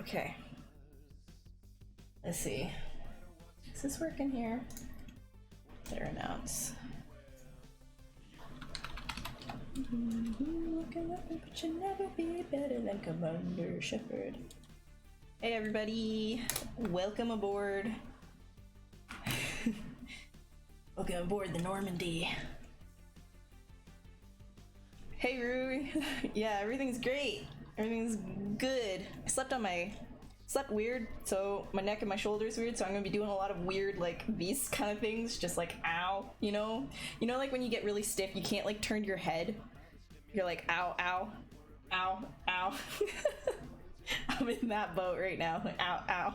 Okay. Let's see. Is this working here? Better announce. Looking up, but you never be better than Commander Shepard. Hey everybody, welcome aboard. Welcome aboard the Normandy. Hey Rui. Yeah, everything's great. Everything's good. I slept weird, so my neck and my shoulders weird, so I'm gonna be doing a lot of weird, like, these kind of things, just like, ow, you know? You know, like when you get really stiff, you can't, like, turn your head? You're like, ow, ow, ow, ow. I'm in that boat right now, ow, ow.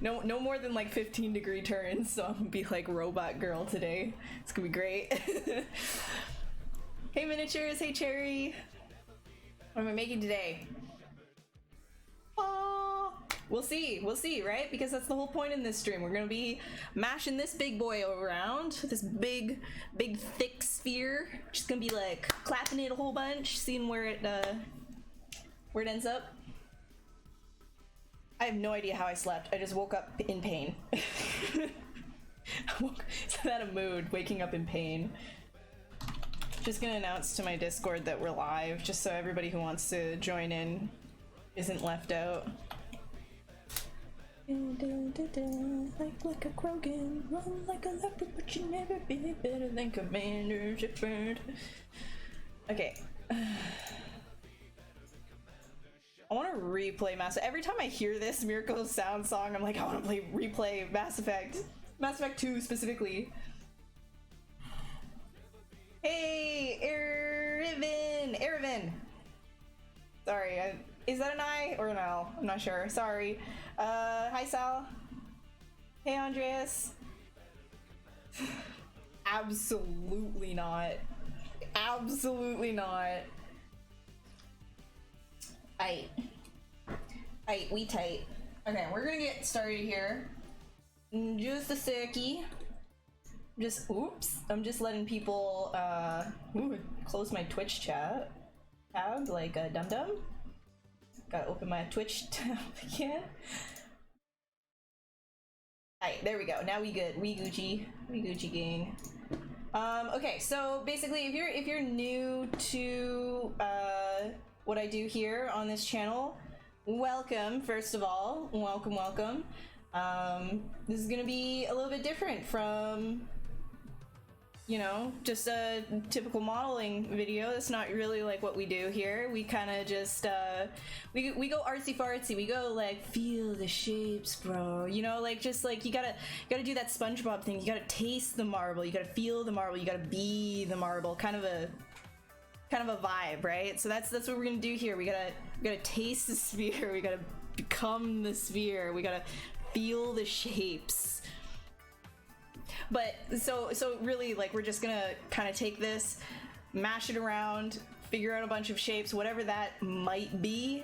No more than, like, 15-degree turns, so I'm gonna be like robot girl today. It's gonna be great. Hey miniatures, hey Cherry. What am I making today? Oh, we'll see, right? Because that's the whole point in this stream. We're gonna be mashing this big boy around, this big thick sphere. Just gonna be like clapping it a whole bunch, seeing where it ends up. I have no idea how I slept. I just woke up in pain. Is that a mood? Waking up in pain. Just gonna announce to my Discord that we're live, just so everybody who wants to join in isn't left out. Like a Krogan, run like a leopard, but you never be better than Commander Shepard. Okay. I want to replay Mass. Every time I hear this Miracle Sound song, I'm like, I want to replay Mass Effect 2 specifically. Hey, Erevin. Sorry, is that an I or an L? I'm not sure. Sorry. Hi Sal. Hey Andreas. Absolutely not. Absolutely not. Aight, we tight. Okay, we're gonna get started here. Just a seckie. Oops. I'm just letting people, close my Twitch chat tab like a dum-dum. Gotta open my Twitch tab again. Alright, there we go. Now we good. We Gucci gang. Okay, so basically if you're new to what I do here on this channel, welcome, first of all. Welcome. This is gonna be a little bit different from, you know, just a typical modeling video. That's not really like what we do here. We kind of just we go artsy fartsy. We go like feel the shapes, bro. You know, like just like you gotta do that SpongeBob thing. You gotta taste the marble. You gotta feel the marble. You gotta be the marble. Kind of a vibe, right? So that's what we're gonna do here. We gotta taste the sphere. We gotta become the sphere. We gotta feel the shapes. But so really, like, we're just gonna kind of take this, mash it around, figure out a bunch of shapes, whatever that might be,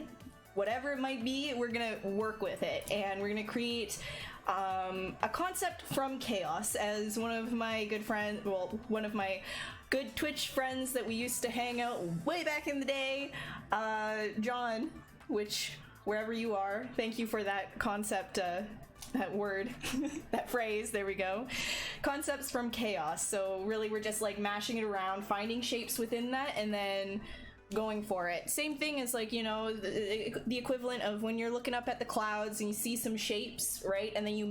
whatever it might be, we're gonna work with it, and we're gonna create a concept from chaos. As one of my good friends, well, one of my good Twitch friends that we used to hang out way back in the day, John, which, wherever you are, thank you for that concept, that word, that phrase, there we go. Concepts from chaos. So really we're just like mashing it around, finding shapes within that, and then going for it. Same thing as, like, you know, the equivalent of when you're looking up at the clouds and you see some shapes, right? And then you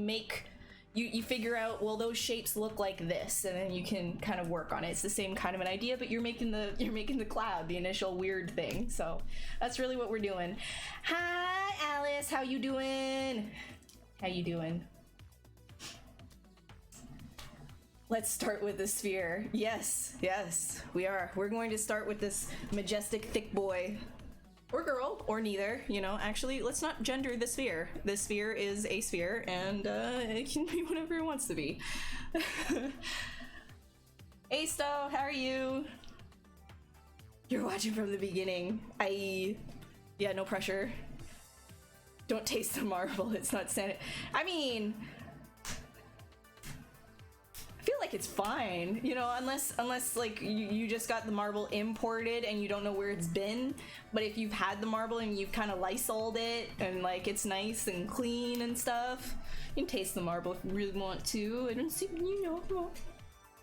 figure out, well, those shapes look like this, and then you can kind of work on it. It's the same kind of an idea, but you're making the cloud, the initial weird thing. So that's really what we're doing. Hi Alice, how you doing? How you doing? Let's start with the sphere. Yes, we are. We're going to start with this majestic thick boy. Or girl, or neither, you know. Actually, let's not gender the sphere. The sphere is a sphere, and it can be whatever it wants to be. Hey Sto, how are you? You're watching from the beginning. Yeah, no pressure. Don't taste the marble, it's not sanit. I mean, I feel like like it's fine, you know, unless like you just got the marble imported and you don't know where it's been. But if you've had the marble and you've kind of Lysoled it and like it's nice and clean and stuff, you can taste the marble if you really want to. I don't see, you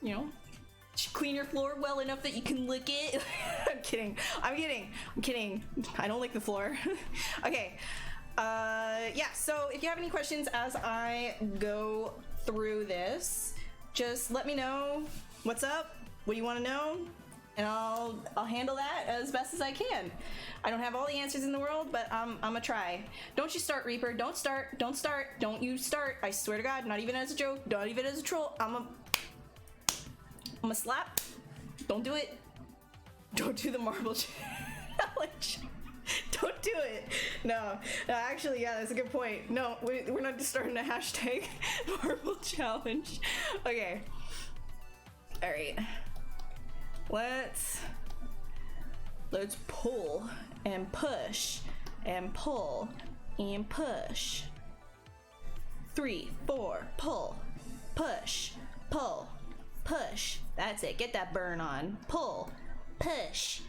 know, clean your floor well enough that you can lick it. I'm kidding. I don't lick the floor. Okay. Yeah, so if you have any questions as I go through this, just let me know what's up, what do you want to know, and I'll handle that as best as I can. I don't have all the answers in the world, but I'm gonna try. Don't you start, Reaper. Don't you start. I swear to God, not even as a joke, not even as a troll. I'm a slap. Don't do it. Don't do the marble challenge. Don't do it. No, actually, yeah, that's a good point. No, we're not just starting a hashtag marble challenge. Okay. All right. Let's pull and push and pull and push. 3, 4, pull, push, pull, push. That's it. Get that burn on. Pull, push.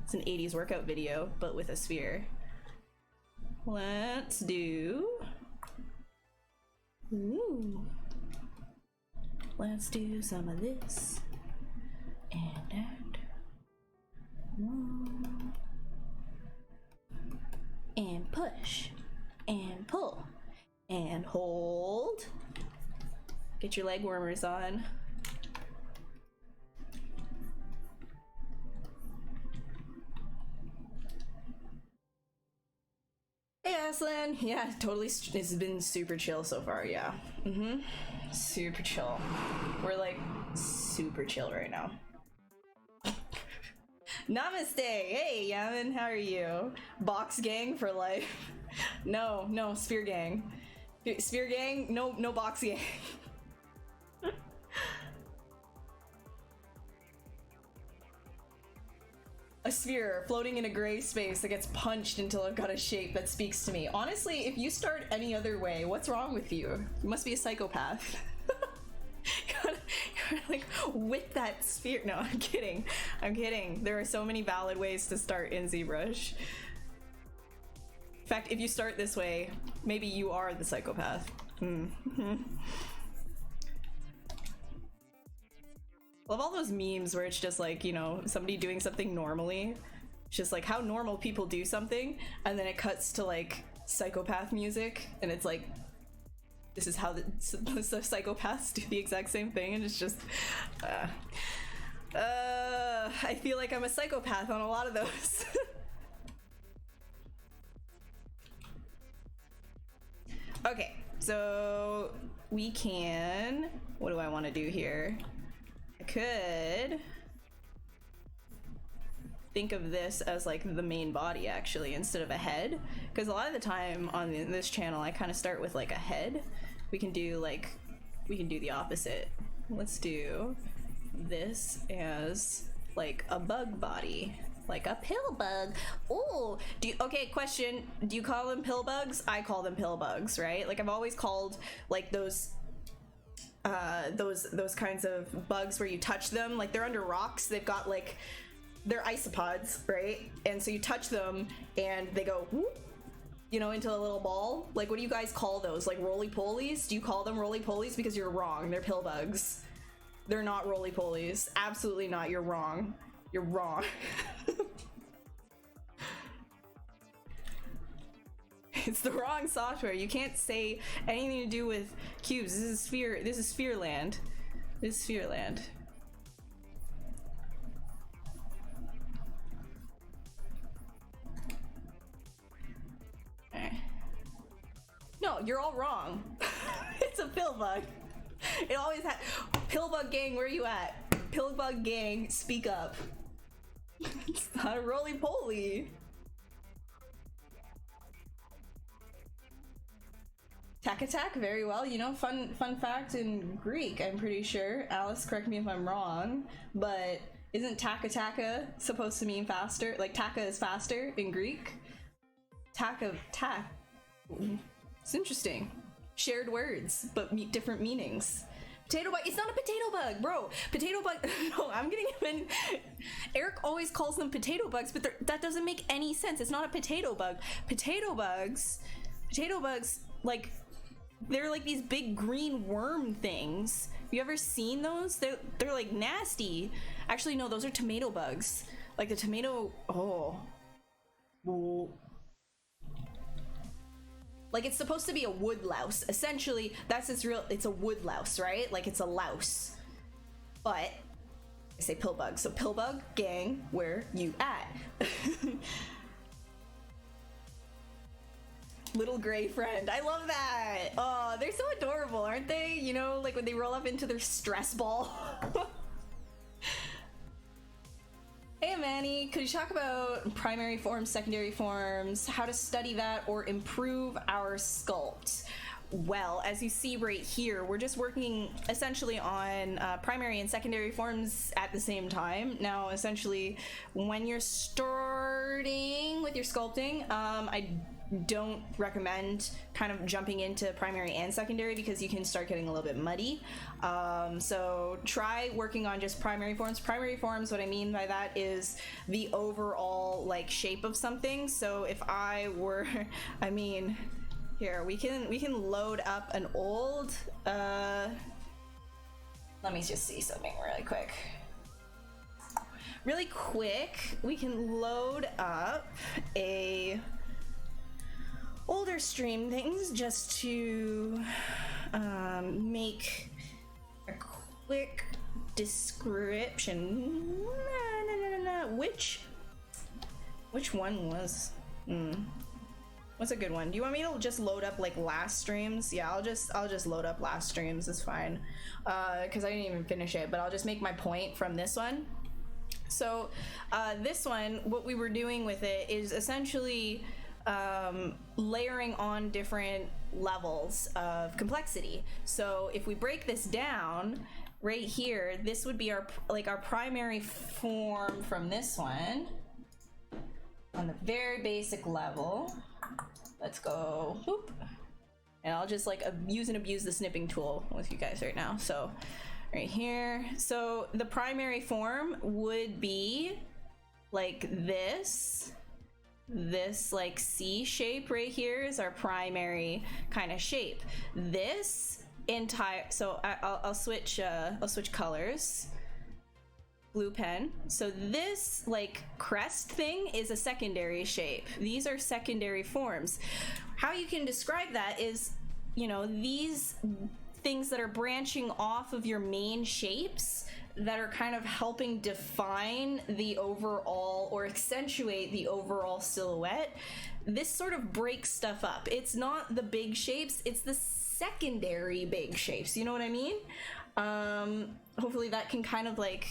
It's an 80s workout video, but with a sphere. Let's do... Ooh. Let's do some of this. And that. And push. And pull. And hold. Get your leg warmers on. Hey Aslan, yeah, totally, it's been super chill so far, yeah. Super chill. We're like super chill right now. Namaste, hey Yaman, how are you? Box gang for life. No, sphere gang. Sphere gang, no box gang. A sphere floating in a gray space that gets punched until it got a shape that speaks to me. Honestly, if you start any other way, what's wrong with you? You must be a psychopath. You're like, with that sphere. No, I'm kidding. There are so many valid ways to start in ZBrush. In fact, if you start this way, maybe you are the psychopath. Love all those memes where it's just like, you know, somebody doing something normally. It's just like how normal people do something, and then it cuts to like psychopath music, and it's like, this is how the psychopaths do the exact same thing, and it's just, I feel like I'm a psychopath on a lot of those. Okay, so we can, what do I want to do here? I could think of this as like the main body actually instead of a head, because a lot of the time on this channel I kind of start with like a head. We can do the opposite. Let's do this as like a bug body, like a pill bug. Ooh, okay, question, do you call them pill bugs? I call them pill bugs, right? Like I've always called like those kinds of bugs where you touch them, like they're under rocks, they've got like, they're isopods, right? And so you touch them and they go whoop, you know, into a little ball. Like, what do you guys call those? Like roly-polies? Do you call them roly-polies? Because you're wrong, they're pill bugs. They're not roly-polies. Absolutely not, you're wrong. You're wrong. It's the wrong software. You can't say anything to do with cubes. This is Sphereland. This is Sphereland. No, you're all wrong. It's a pill bug. It always had. Pill bug gang, where are you at? Pill bug gang, speak up. It's not a roly-poly. Tac-a-tac, very well. You know, fun fact in Greek, I'm pretty sure. Alice, correct me if I'm wrong, but isn't tac-a-taca supposed to mean faster? Like, taca is faster in Greek? Tac. It's interesting. Shared words, but different meanings. Potato bug. It's not a potato bug, bro. Potato bug. No, I'm getting even. Eric always calls them potato bugs, but that doesn't make any sense. It's not a potato bug. Potato bugs, like, they're like these big green worm things. Have you ever seen those? They're like nasty. Actually, no, those are tomato bugs. Like the tomato. Oh. Whoa. Like, it's supposed to be a wood louse. Essentially, that's its real, it's a wood louse, right? Like, it's a louse. But, I say pill bug. So, pill bug, gang, where you at? Little gray friend. I love that. Oh, they're so adorable, aren't they? You know, like when they roll up into their stress ball. Hey Manny, could you talk about primary forms, secondary forms, how to study that or improve our sculpt? Well, as you see right here, we're just working essentially on primary and secondary forms at the same time. Now, essentially, when you're starting with your sculpting, I don't recommend kind of jumping into primary and secondary because you can start getting a little bit muddy. So try working on just primary forms. Primary forms, what I mean by that is the overall like shape of something. So if I were, I mean, here we can load up an old, let me just see something really quick. Really quick, we can load up a older stream things just to make a quick description. Which one was what's a good one? Do you want me to just load up like last streams? Yeah, I'll just load up last streams. It's fine, because I didn't even finish it, but I'll just make my point from this one. So this one, what we were doing with it is essentially layering on different levels of complexity. So if we break this down right here, this would be our primary form from this one on the very basic level. Let's go, whoop. And I'll just like use and abuse the snipping tool with you guys right now. So right here, so the primary form would be like this like C shape right here is our primary kind of shape. This entire, so I'll switch colors. Blue pen. So this like crest thing is a secondary shape. These are secondary forms. How you can describe that is, you know, these things that are branching off of your main shapes that are kind of helping define the overall or accentuate the overall silhouette. This sort of breaks stuff up. It's not the big shapes, it's the secondary big shapes. You know what I mean? Hopefully that can kind of like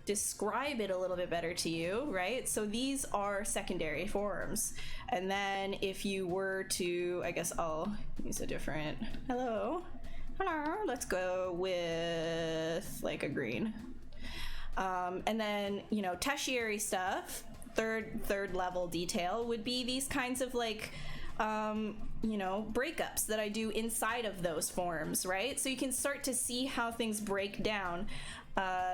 describe it a little bit better to you, right? So these are secondary forms. And then if you were to, I guess I'll use a different, hello, let's go with like a green. And then, you know, tertiary stuff, third level detail would be these kinds of like, you know, breakups that I do inside of those forms, right? So you can start to see how things break down.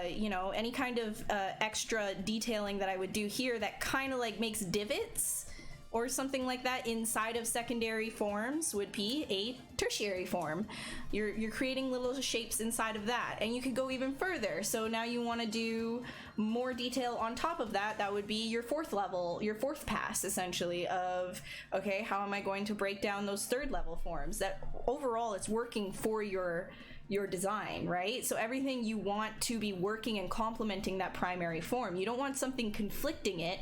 You know, any kind of extra detailing that I would do here that kind of like makes divots or something like that inside of secondary forms would be a tertiary form. You're creating little shapes inside of that, and you could go even further. So now you want to do more detail on top of that. That would be your fourth level, your fourth pass essentially of, okay, how am I going to break down those third level forms that overall it's working for your design, right? So everything you want to be working and complementing that primary form. You don't want something conflicting it,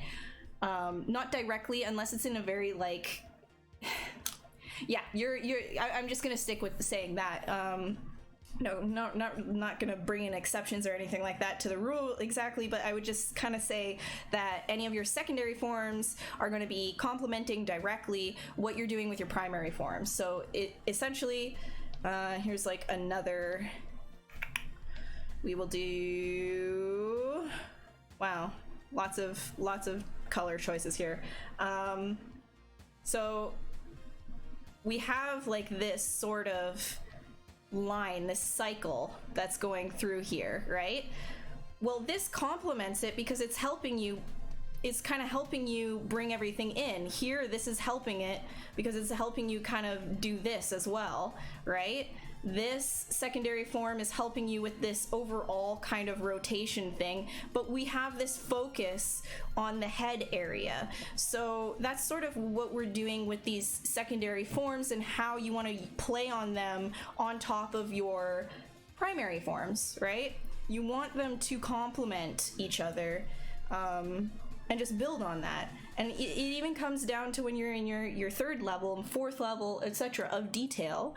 not directly, unless it's in a very like, yeah, I'm just gonna stick with saying that. No, not gonna bring in exceptions or anything like that to the rule exactly, but I would just kind of say that any of your secondary forms are going to be complementing directly what you're doing with your primary forms. So it essentially, here's like another, we will do, wow, lots of color choices here. So we have like this sort of line, this cycle that's going through here, right? Well, this complements it because it's helping you, it's kind of helping you bring everything in. Here, this is helping it because it's helping you kind of do this as well, right? This secondary form is helping you with this overall kind of rotation thing, but we have this focus on the head area. So that's sort of what we're doing with these secondary forms and how you want to play on them on top of your primary forms, right? You want them to complement each other, and just build on that. And it even comes down to when you're in your third level and fourth level, etc. of detail.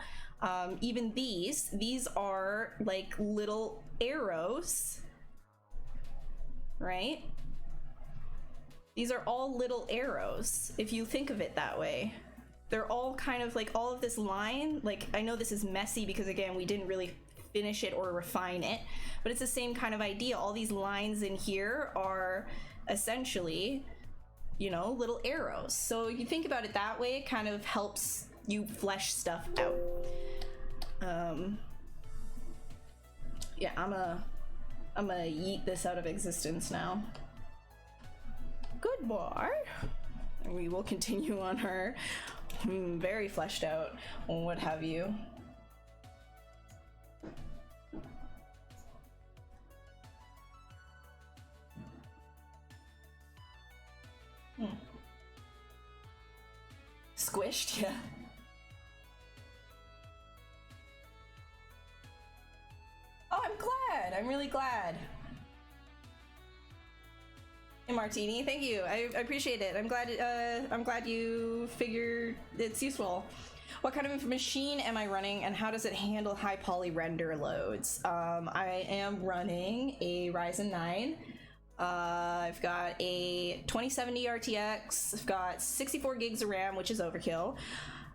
Even these are like little arrows, right? These are all little arrows, if you think of it that way. They're all kind of like all of this line, like I know this is messy because again, we didn't really finish it or refine it, but it's the same kind of idea. All these lines in here are essentially, you know, little arrows. So you think about it that way, it kind of helps you flesh stuff out. Yeah, I'm gonna yeet this out of existence now. Goodbye. And we will continue on her very fleshed out, what have you. Squished, yeah. Oh, I'm glad. I'm really glad. Hey, Martini, thank you. I appreciate it. I'm glad you figured it's useful. What kind of machine am I running, and how does it handle high poly render loads? I am running a Ryzen 9. I've got a 2070 RTX. I've got 64 gigs of RAM, which is overkill,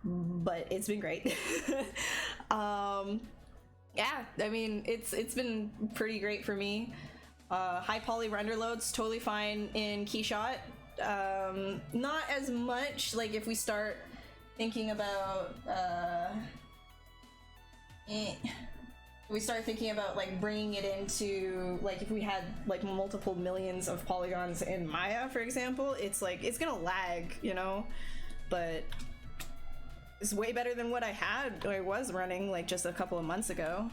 but it's been great. Yeah, I mean, it's been pretty great for me. High poly render loads, totally fine in Keyshot. Not as much, like if we start thinking about, we start thinking about like bringing it into, like if we had like multiple millions of polygons in Maya, for example, it's like, it's gonna lag, you know, but it's way better than what I was running like just a couple of months ago.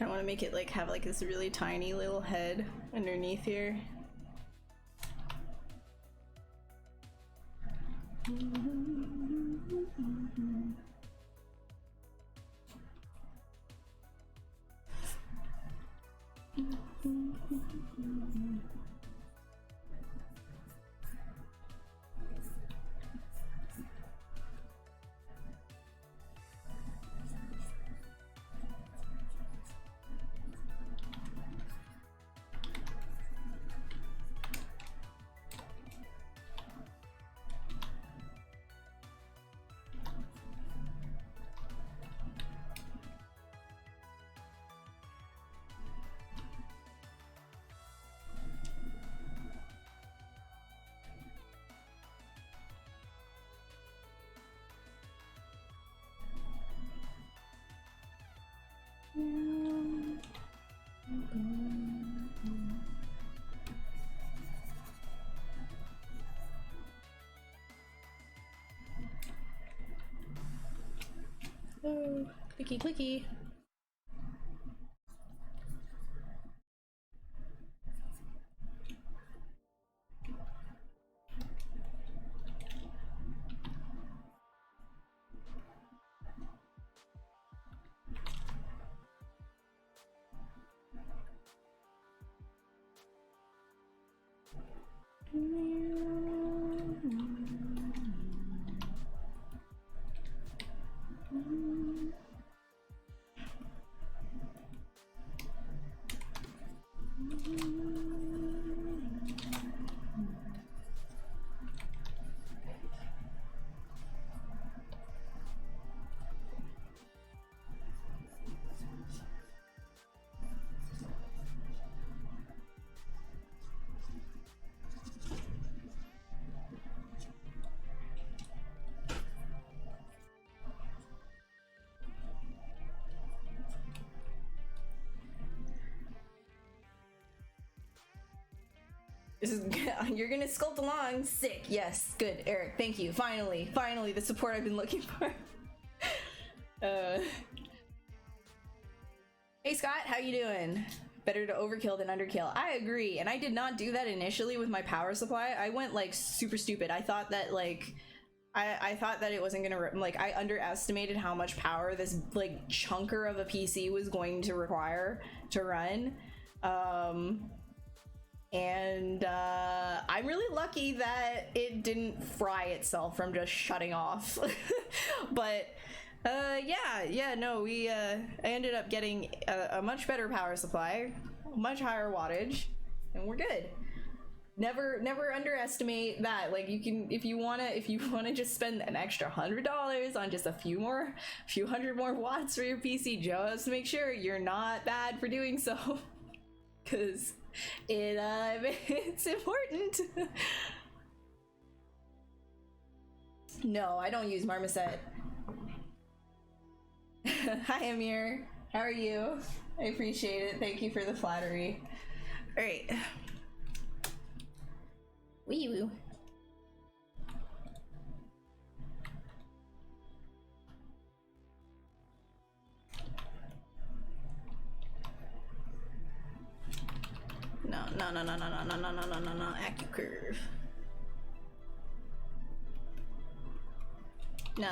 I want to make it like have like this really tiny little head underneath here. Oh, clicky clicky. This is you're gonna sculpt along. Sick. Yes. Good, Eric. Thank you. Finally, the support I've been looking for. Hey Scott, how you doing? Better to overkill than underkill. I agree, and I did not do that initially with my power supply. I went like super stupid. I thought that like I thought that it wasn't gonna like I underestimated how much power this like chunker of a PC was going to require to run. And I'm really lucky that it didn't fry itself from just shutting off. But yeah, no, we I ended up getting a much better power supply, much higher wattage, and we're good. Never underestimate that. Like, you can, if you wanna just spend an extra $100 on just a few hundred more watts for your PC, just make sure you're not bad for doing so, because it's important. No, I don't use Marmoset. Hi Amir, how are you? I appreciate it. Thank you for the flattery. All right. Wee woo. No, AccuCurve. No.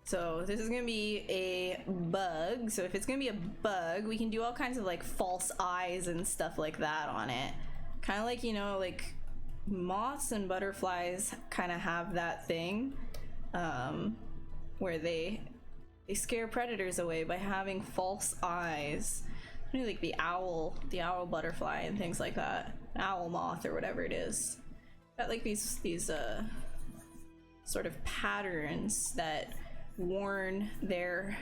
So this is gonna be a bug. So if it's gonna be a bug, we can do all kinds of like false eyes and stuff like that on it. Kind of like, you know, like moths and butterflies kind of have that thing where they scare predators away by having false eyes. Maybe like the owl butterfly and things like that. Owl moth or whatever it is. Got like these sort of patterns that warn their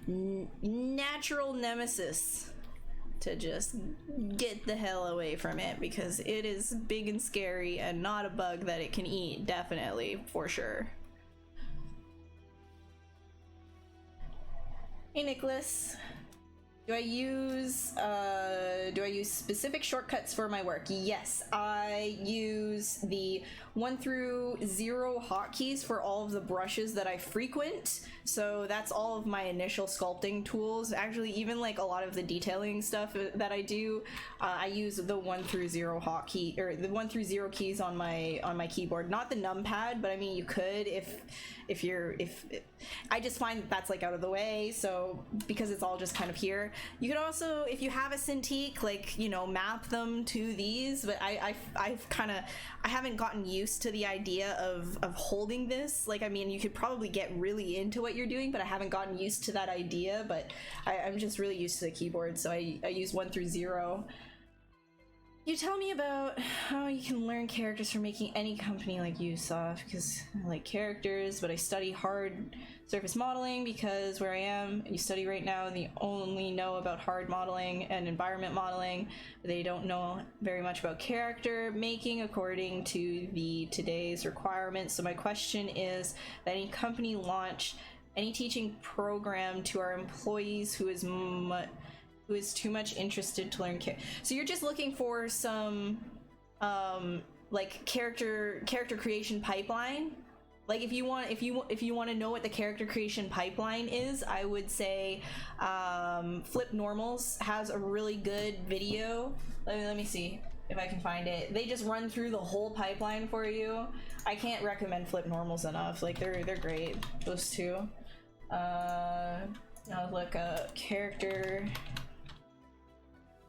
natural nemesis to just get the hell away from it, because it is big and scary and not a bug that it can eat, definitely, for sure. Hey Nicholas. Do I use specific shortcuts for my work? Yes, I use the 1 through 0 hotkeys for all of the brushes that I frequent. So that's all of my initial sculpting tools. Actually, even like a lot of the detailing stuff that I do, I use the 1 through 0 hotkey, or the 1 through 0 keys on my keyboard. Not the numpad, but I mean you could if I just find that that's like out of the way, so because it's all just kind of here. You could also, if you have a Cintiq, like, you know, map them to these, but I haven't gotten used to the idea of holding this. Like, I mean, you could probably get really into what you're doing, but I haven't gotten used to that idea, but I'm just really used to the keyboard, so I use 1 through 0. You tell me about how you can learn characters from making any company like Ubisoft, because I like characters, but I study hard surface modeling because where I am, you study right now, they only know about hard modeling and environment modeling. They don't know very much about character making according to the today's requirements. So my question is that any company launch any teaching program to our employees who is too much interested to learn so you're just looking for some like character creation pipeline. Like, if you want to know what the character creation pipeline is, I would say Flip Normals has a really good video. Let me see if I can find it. They just run through the whole pipeline for you. I can't recommend Flip Normals enough. Like, they're great, those two. Now look up character.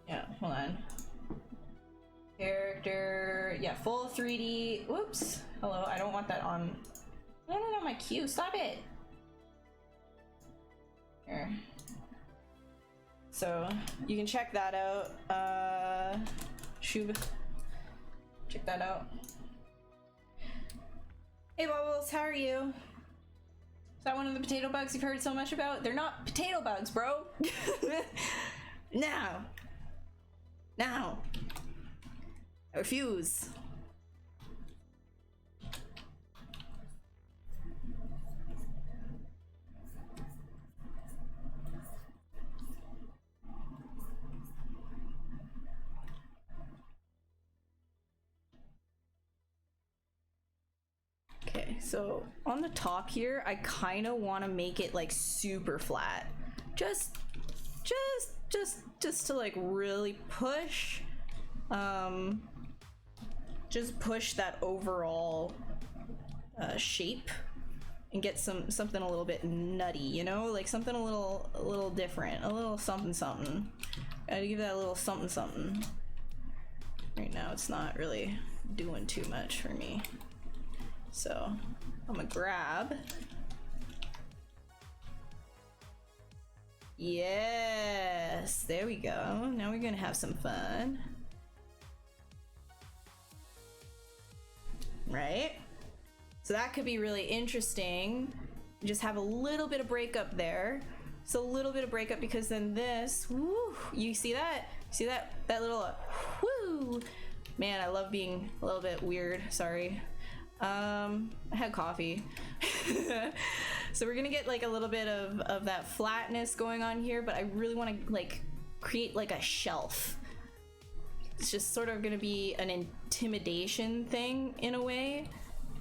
Yeah, hold on. Character, yeah, full 3D. Whoops. Hello, I don't want that on. No, my cue. Stop it. Here. So you can check that out. Shub. Check that out. Hey Bubbles, how are you? Is that one of the potato bugs you've heard so much about? They're not potato bugs, bro. Now. I refuse. Okay, so on the top here, I kind of want to make it like super flat. Just to like really push, just push that overall shape and get something a little bit nutty, you know, like something a little different, a little something. Gotta give that a little something. Right now, it's not really doing too much for me. So I'm gonna grab. Yes, there we go. Now we're gonna have some fun. Right? So that could be really interesting. Just have a little bit of breakup there. So a little bit of breakup, because then this, woo, you see that? See that little, woo! Man, I love being a little bit weird, sorry. I had coffee. So we're gonna get like a little bit of that flatness going on here, but I really want to like create like a shelf. It's just sort of gonna be an intimidation thing in a way.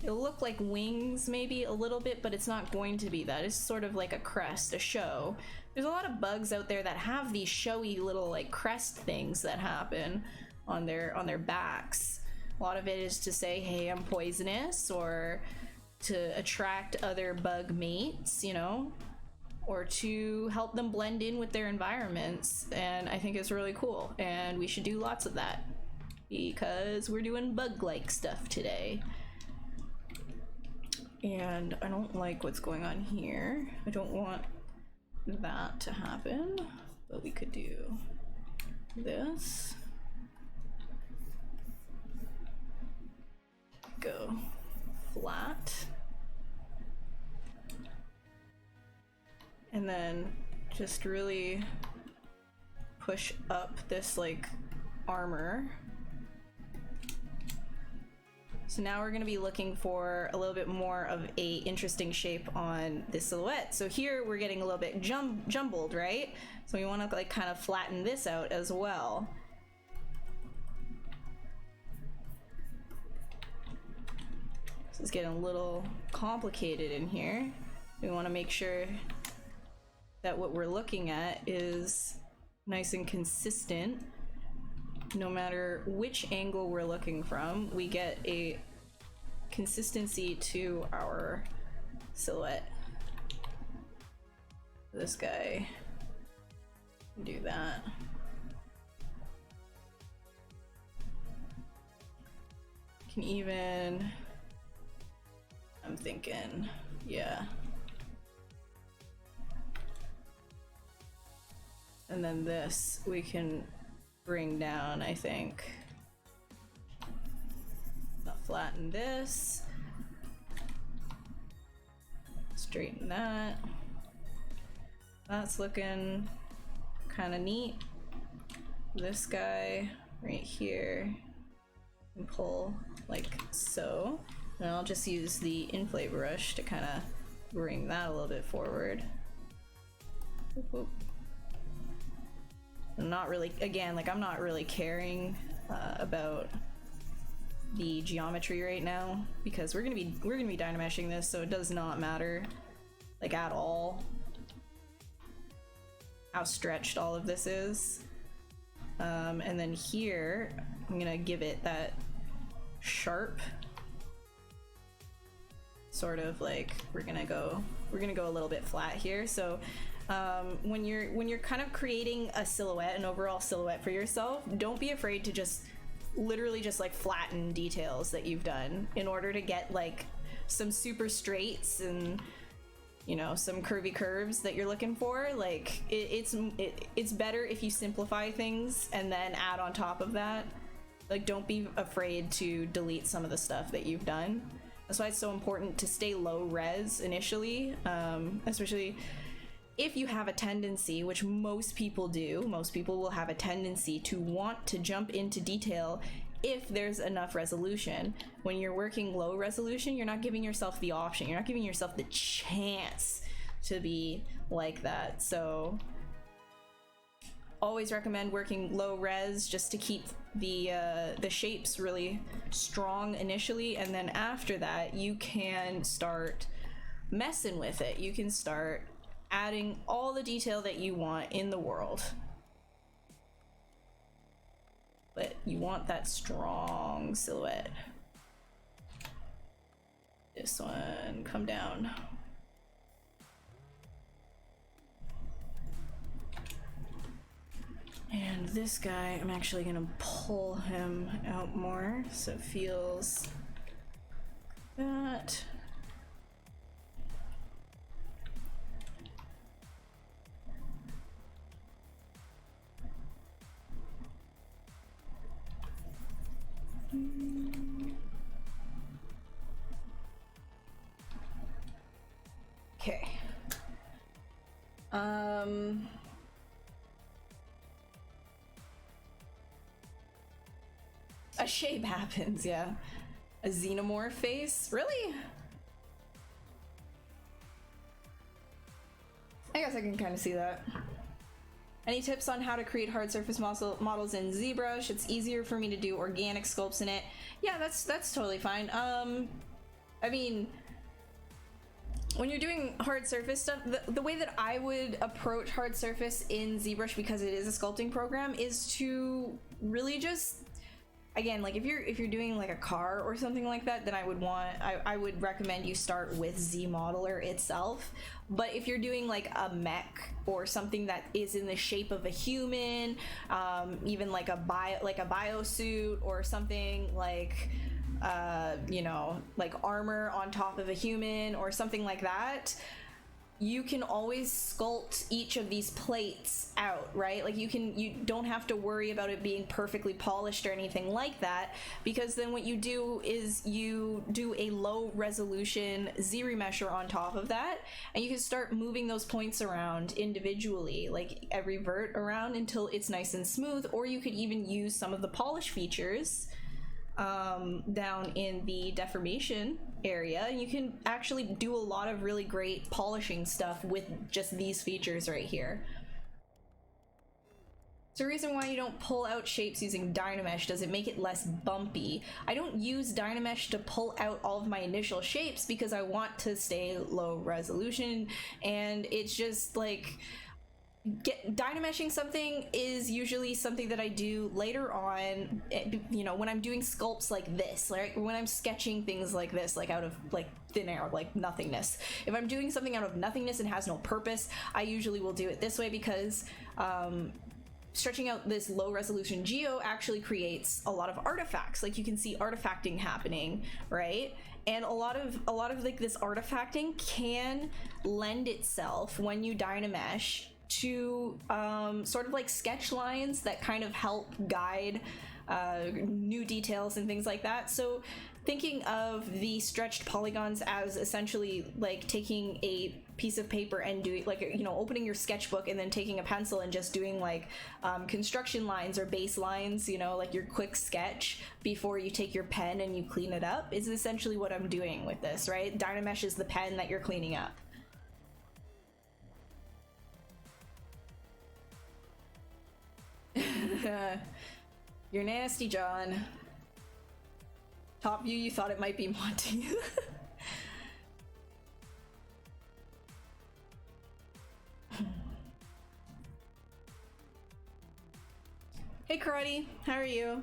It'll look like wings maybe a little bit, but it's not going to be that. It's sort of like a crest, a show. There's a lot of bugs out there that have these showy little like crest things that happen on their backs. A lot of it is to say, hey, I'm poisonous, or to attract other bug mates, you know, or to help them blend in with their environments. And I think it's really cool, and we should do lots of that because we're doing bug-like stuff today. And I don't like what's going on here. I don't want that to happen, but we could do this. Go flat, and then just really push up this like armor. So now we're going to be looking for a little bit more of a interesting shape on this silhouette. So here we're getting a little bit jumbled, right? So we want to like kind of flatten this out as well. It's getting a little complicated in here. We want to make sure that what we're looking at is nice and consistent. No matter which angle we're looking from, we get a consistency to our silhouette. This guy, do that. Can even, I'm thinking, yeah. And then this we can bring down, I think. I'll flatten this. Straighten that. That's looking kind of neat. This guy right here, and pull like so. And I'll just use the inflate brush to kind of bring that a little bit forward. Whoop, whoop. I'm not really, again, like I'm not really caring about the geometry right now, because we're gonna be Dynameshing this, so it does not matter like at all how stretched all of this is. And then here I'm gonna give it that sharp sort of like, we're gonna go a little bit flat here. So when you're kind of creating a silhouette, an overall silhouette for yourself, don't be afraid to just literally just like flatten details that you've done in order to get like some super straights and, you know, some curvy curves that you're looking for. Like it's better if you simplify things and then add on top of that. Like, don't be afraid to delete some of the stuff that you've done. That's why it's so important to stay low res initially, especially if you have a tendency, which most people do. Most people will have a tendency to want to jump into detail if there's enough resolution. When you're working low resolution, you're not giving yourself the option, you're not giving yourself the chance to be like that. So always recommend working low res just to keep the shapes really strong initially, and then after that you can start messing with it. You can start adding all the detail that you want in the world. But you want that strong silhouette. This one, come down. And this guy, I'm actually gonna pull him out more so it feels that. Okay. A shape happens, yeah. A xenomorph face? Really? I guess I can kind of see that. Any tips on how to create hard surface models in ZBrush? It's easier for me to do organic sculpts in it. Yeah, that's totally fine. I mean, when you're doing hard surface stuff, the way that I would approach hard surface in ZBrush, because it is a sculpting program, is to really just, again, like if you're doing like a car or something like that, then I would recommend you start with ZModeler itself. But if you're doing like a mech or something that is in the shape of a human, even like a biosuit or something like you know, like armor on top of a human or something like that, you can always sculpt each of these plates out, right? Like you don't have to worry about it being perfectly polished or anything like that, because then what you do is you do a low resolution ZRemesher on top of that, and you can start moving those points around individually, like every vert around until it's nice and smooth. Or you could even use some of the polish features down in the deformation area. You can actually do a lot of really great polishing stuff with just these features right here. It's the reason why you don't pull out shapes using Dynamesh. Does it make it less bumpy? I don't use Dynamesh to pull out all of my initial shapes because I want to stay low resolution, and it's just like, Dynameshing something is usually something that I do later on, you know, when I'm doing sculpts like this, like when I'm sketching things like this, like out of like thin air, like nothingness. If I'm doing something out of nothingness and has no purpose, I usually will do it this way, because stretching out this low resolution geo actually creates a lot of artifacts. Like you can see artifacting happening, right? And a lot of like this artifacting can lend itself when you Dynamesh to sort of like sketch lines that kind of help guide new details and things like that. So thinking of the stretched polygons as essentially like taking a piece of paper and doing like, you know, opening your sketchbook and then taking a pencil and just doing like construction lines or base lines, you know, like your quick sketch before you take your pen and you clean it up, is essentially what I'm doing with this, right? Dynamesh is the pen that you're cleaning up. You're nasty, John. Top view, you thought it might be Monty. Hey, Karate, how are you?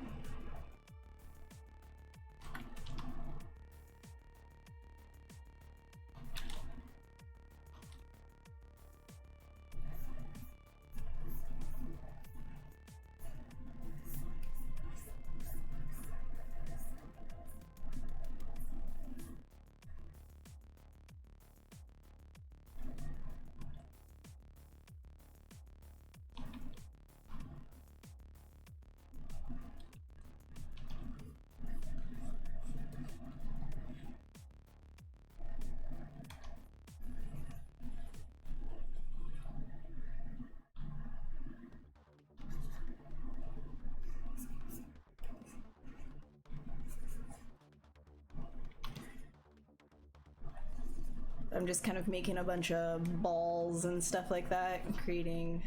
I'm just kind of making a bunch of balls and stuff like that, and creating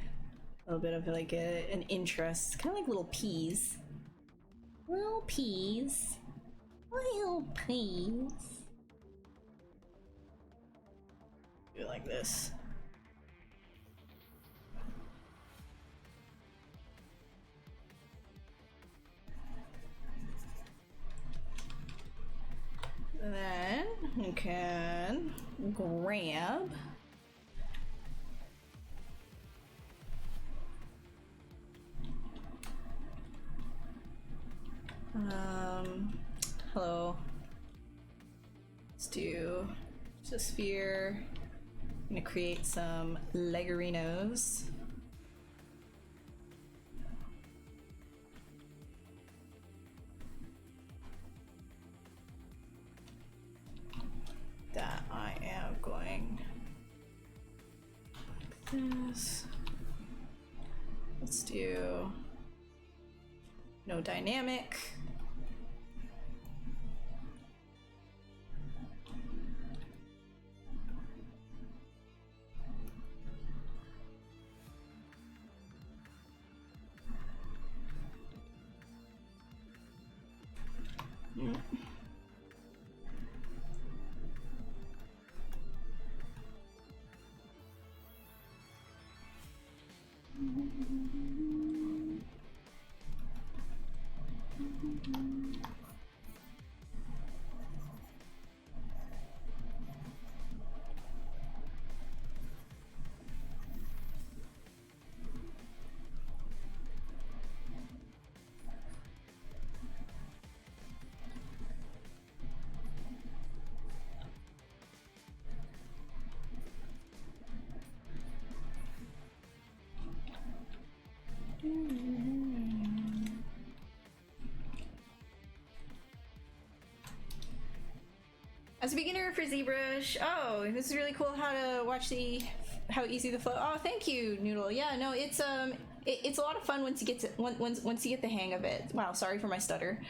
a little bit of like an interest, kind of like little peas. Little peas. Little peas. Do it like this. Then you can grab hello. Let's do just a sphere. I'm gonna create some legarinos. That I am going like this. Let's do no dynamic. As a beginner for ZBrush, oh, this is really cool how to watch how easy the flow. Oh, thank you, Noodle. Yeah, no, it's a lot of fun once you get to once you get the hang of it. Wow, sorry for my stutter.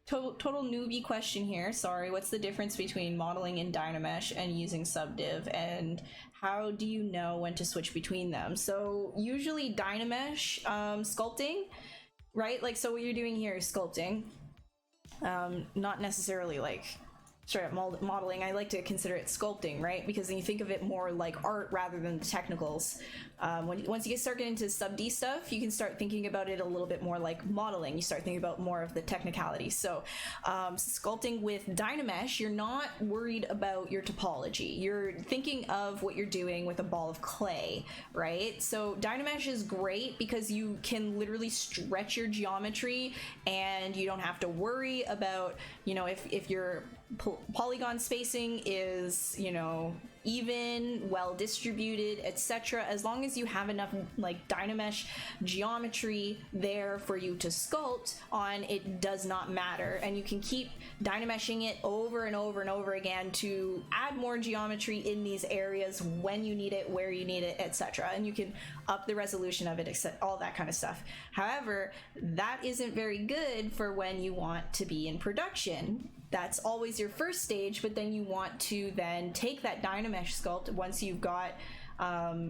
Total newbie question here. Sorry. What's the difference between modeling in Dynamesh and using subdiv, and how do you know when to switch between them? So usually Dynamesh, sculpting, right? Like, so what you're doing here is sculpting, not necessarily like straight up modeling. I like to consider it sculpting, right? Because then you think of it more like art rather than the technicals. Once you start getting into sub-D stuff, you can start thinking about it a little bit more like modeling. You start thinking about more of the technicalities. So sculpting with Dynamesh, you're not worried about your topology. You're thinking of what you're doing with a ball of clay, right? So Dynamesh is great because you can literally stretch your geometry and you don't have to worry about, you know, if your polygon spacing is, you know, even, well distributed, etc. As long as you have enough like Dynamesh geometry there for you to sculpt on, it does not matter, and you can keep Dynameshing it over and over and over again to add more geometry in these areas when you need it, where you need it, etc. And you can up the resolution of it, all that kind of stuff. However, that isn't very good for when you want to be in production. That's always your first stage, but then you want to then take that Dynamesh sculpt once you've got,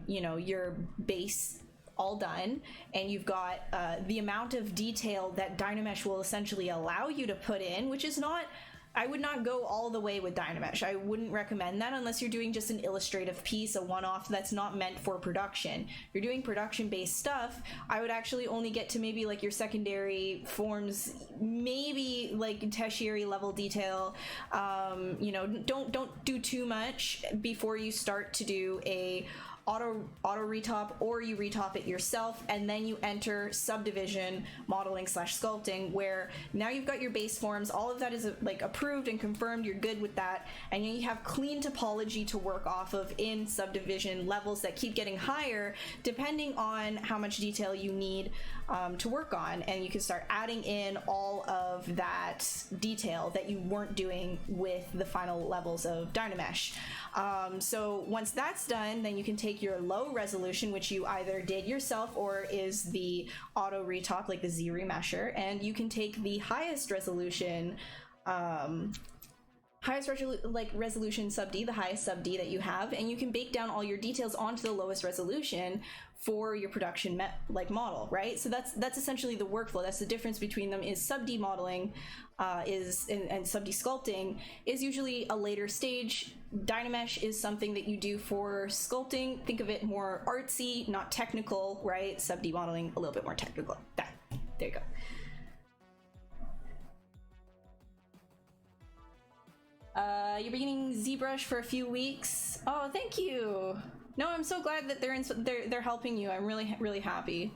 you know, your base all done, and you've got the amount of detail that Dynamesh will essentially allow you to put in, which is not, I would not go all the way with Dynamesh. I wouldn't recommend that unless you're doing just an illustrative piece, a one-off that's not meant for production. If you're doing production-based stuff, I would actually only get to maybe like your secondary forms, maybe like tertiary level detail. You know, don't do too much before you start to do a auto retop, or you retop it yourself, and then you enter subdivision modeling / sculpting, where now you've got your base forms, all of that is like approved and confirmed, you're good with that, and you have clean topology to work off of in subdivision levels that keep getting higher depending on how much detail you need to work on, and you can start adding in all of that detail that you weren't doing with the final levels of Dynamesh. So once that's done, then you can take your low resolution, which you either did yourself or is the auto retop, like the Z remesher, and you can take the highest resolution highest resolution sub-D, the highest sub-D that you have, and you can bake down all your details onto the lowest resolution for your production model, right? So that's essentially the workflow. That's the difference between them. Is sub-D modeling and sub-D sculpting is usually a later stage. Dynamesh is something that you do for sculpting. Think of it more artsy, not technical, right? Sub-D modeling, a little bit more technical. There you go. You're beginning ZBrush for a few weeks. Oh, thank you. No, I'm so glad that they're helping you. I'm really happy.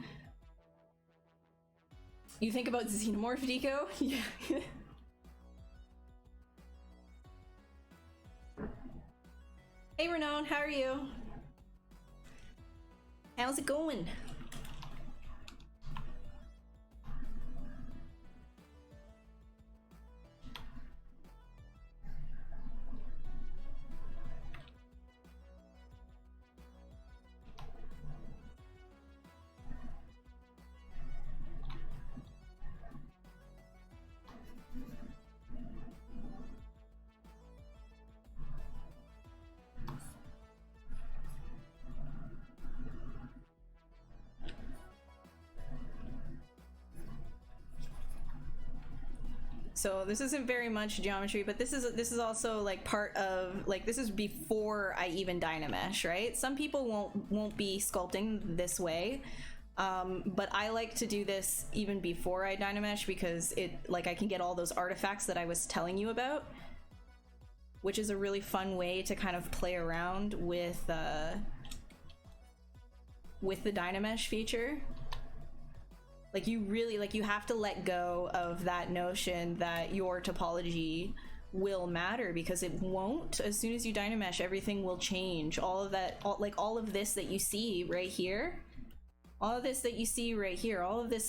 You think about Xenomorph Deco? Yeah. Hey Renone, how are you? How's it going? So this isn't very much geometry, but this is also like part of, like, this is before I even Dynamesh, right? Some people won't be sculpting this way, but I like to do this even before I Dynamesh because I can get all those artifacts that I was telling you about, which is a really fun way to kind of play around with the Dynamesh feature. Like, you really, like, you have to let go of that notion that your topology will matter, because it won't. As soon as you Dynamesh, everything will change. All of that, all of this that you see right here, all of this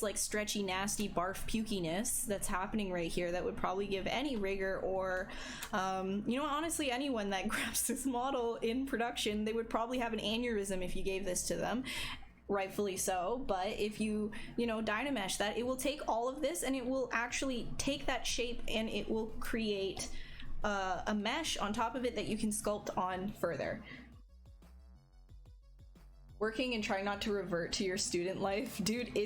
like stretchy, nasty, barf pukiness that's happening right here that would probably give any rigger or, you know, honestly, anyone that grabs this model in production, they would probably have an aneurysm if you gave this to them. Rightfully so, but if you Dynamesh that, it will take all of this and it will actually take that shape and it will create a mesh on top of it that you can sculpt on further. Working and trying not to revert to your student life, dude,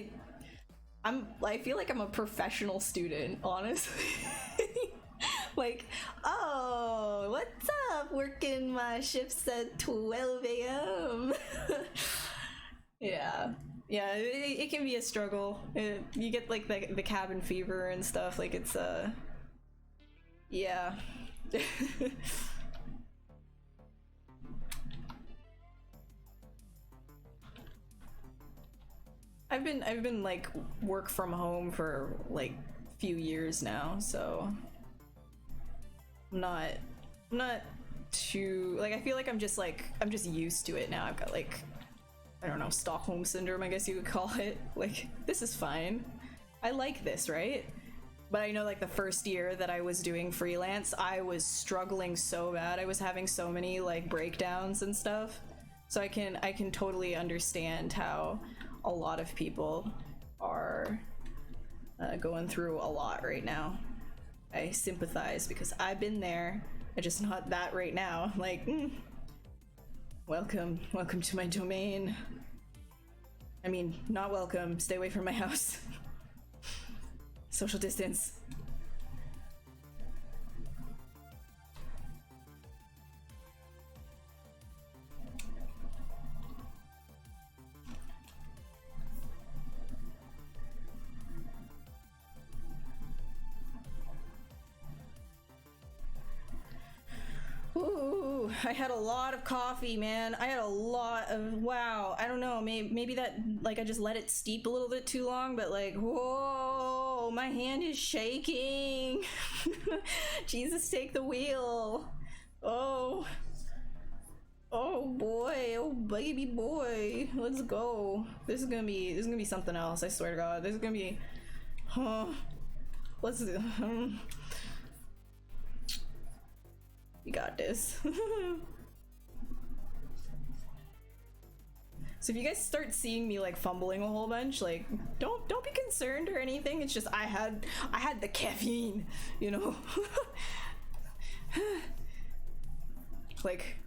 I feel like I'm a professional student, honestly. Like, oh, what's up? Working my shifts at 12 a.m. Yeah, it can be a struggle. You get like the cabin fever and stuff. Like, it's yeah. I've been like work from home for like few years now, so I'm not too, like, I feel like I'm just used to it now. I've got, like, I don't know, Stockholm syndrome, I guess you would call it. Like, this is fine. I like this, right? But I know, like, the first year that I was doing freelance, I was struggling so bad. I was having so many, like, breakdowns and stuff. So I can totally understand how a lot of people are going through a lot right now. I sympathize because I've been there. I'm just not that right now. Like, welcome to my domain. I mean, not welcome. Stay away from my house. Social distance. Ooh, I had a lot of coffee, man. I had a lot of, wow, I don't know, maybe that, like, I just let it steep a little bit too long, but, like, whoa, my hand is shaking. Jesus, take the wheel. Oh boy, oh baby boy, let's go. This is gonna be something else, I swear to God. This is gonna be, let's you got this. So if you guys start seeing me like fumbling a whole bunch, like, don't be concerned or anything. It's just I had the caffeine, you know. Like,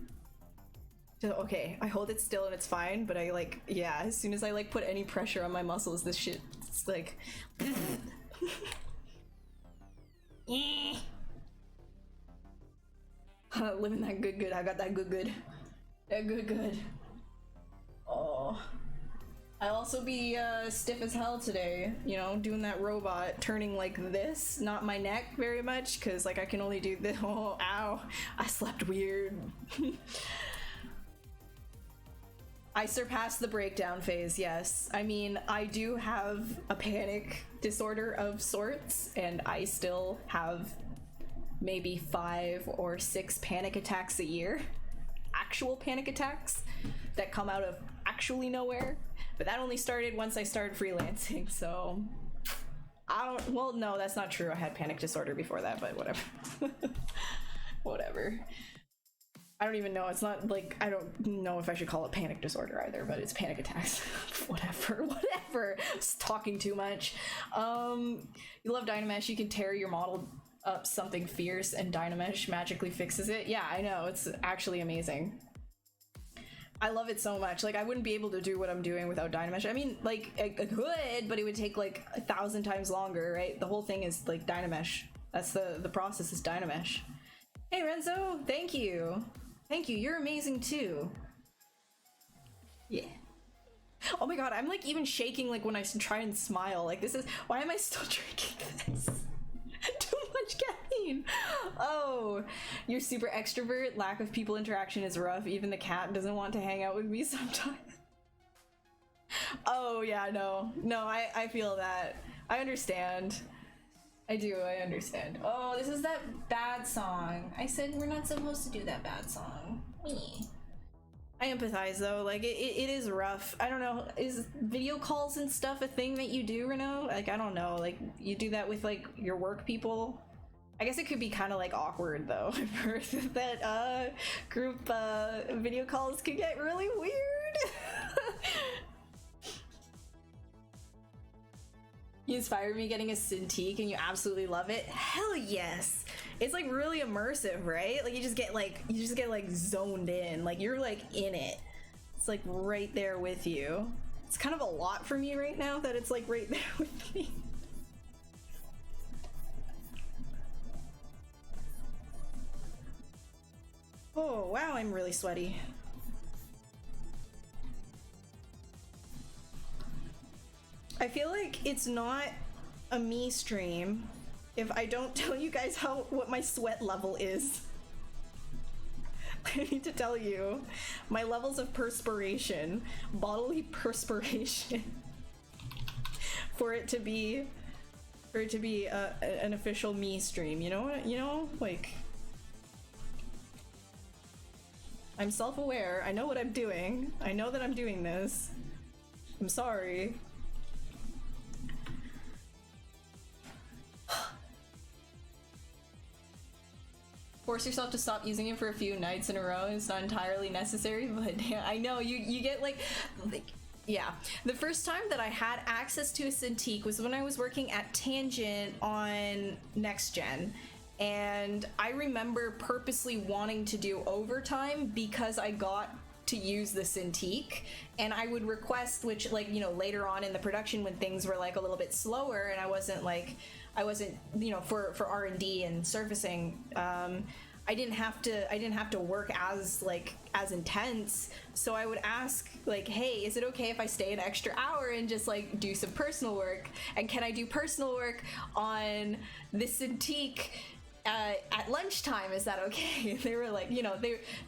okay, I hold it still and it's fine, but I like, yeah, as soon as I like put any pressure on my muscles, this shit, it's like living that good. I got that good. That good. Oh, I'll also be stiff as hell today, you know, doing that robot, turning like this, not my neck very much, because like I can only do this. Oh, ow, I slept weird. I surpassed the breakdown phase, yes. I mean, I do have a panic disorder of sorts, and I still have maybe 5 or 6 panic attacks a year. Actual panic attacks that come out of actually nowhere. But that only started once I started freelancing, so I don't, well, no, that's not true. I had panic disorder before that, but whatever. Whatever. I don't even know. It's not like, I don't know if I should call it panic disorder either, but it's panic attacks. Whatever. I was talking too much. You love Dynamesh. You can tear your model up something fierce and Dynamesh magically fixes it. Yeah, I know. It's actually amazing. I love it so much. Like, I wouldn't be able to do what I'm doing without Dynamesh. I mean, like, I could, but it would take like 1,000 times longer, right? The whole thing is like Dynamesh. That's the process is Dynamesh. Hey Renzo, thank you. Thank you, you're amazing too. Yeah. Oh my god, I'm like even shaking like when I try and smile. Like this is, why am I still drinking this? Too much caffeine. Oh, you're super extrovert. Lack of people interaction is rough. Even the cat doesn't want to hang out with me sometimes. Oh yeah, no, I feel that. I understand. I do, I understand. Oh, this is that bad song. I said we're not supposed to do that bad song. Me. I empathize though, like it is rough. I don't know, is video calls and stuff a thing that you do, Renaud? Like, I don't know, like you do that with like your work people? I guess it could be kind of like awkward though. I've heard that group video calls could get really weird. You inspired me getting a Cintiq and you absolutely love it? Hell yes! It's like really immersive, right? Like you just get like zoned in, like you're like in it. It's like right there with you. It's kind of a lot for me right now that it's like right there with me. Oh wow, I'm really sweaty. I feel like it's not a me stream if I don't tell you guys what my sweat level is. I need to tell you my levels of perspiration, bodily perspiration, for it to be an official me stream. You know what? You know, like I'm self-aware. I know what I'm doing. I know that I'm doing this. I'm sorry. Force yourself to stop using it for a few nights in a row. It's not entirely necessary, but yeah, I know you get like yeah. The first time that I had access to a Cintiq was when I was working at Tangent on Next Gen, and I remember purposely wanting to do overtime because I got to use the Cintiq, and I would request, which like, you know, later on in the production when things were like a little bit slower and I wasn't, you know, for R&D and surfacing, I didn't have to work as intense, so I would ask like, hey, is it okay if I stay an extra hour and just like do some personal work, and can I do personal work on this Cintiq at lunchtime? Is that okay? They were like, you know,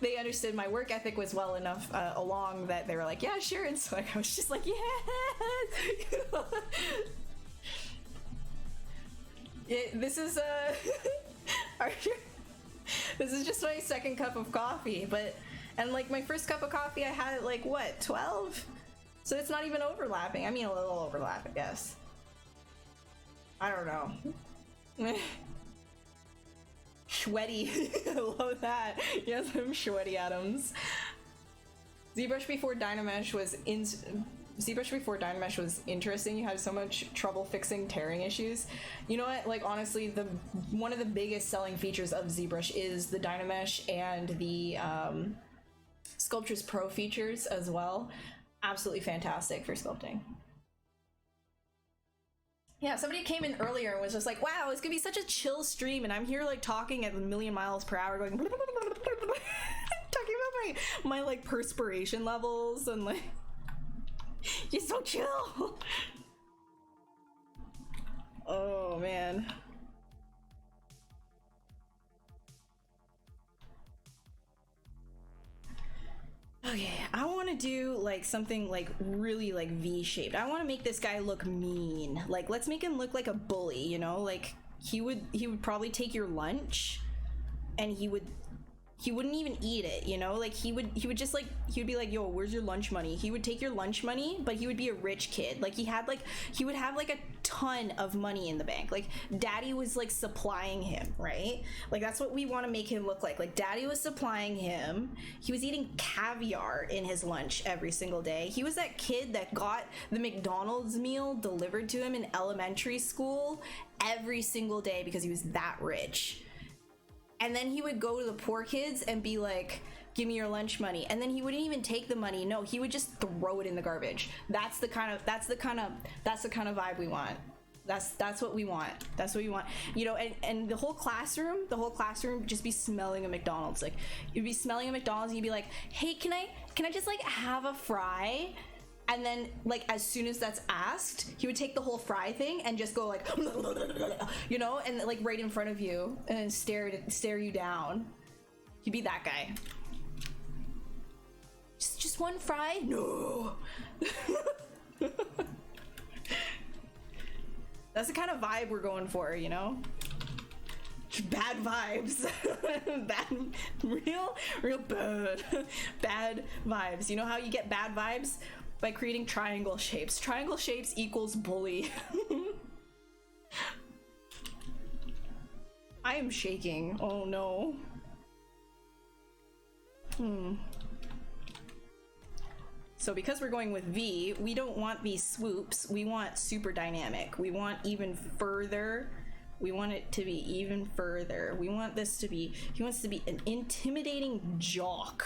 they understood my work ethic was well enough along that they were like, yeah, sure. And so I was just like, yes. This is this is just my second cup of coffee, and like my first cup of coffee I had at like what, 12? So it's not even overlapping. I mean, a little overlap, I guess. I don't know. Sweaty. I love that. Yes, I'm sweaty Adams. ZBrush before Dynamesh was ZBrush before Dynamesh was interesting. You had so much trouble fixing tearing issues. You know what? Like honestly, one of the biggest selling features of ZBrush is the Dynamesh and the Sculptures Pro features as well. Absolutely fantastic for sculpting. Yeah, somebody came in earlier and was just like, wow, it's gonna be such a chill stream, and I'm here like talking at a million miles per hour going talking about my like perspiration levels and like you're so chill. Oh man. Okay, I want to do like something like really like V-shaped. I want to make this guy look mean. Like let's make him look like a bully, you know? Like he would probably take your lunch and he wouldn't even eat it, you know? Like he would just like he would be like, yo, where's your lunch money? He would take your lunch money, but he would be a rich kid. Like he would have like a ton of money in the bank. Like daddy was like supplying him, right? Like that's what we want to make him look like. Like daddy was supplying him. He was eating caviar in his lunch every single day. He was that kid that got the McDonald's meal delivered to him in elementary school every single day because he was that rich. And then he would go to the poor kids and be like, give me your lunch money. And then he wouldn't even take the money. No, he would just throw it in the garbage. That's the kind of vibe we want. That's what we want. That's what we want. You know, and the whole classroom would just be smelling of McDonald's. Like you'd be smelling of McDonald's and you'd be like, hey, can I just like have a fry? And then like as soon as that's asked, he would take the whole fry thing and just go like you know, and like right in front of you and stare you down. He'd be that guy. Just one fry? No. That's the kind of vibe we're going for, you know? Bad vibes. real bad vibes. You know how you get bad vibes? By creating triangle shapes. Triangle shapes equals bully. I am shaking. Oh no. So because we're going with V, we don't want these swoops. We want super dynamic. We want even further. We want it to be even further. We want this to be, he wants to be an intimidating jock.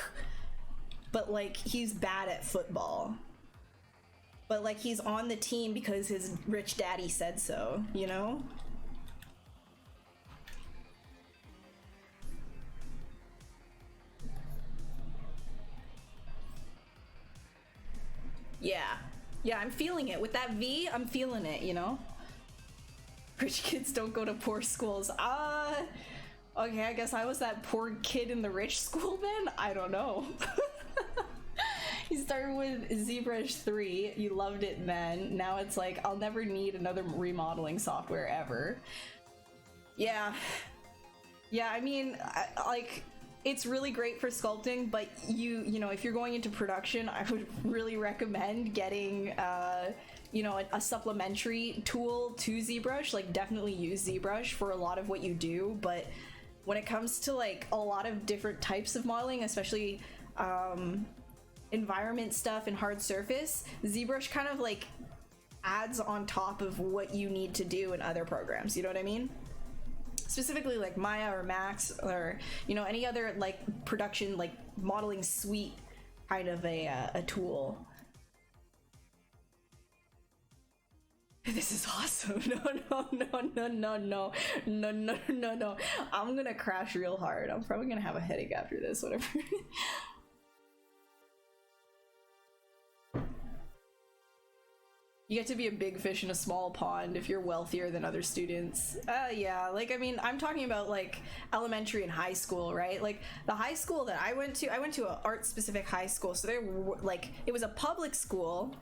But like he's bad at football. But like he's on the team because his rich daddy said so, you know? Yeah, I'm feeling it. With that V, I'm feeling it, you know? Rich kids don't go to poor schools. Okay, I guess I was that poor kid in the rich school then? I don't know. You started with ZBrush 3, you loved it then. Now it's like, I'll never need another remodeling software ever. Yeah, I mean, like, it's really great for sculpting, but you know, if you're going into production, I would really recommend getting, you know, a supplementary tool to ZBrush. Like, definitely use ZBrush for a lot of what you do, but when it comes to, like, a lot of different types of modeling, especially, environment stuff and hard surface, ZBrush kind of like adds on top of what you need to do in other programs, you know what I mean? Specifically like Maya or Max or, you know, any other like production like modeling suite kind of a tool. This is awesome. No. I'm gonna crash real hard. I'm probably gonna have a headache after this, whatever. You get to be a big fish in a small pond if you're wealthier than other students. Yeah, like, I mean, I'm talking about, like, elementary and high school, right? Like, the high school that I went to an art-specific high school, so they were, like, it was a public school,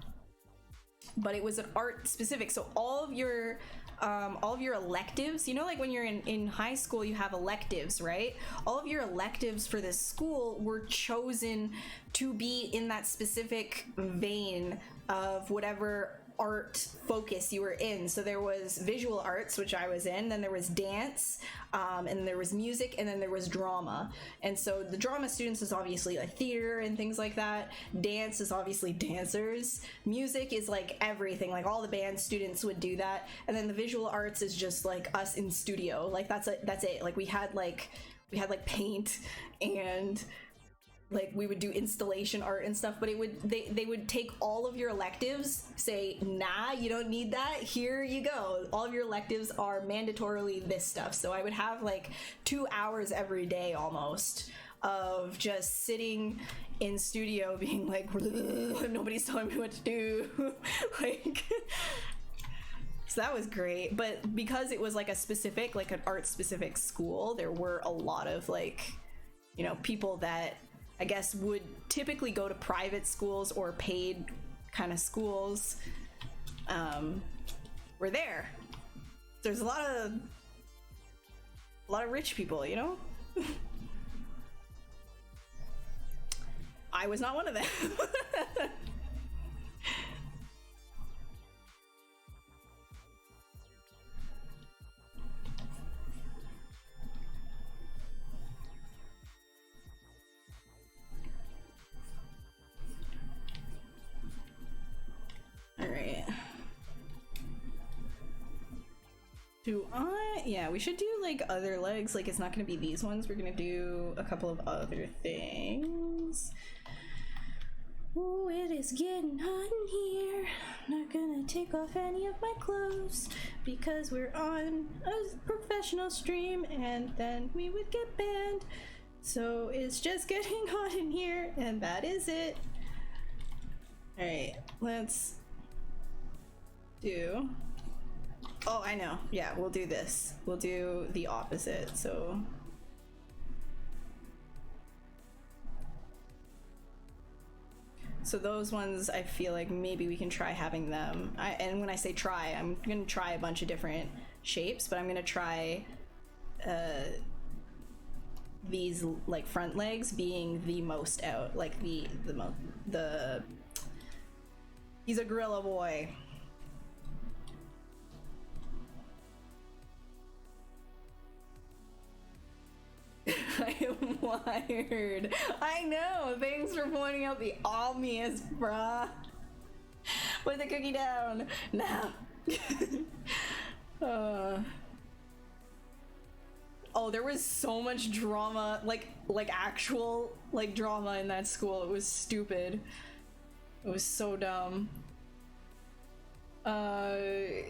but it was an art-specific, so all of your electives, you know, like when you're in high school, you have electives, right? All of your electives for this school were chosen to be in that specific vein of whatever art focus you were in. So there was visual arts, which I was in, then there was dance, and there was music, and then there was drama. And so the drama students is obviously like theater and things like that. Dance is obviously dancers. Music is like everything, like all the band students would do that. And then the visual arts is just like us in studio. Like that's it. Like we had like paint, and like we would do installation art and stuff, but they would take all of your electives, say, nah, you don't need that, here you go, all of your electives are mandatorily this stuff. So I would have like 2 hours every day almost of just sitting in studio being like, nobody's telling me what to do. Like, so that was great. But because it was like a specific, like an art specific school, there were a lot of like, you know, people that I guess would typically go to private schools or paid kind of schools, were there. There's a lot of rich people, you know? I was not one of them. Alright. Yeah, we should do like other legs. Like it's not gonna be these ones. We're gonna do a couple of other things. Ooh, it is getting hot in here. I'm not gonna take off any of my clothes because we're on a professional stream and then we would get banned. So it's just getting hot in here and that is it. Alright, let's do... Oh, I know. Yeah, we'll do this. We'll do the opposite, so... So those ones, I feel like maybe we can try having them. And when I say try, I'm gonna try a bunch of different shapes, but I'm gonna try these like front legs being the most out, like the he's a gorilla boy. I am wired. I know. Thanks for pointing out the obvious, bruh. Put the cookie down. Nah. Oh, there was so much drama, like actual like drama in that school. It was stupid. It was so dumb. Yeah.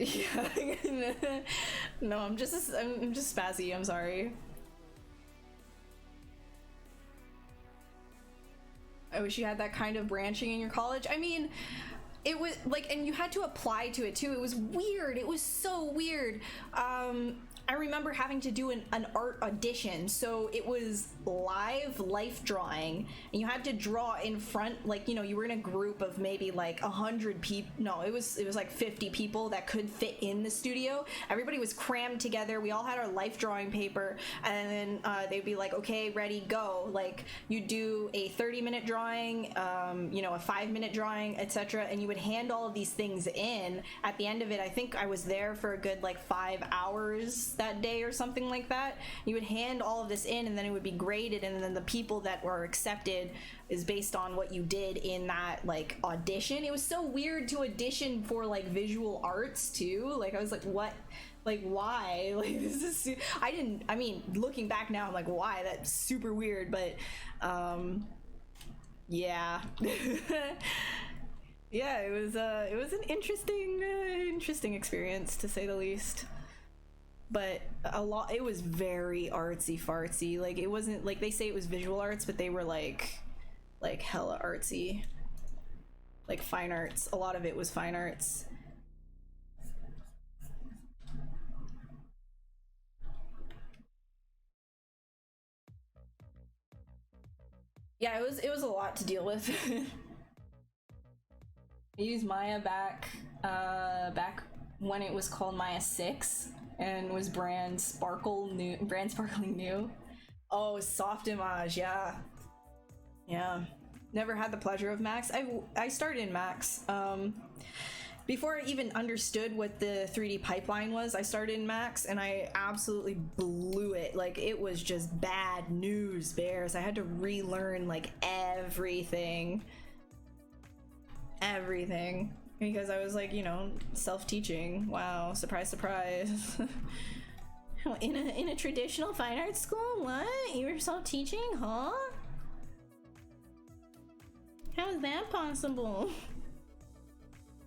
No, I'm just spazzy. I'm sorry. I wish you had that kind of branching in your college. I mean, it was like, and you had to apply to it too. It was weird. It was so weird. I remember having to do an art audition. So it was life drawing, and you had to draw in front, like, you know, you were in a group of maybe like 100 people. No, it was like 50 people that could fit in the studio. Everybody was crammed together. We all had our life drawing paper, and then they'd be like, okay, ready, go. Like, you do a 30-minute drawing, you know, a 5-minute drawing, etc. And you would hand all of these things in. At the end of it, I think I was there for a good like 5 hours that day or something like that. You would hand all of this in, and then it would be graded, and then the people that were accepted is based on what you did in that like audition. It was so weird to audition for like visual arts too. Like I was like, what, like why? Like this is, I mean, looking back now, I'm like, why? That's super weird. But yeah. Yeah, it was an interesting experience, to say the least. But it was very artsy fartsy. Like, it wasn't like, they say it was visual arts, but they were like hella artsy, like fine arts. A lot of it was fine arts. Yeah, it was a lot to deal with. I used Maya back when it was called Maya 6 and was brand sparkling new. Oh, soft image, yeah. Yeah. Never had the pleasure of Max. I started in Max. before I even understood what the 3D pipeline was, I started in Max and I absolutely blew it. Like, it was just bad news bears. I had to relearn like everything because I was like, you know, self-teaching. Wow, surprise, surprise. in a traditional fine arts school? What? You were self-teaching, huh? How is that possible?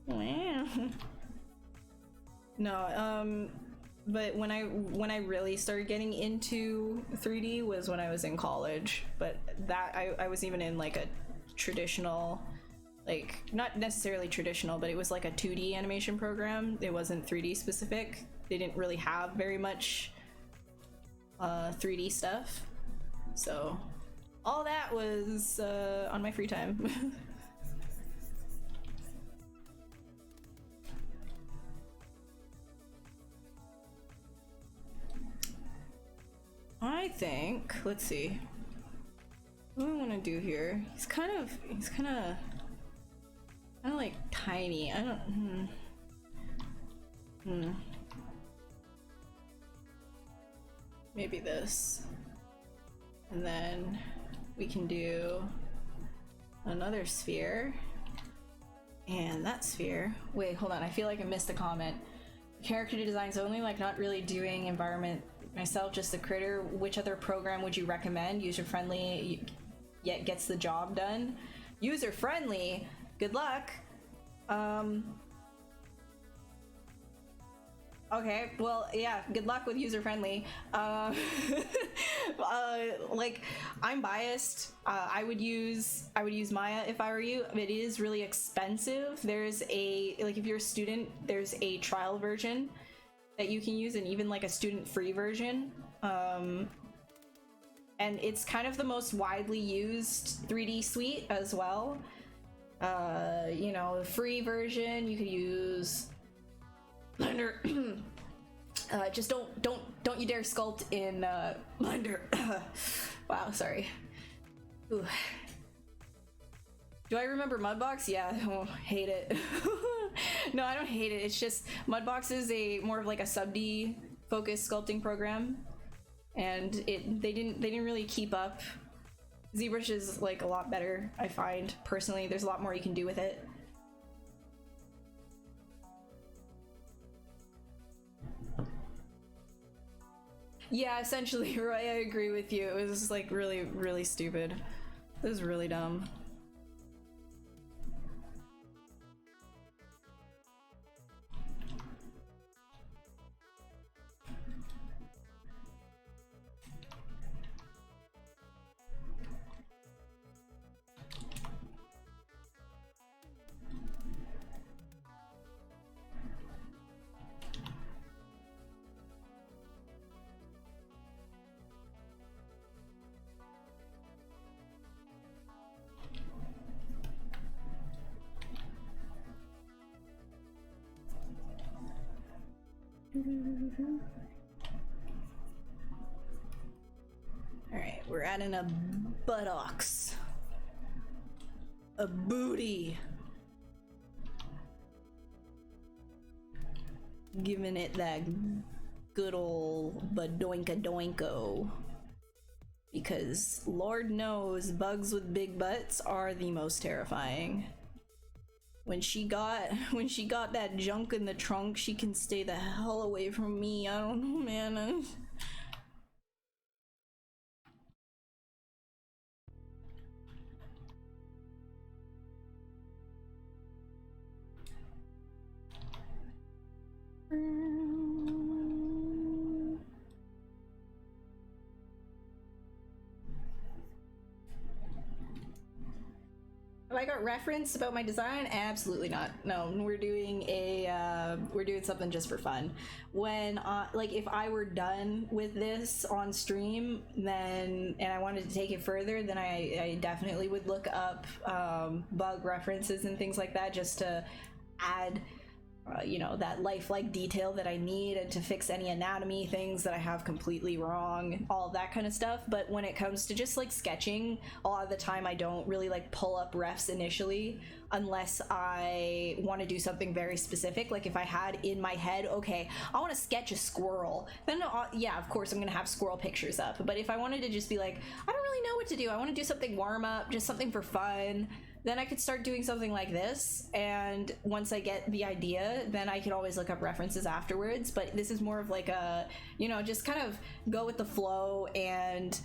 Wow. No, but when I really started getting into 3D was when I was in college. But that I was even in like a traditional, like, not necessarily traditional, but it was like a 2D animation program. It wasn't 3D specific. They didn't really have very much 3D stuff. So all that was on my free time. I think, let's see, what do I want to do here? He's kind of like tiny. I don't. Maybe this, and then we can do another sphere, and that sphere. Wait, hold on. I feel like I missed a comment. Character designs only, like not really doing environment myself, just the critter. Which other program would you recommend? User friendly, yet gets the job done. User friendly. Good luck. Okay, well, yeah, good luck with user friendly. Like, I'm biased. I would use Maya if I were you. It is really expensive. There's like, if you're a student, there's a trial version that you can use, and even like a student free version. And it's kind of the most widely used 3D suite as well. You know, the free version, you could use Blender. Just don't you dare sculpt in Blender. Wow, sorry. Ooh. Do I remember Mudbox? Yeah, oh, hate it. No, I don't hate it. It's just Mudbox is more of like a subd focused sculpting program, and they didn't really keep up. ZBrush is like a lot better, I find personally. There's a lot more you can do with it. Yeah, essentially, Roy, I agree with you. It was like really stupid. It was really dumb. Alright, we're adding a buttocks. A booty. Giving it that good old badoinka doinko. Because Lord knows bugs with big butts are the most terrifying. When she got that junk in the trunk, she can stay the hell away from me. I don't know, man. Have I got reference about my design? Absolutely not. No, we're doing something just for fun. When like, if I were done with this on stream, then, and I wanted to take it further, then I definitely would look up bug references and things like that, just to add you know, that lifelike detail that I need, and to fix any anatomy things that I have completely wrong, all of that kind of stuff. But when it comes to just like sketching, a lot of the time I don't really like pull up refs initially unless I want to do something very specific. Like if I had in my head, okay, I want to sketch a squirrel, then yeah, of course I'm gonna have squirrel pictures up. But if I wanted to just be like, I don't really know what to do, I want to do something warm up, just something for fun, then I could start doing something like this, and once I get the idea, then I could always look up references afterwards. But this is more of like a, you know, just kind of go with the flow and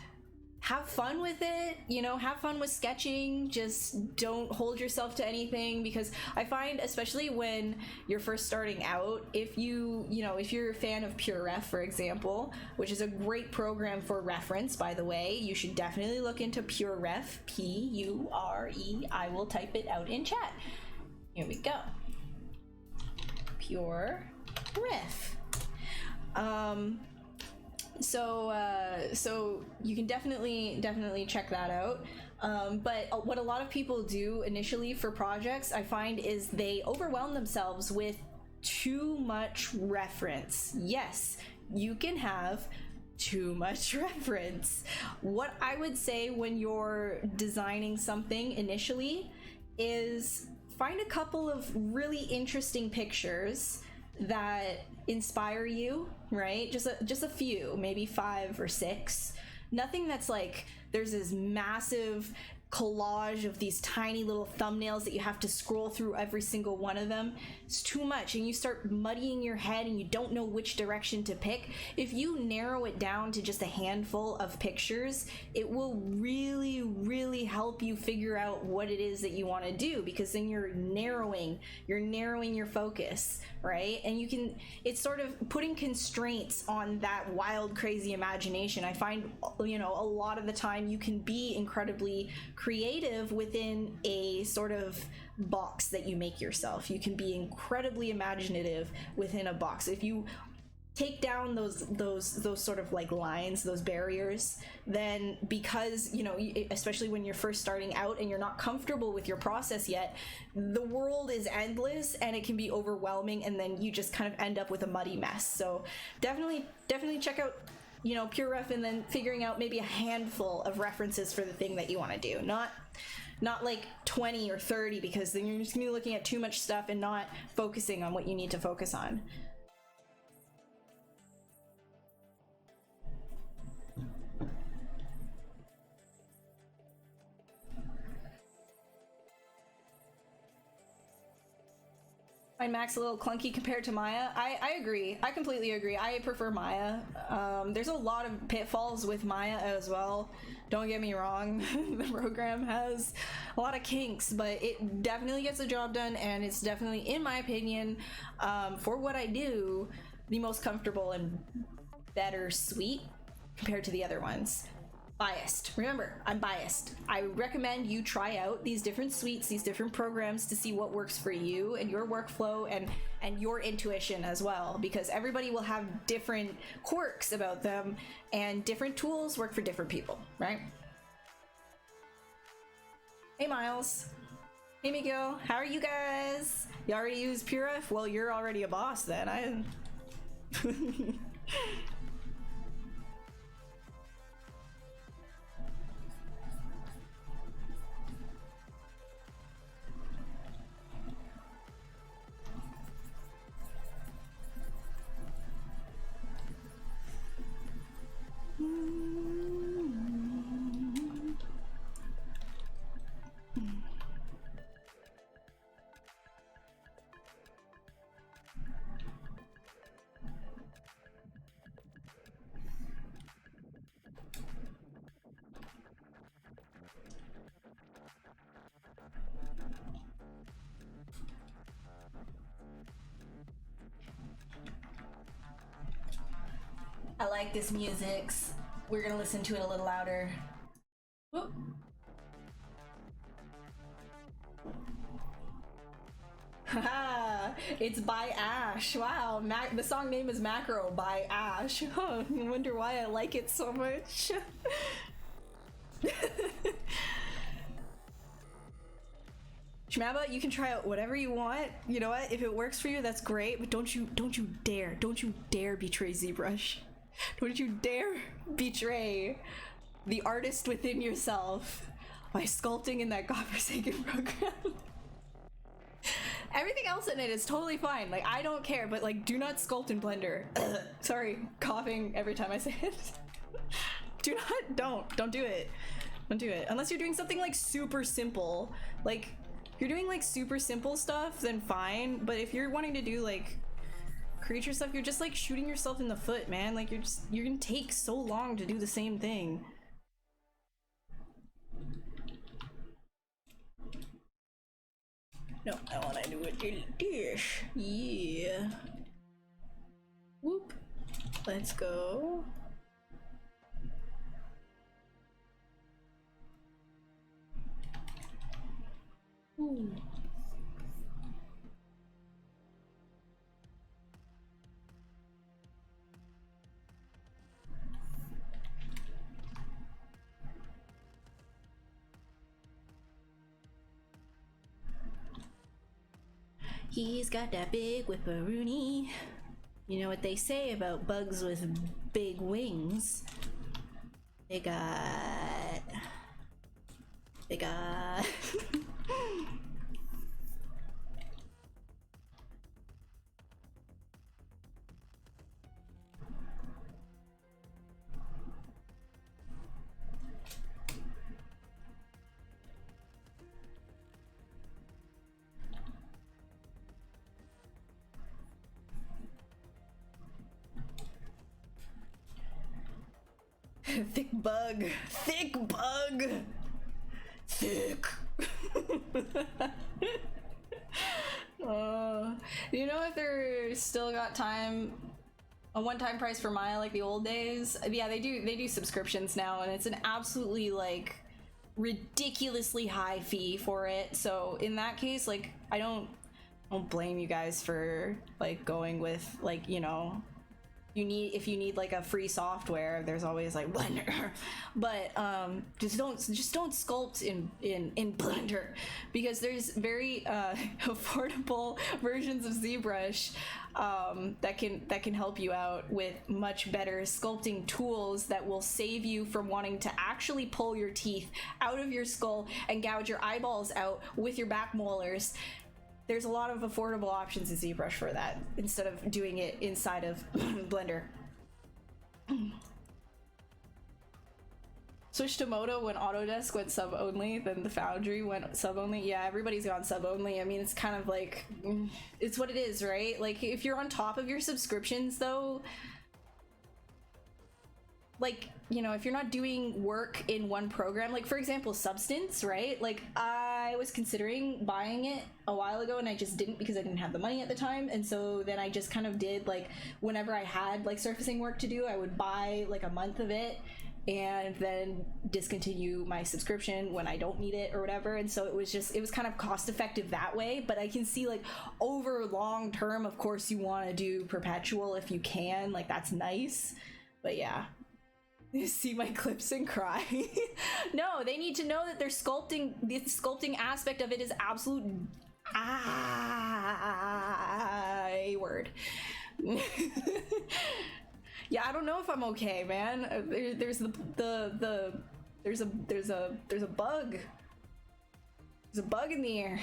have fun with it, you know, have fun with sketching. Just don't hold yourself to anything, because I find, especially when you're first starting out, if if you're a fan of purest, for example, which is a great program for reference, by the way, you should definitely look into purest, P-U-R-E. I will type it out in chat. Here we go. Purest. So you can definitely check that out. But what a lot of people do initially for projects, I find, is they overwhelm themselves with too much reference. Yes, you can have too much reference. What I would say when you're designing something initially is find a couple of really interesting pictures that inspire you, right? Just a few, maybe 5 or 6. Nothing that's like there's this massive collage of these tiny little thumbnails that you have to scroll through every single one of them. It's too much, and you start muddying your head and you don't know which direction to pick. If you narrow it down to just a handful of pictures, it will really help you figure out what it is that you want to do, because then you're narrowing your focus, right? And it's sort of putting constraints on that wild, crazy imagination. I find, you know, a lot of the time you can be incredibly creative within a sort of box that you make yourself. You can be incredibly imaginative within a box. If you take down those sort of like lines, those barriers, then, because, you know, especially when you're first starting out and you're not comfortable with your process yet, the world is endless and it can be overwhelming, and then you just kind of end up with a muddy mess. So definitely check out, you know, purest, and then figuring out maybe a handful of references for the thing that you want to do. Not like 20 or 30, because then you're just gonna be looking at too much stuff and not focusing on what you need to focus on. Find Max a little clunky compared to Maya. I agree. I completely agree. I prefer Maya. There's a lot of pitfalls with Maya as well. Don't get me wrong. The program has a lot of kinks, but it definitely gets the job done, and it's definitely, in my opinion, for what I do, the most comfortable and better suite compared to the other ones. Biased. Remember, I'm biased. I recommend you try out these different suites, these different programs, to see what works for you and your workflow and your intuition as well, because everybody will have different quirks about them, and different tools work for different people, right? Hey Miles. Hey Miguel. How are you guys? You already use purest? Well, you're already a boss then. I like this music. We're gonna listen to it a little louder. Whoop. Haha, it's by Ash. Wow, the song name is Macro by Ash. Huh, I wonder why I like it so much. Shmaba, you can try out whatever you want. You know what? If it works for you, that's great. But don't you dare betray ZBrush. Don't you dare betray the artist within yourself by sculpting in that godforsaken program. Everything else in it is totally fine. Like, I don't care, but like, do not sculpt in Blender. Sorry, coughing every time I say it. Don't do it. Don't do it. Unless you're doing something like super simple. Like, if you're doing like super simple stuff, then fine. But if you're wanting to do like creature stuff, you're just like shooting yourself in the foot, man. Like, you're gonna take so long to do the same thing. No, I wanna do it like this. Yeah. Whoop. Let's go. Ooh. He's got that big whipperoony. You know what they say about bugs with big wings? They got... Thick bug. Thick bug. Thick. You know, if they're still got time, a one-time price for Maya like the old days. Yeah, they do subscriptions now, and it's an absolutely like ridiculously high fee for it. So in that case, like, I don't blame you guys for like going with, like, you know, if you need like a free software, there's always like Blender. But just don't sculpt in Blender, because there's very affordable versions of ZBrush that can help you out with much better sculpting tools that will save you from wanting to actually pull your teeth out of your skull and gouge your eyeballs out with your back molars. There's a lot of affordable options in ZBrush for that, instead of doing it inside of Blender. Switch to Modo when Autodesk went sub-only, then the Foundry went sub-only. Yeah, everybody's gone sub-only. I mean, it's kind of like, it's what it is, right? Like, if you're on top of your subscriptions, though, like, you know, if you're not doing work in one program, like for example Substance, right? Like, I was considering buying it a while ago and I just didn't, because I didn't have the money at the time. And so then I just kind of did, like, whenever I had like surfacing work to do, I would buy like a month of it and then discontinue my subscription when I don't need it or whatever. And so it was kind of cost effective that way. But I can see, like, over long term, of course you want to do perpetual if you can, like, that's nice. But yeah. See my clips and cry. No, they need to know that they're sculpting. The sculpting aspect of it is absolute A word. Yeah, I don't know if I'm okay, man. There's a bug. There's a bug in the air.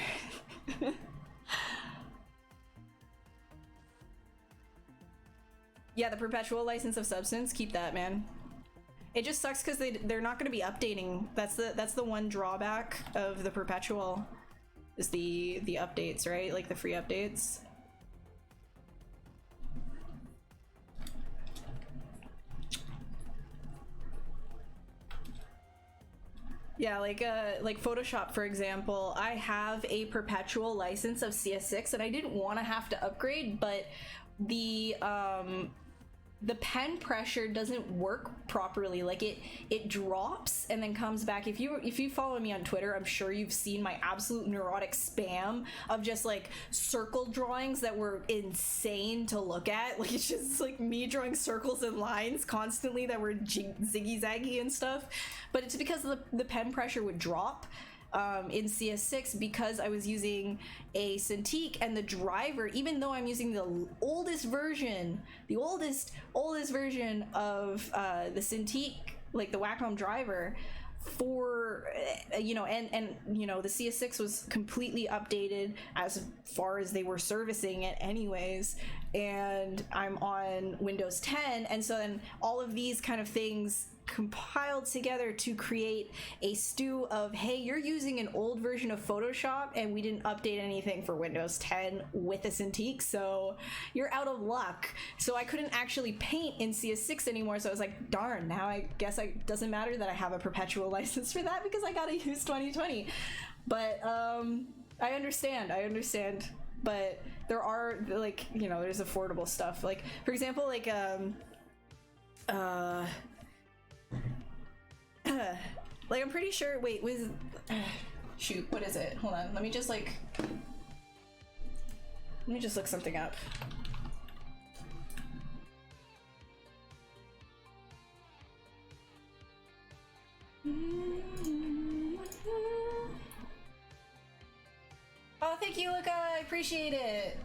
Yeah, the perpetual license of Substance, keep that, man. It just sucks because they're not going to be updating. That's the one drawback of the perpetual, is the updates, right? Like the free updates. Yeah, like Photoshop, for example, I have a perpetual license of CS6 and I didn't want to have to upgrade, but the pen pressure doesn't work properly. Like it drops and then comes back. If you follow me on Twitter, I'm sure you've seen my absolute neurotic spam of just like circle drawings that were insane to look at. Like, it's just like me drawing circles and lines constantly that were ziggy zaggy and stuff. But it's because the pen pressure would drop. in CS6 because I was using a Cintiq, and the driver, even though I'm using the oldest version, the oldest version of the Cintiq, like the Wacom driver, for you know, and you know, the CS6 was completely updated as far as they were servicing it anyways, and I'm on Windows 10, and so then all of these kind of things compiled together to create a stew of, hey, you're using an old version of Photoshop and we didn't update anything for Windows 10 with a Cintiq, so you're out of luck. So I couldn't actually paint in CS6 anymore, so I was like, darn, now I guess it doesn't matter that I have a perpetual license for that because I gotta use 2020. But I understand, but there are, like, you know, there's affordable stuff, like for example, like like I'm pretty sure, wait, was shoot, what is it? Hold on, let me just look something up. Oh, thank you, Luca, I appreciate it.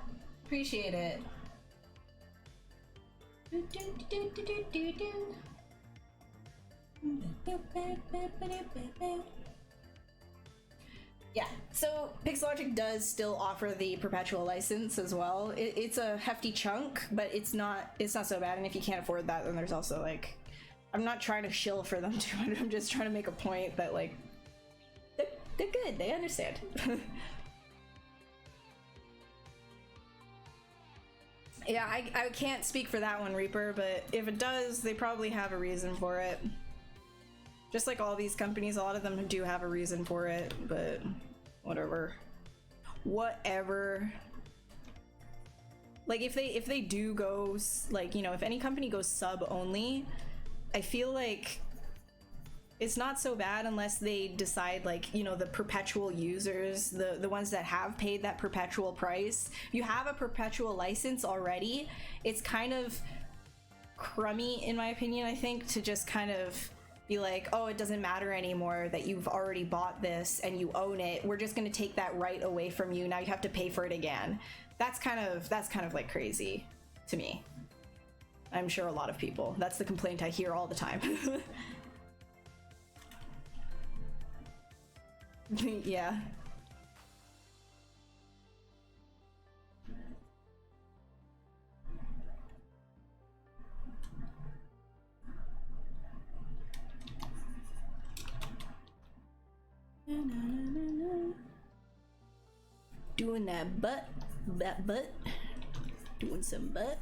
Yeah, so Pixelogic does still offer the perpetual license as well. It's a hefty chunk, but it's not so bad. And if you can't afford that, then there's also, like, I'm not trying to shill for them too much. I'm just trying to make a point that, like, they're good. They understand. Yeah, I can't speak for that one, Reaper, but if it does, they probably have a reason for it. Just like all these companies, a lot of them do have a reason for it, but whatever. Like if they do go, like, you know, if any company goes sub only, I feel like it's not so bad unless they decide, like, you know, the perpetual users, the ones that have paid that perpetual price. You have a perpetual license already. It's kind of crummy, in my opinion, I think, to just kind of be like, oh, it doesn't matter anymore that you've already bought this and you own it. We're just going to take that right away from you. Now you have to pay for it again. That's kind of like crazy to me. I'm sure a lot of people. That's the complaint I hear all the time. Yeah. Doing that butt, doing some butt.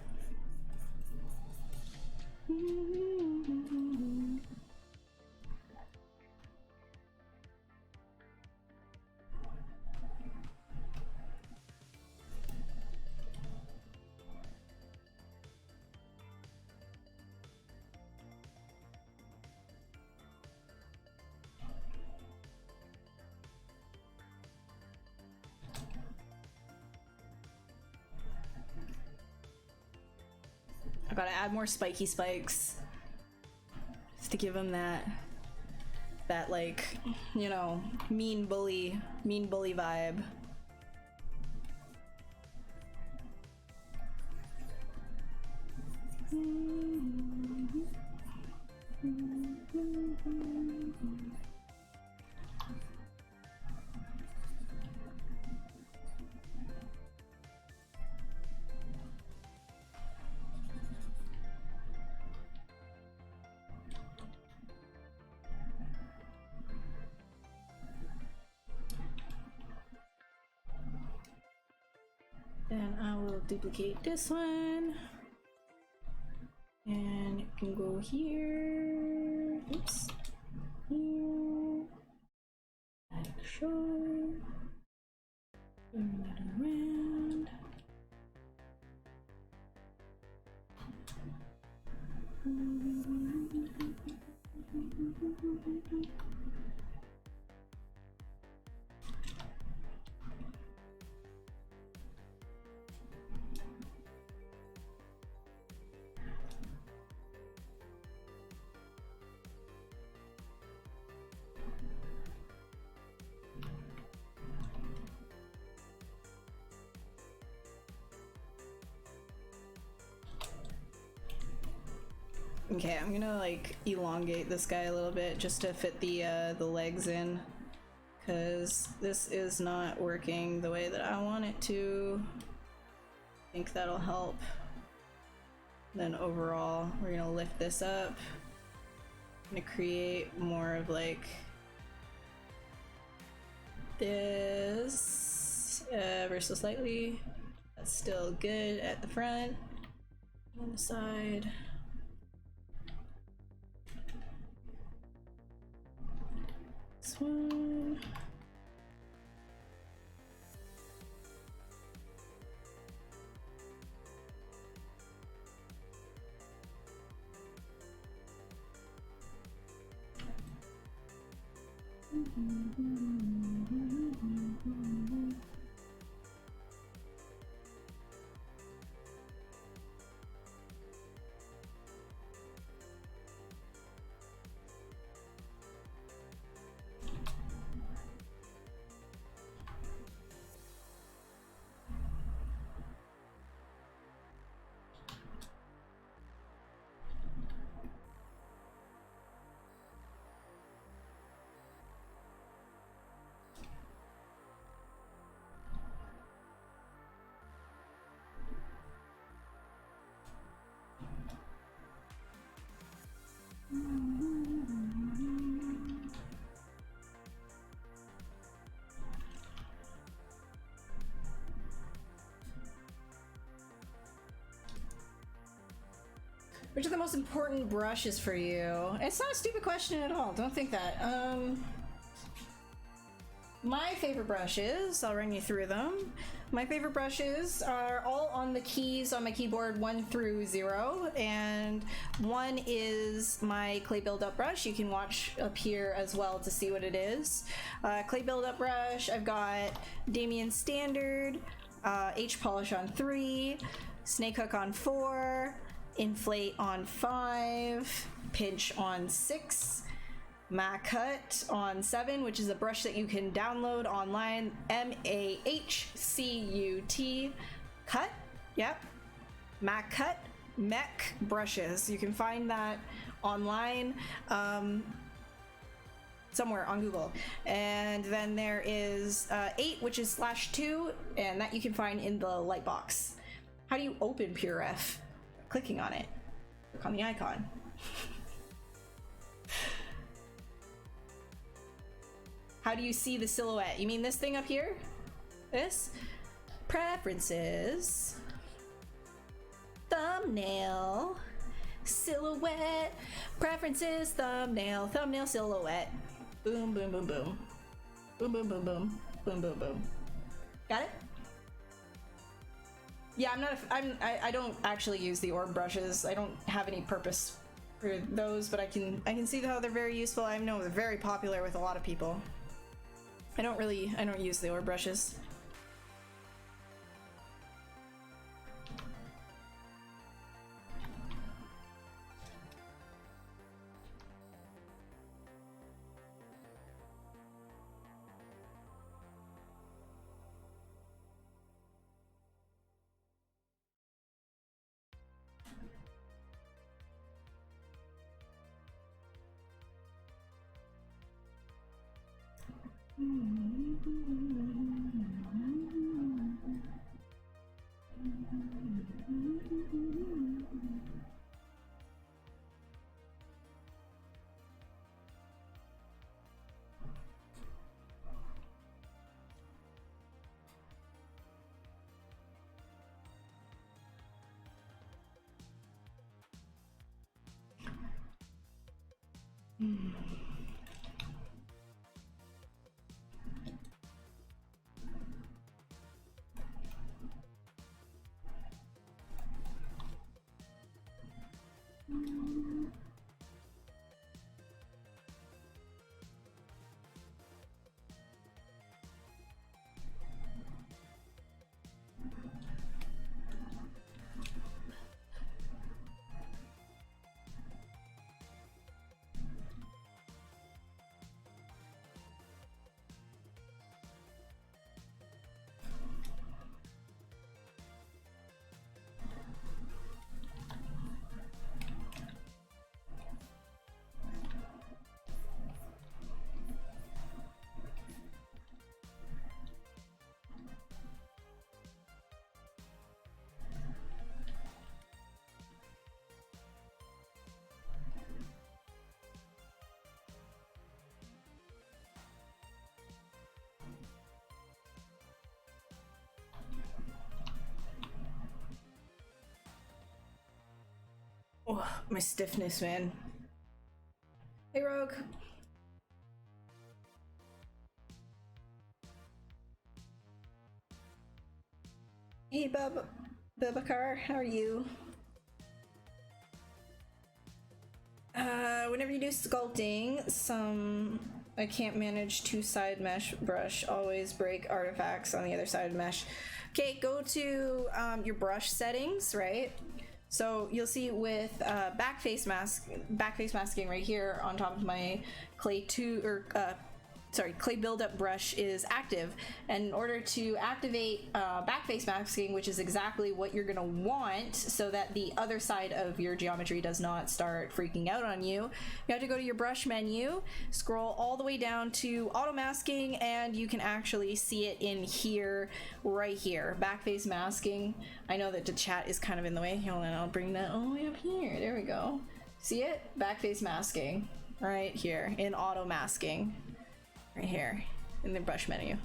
I gotta add more spiky spikes just to give him that like, you know, mean bully vibe. Then I will duplicate this one, and it can go here. Oops, here. Action. Turn that around. Okay, I'm gonna like elongate this guy a little bit just to fit the legs in, because this is not working the way that I want it to. I think that'll help. Then overall, we're gonna lift this up. I'm gonna create more of like this, ever so slightly. That's still good at the front. On the side. This one. Which are the most important brushes for you? It's not a stupid question at all. Don't think that. My favorite brushes, I'll run you through them. My favorite brushes are all on the keys on my keyboard 1 through 0, and 1 is my clay build-up brush. You can watch up here as well to see what it is. Clay build-up brush, I've got Damien Standard, H Polish on 3, Snake Hook on 4, Inflate on 5, Pinch on 6, Mahcut on 7, which is a brush that you can download online. M-A-H-C-U-T. Cut? Yep. Mahcut. Mech brushes. You can find that online somewhere on Google. And then there is 8, which is /2, and that you can find in the lightbox. How do you open purest? Clicking on it. Click on the icon. How do you see the silhouette? You mean this thing up here? This? Preferences. Thumbnail. Silhouette. Preferences. Thumbnail. Thumbnail silhouette. Boom, boom, boom, boom. Boom, boom, boom, boom. Boom, boom, boom. Got it? Yeah, I don't actually use the orb brushes. I don't have any purpose for those, but I can see how they're very useful. I know they're very popular with a lot of people. I don't use the orb brushes. Oh, my stiffness, man. Hey, Rogue. Hey, Babakar, how are you? Whenever you do sculpting, I can't manage two-side mesh brush, always break artifacts on the other side of the mesh. Okay, go to your brush settings, right? So you'll see with backface masking right here on top of my clay buildup brush is active, and in order to activate backface masking, which is exactly what you're gonna want so that the other side of your geometry does not start freaking out on you, you have to go to your brush menu, scroll all the way down to auto masking, and you can actually see it in here, right here, backface masking. I know that the chat is kind of in the way. Hold on, I'll bring that all the way up here. There we go. See it? Backface masking right here in auto masking. Right here in the brush menu.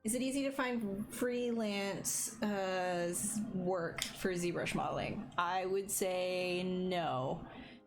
Is it easy to find freelance work for ZBrush modeling? I would say no.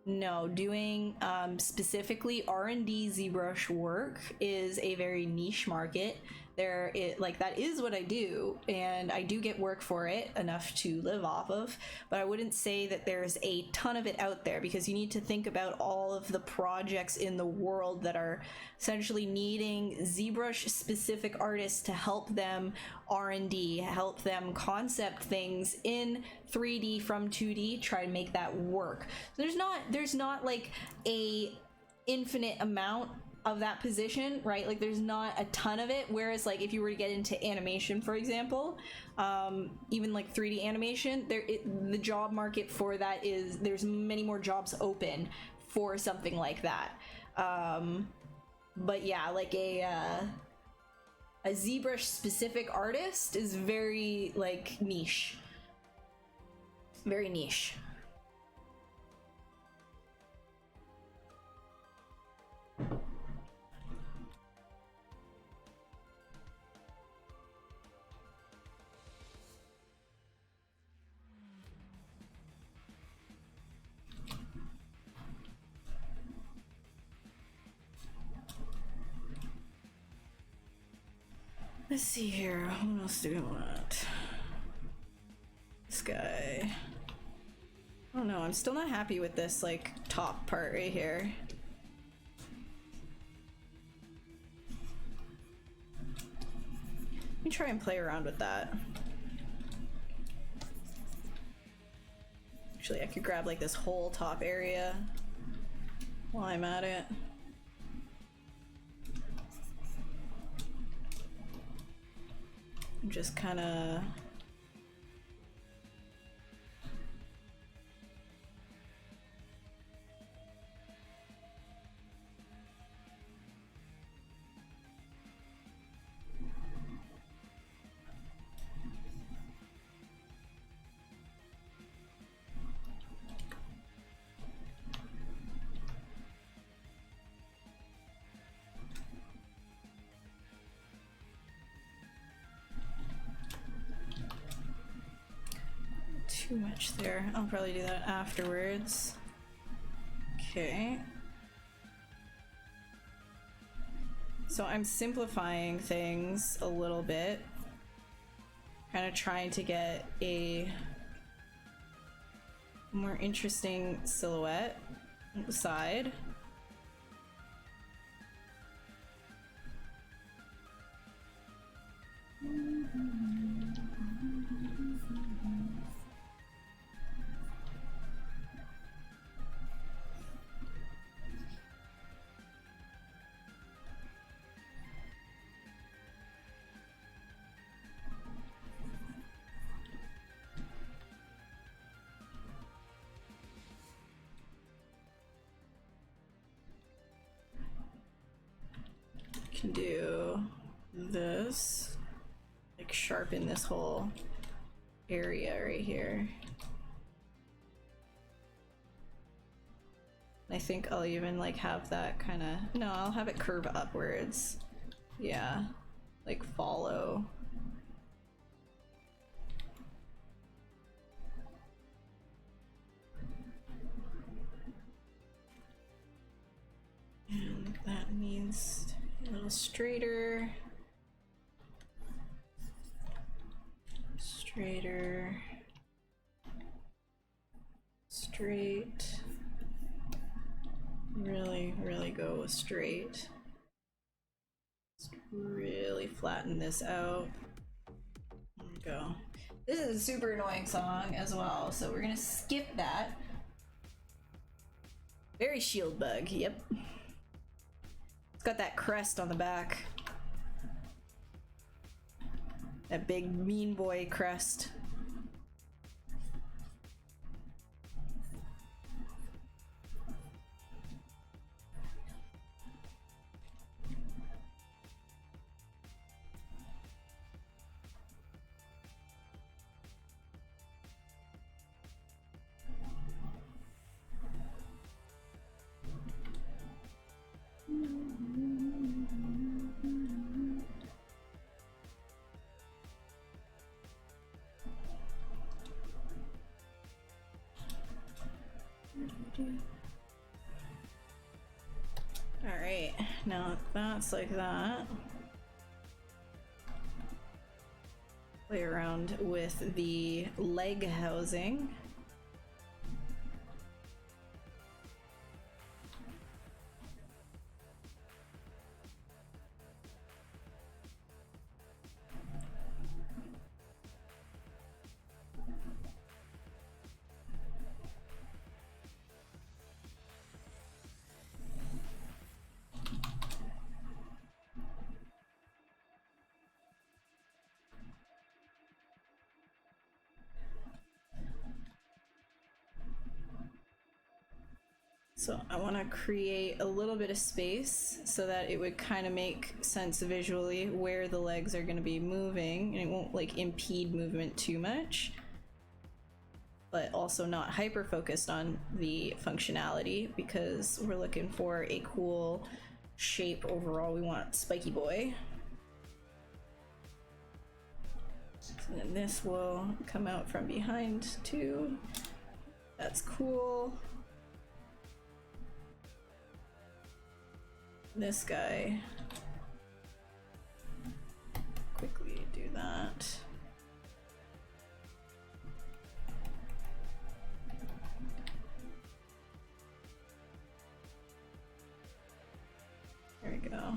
No, doing specifically R&D ZBrush work is a very niche market. That is what I do, and I do get work for it, enough to live off of, but I wouldn't say that there's a ton of it out there, because you need to think about all of the projects in the world that are essentially needing ZBrush specific artists to help them R&D, help them concept things in 3D from 2D, try to make that work. So there's not like a infinite amount of that position, right? Like there's not a ton of it, whereas like if you were to get into animation, for example, even like 3D animation, the job market for that there's many more jobs open for something like that. But yeah, like a ZBrush specific artist is very like niche, very niche. Let's see here, what else do we want? This guy. I don't know, I'm still not happy with this like top part right here. Let me try and play around with that. Actually, I could grab like this whole top area while I'm at it. Just kind of too much there. I'll probably do that afterwards. Okay. So I'm simplifying things a little bit. Kind of trying to get a more interesting silhouette on the side. Can do this, like sharpen this whole area right here. I think I'll even like have that kind of, no, I'll have it curve upwards. Yeah, like follow. And that needs to be a little straighter. Straighter. Straight. Really go straight. Just really flatten this out. There we go. This is a super annoying song as well, so we're gonna skip that. Very shield bug, yep. It's got that crest on the back. That big mean boy crest. Alright, now that's like that. Play around with the leg housing. So I want to create a little bit of space so that it would kind of make sense visually where the legs are going to be moving, and it won't like impede movement too much, but also not hyper focused on the functionality because we're looking for a cool shape overall. We want spiky boy. And then this will come out from behind too. That's cool. This guy, quickly do that. There we go.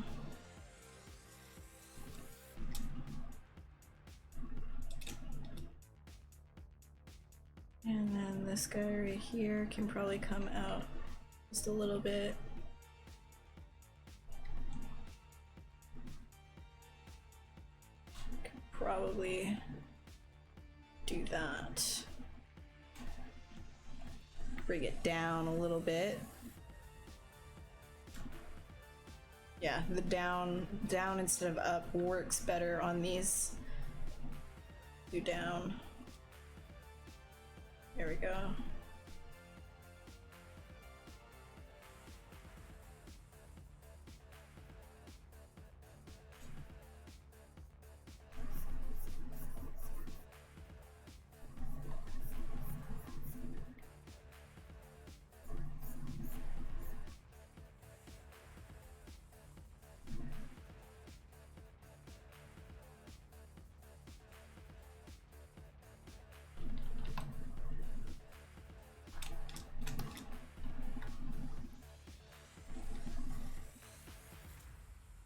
And then this guy right here can probably come out just a little bit. Probably do that. Bring it down a little bit. Yeah, the down instead of up works better on these. Do down. There we go.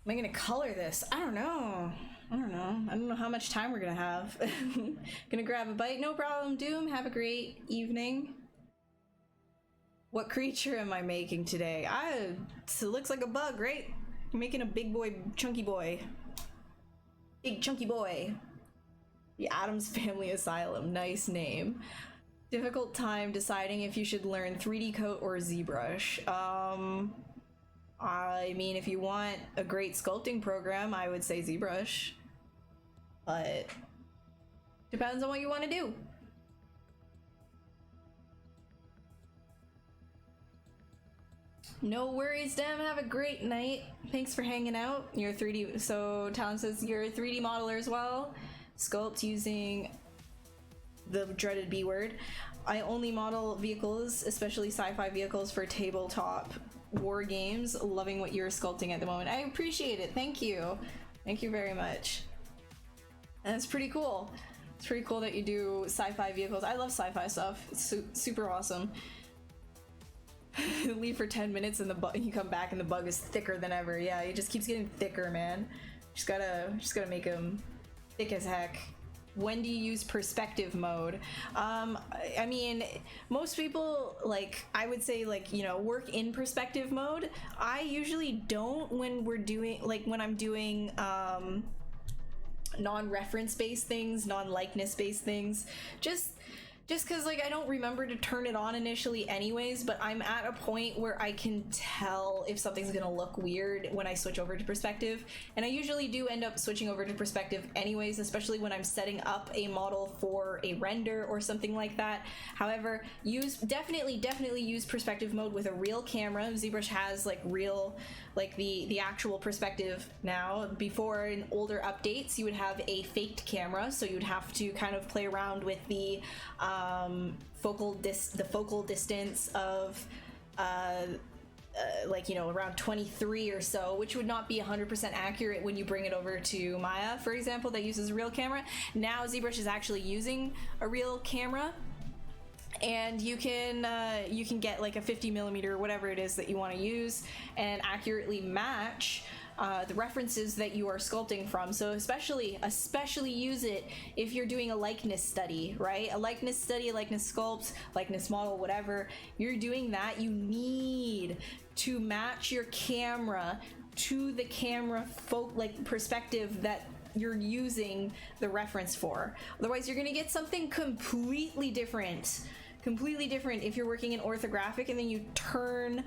Am I gonna color this? I don't know. I don't know how much time we're gonna have. Gonna grab a bite? No problem, Doom. Have a great evening. What creature am I making today? It looks like a bug, right? I'm making a big boy, chunky boy. Big chunky boy. The Addams Family Asylum. Nice name. Difficult time deciding if you should learn 3D Coat or ZBrush. I mean, if you want a great sculpting program, I would say ZBrush. But depends on what you want to do. No worries, Dem. Have a great night. Thanks for hanging out. You're 3D. So Talon says you're a 3D modeler as well. Sculpt using the dreaded B word. I only model vehicles, especially sci-fi vehicles, for tabletop war games. Loving what you're sculpting at the moment. I appreciate it. Thank you. Thank you very much. And it's pretty cool. It's pretty cool that you do sci-fi vehicles. I love sci-fi stuff. It's super awesome. Leave for 10 minutes and you come back and the bug is thicker than ever. Yeah, it just keeps getting thicker, man. Just gotta make him thick as heck. When do you use perspective mode? I mean, most people, like, I would say, like, you know, work in perspective mode. I usually don't when I'm doing non-reference based things, non-likeness based things. Just because, like, I don't remember to turn it on initially anyways, but I'm at a point where I can tell if something's gonna look weird when I switch over to perspective. And I usually do end up switching over to perspective anyways, especially when I'm setting up a model for a render or something like that. However, definitely use perspective mode with a real camera. ZBrush has, like, real, like, the actual perspective now. Before, in older updates, you would have a faked camera, so you'd have to kind of play around with the focal distance of like, you know, around 23 or so, which would not be 100% accurate when you bring it over to Maya, for example, that uses a real camera. Now ZBrush is actually using a real camera, and you can get like a 50mm or whatever it is that you want to use and accurately match the references that you are sculpting from. So especially use it if you're doing a likeness study, right? A likeness study, a likeness sculpt, likeness model, whatever you're doing, that you need to match your camera to the camera perspective that you're using the reference for. Otherwise, you're gonna get something completely different if you're working in orthographic and then you turn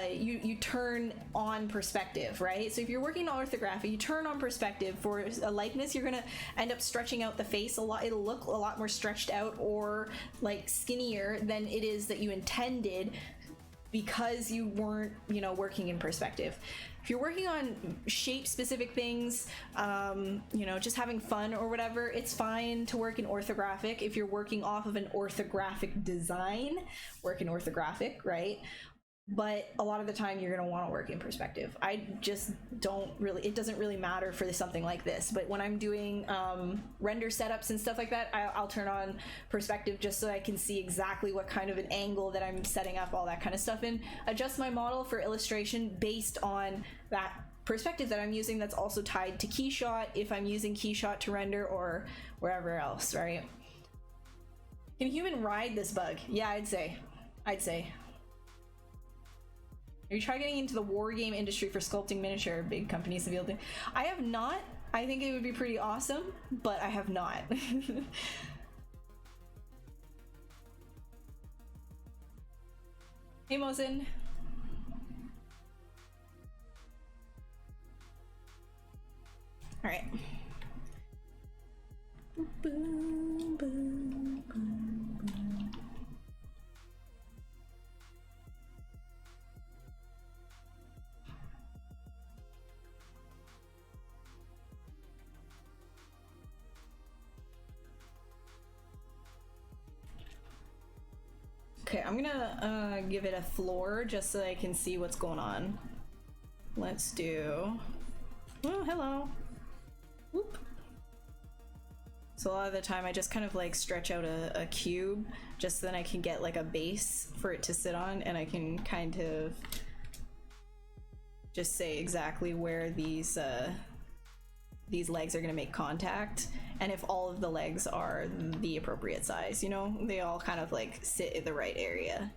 you turn on perspective, right? So if you're working on orthography, you turn on perspective for a likeness, you're gonna end up stretching out the face a lot. It'll look a lot more stretched out or like skinnier than it is that you intended, because you weren't, you know, working in perspective. If you're working on shape specific things, you know, just having fun or whatever, it's fine to work in orthographic. If you're working off of an orthographic design, work in orthographic, right? But a lot of the time you're gonna want to work in perspective. I just don't really, it doesn't really matter for something like this, but when I'm doing render setups and stuff like that, I'll turn on perspective just so I can see exactly what kind of an angle that I'm setting up, all that kind of stuff, and adjust my model for illustration based on that perspective that I'm using, that's also tied to Keyshot if I'm using Keyshot to render or wherever else, right? Can a human ride this bug? Yeah, I'd say. Are you trying getting into the war game industry for sculpting miniature? Big companies to be able to. I have not. I think it would be pretty awesome, but I have not. Hey, Mosin. All right. Boom, boom, boom, boom. Okay, I'm gonna give it a floor just so I can see what's going on. Let's do... Oh, hello. Whoop. So a lot of the time I just kind of like stretch out a cube just so then I can get like a base for it to sit on, and I can kind of just say exactly where these legs are going to make contact, and if all of the legs are the appropriate size, you know, they all kind of like sit in the right area.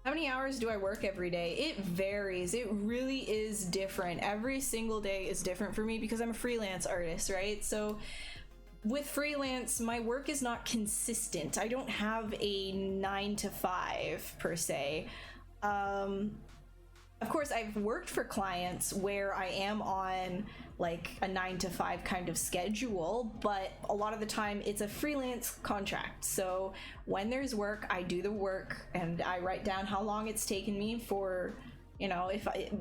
How many hours do I work every day? It varies. It really is different. Every single day is different for me because I'm a freelance artist, right? So with freelance, my work is not consistent. I don't have a 9 to 5 per se. Of course, I've worked for clients where I am on like a 9 to 5 kind of schedule, but a lot of the time it's a freelance contract. So when there's work, I do the work and I write down how long it's taken me for, you know,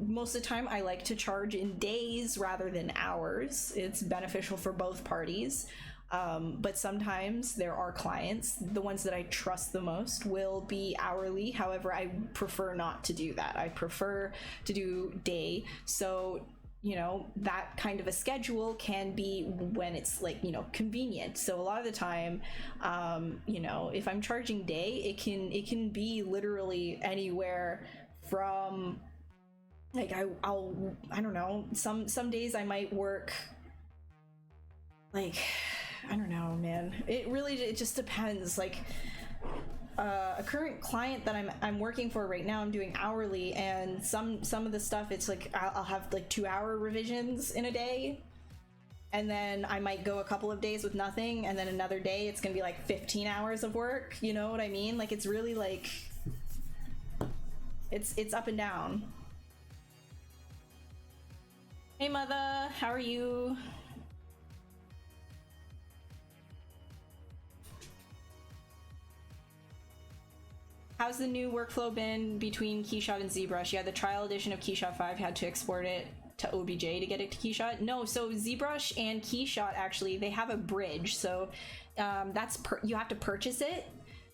most of the time I like to charge in days rather than hours. It's beneficial for both parties. But sometimes there are clients, the ones that I trust the most will be hourly. However, I prefer not to do that. I prefer to do day. So, you know, that kind of a schedule can be when it's like, you know, convenient. So a lot of the time, you know, if I'm charging day, it can be literally anywhere from like, I don't know, some days I might work like, I don't know, man. It just depends. Like a current client that I'm working for right now, I'm doing hourly, and some of the stuff it's like I'll have like 2-hour revisions in a day, and then I might go a couple of days with nothing, and then another day it's gonna be like 15 hours of work. You know what I mean? Like it's really like it's up and down. Hey mother, how are you? How's the new workflow been between Keyshot and ZBrush? Yeah, the trial edition of Keyshot 5 had to export it to OBJ to get it to Keyshot. No, so ZBrush and Keyshot actually, they have a bridge. So you have to purchase it.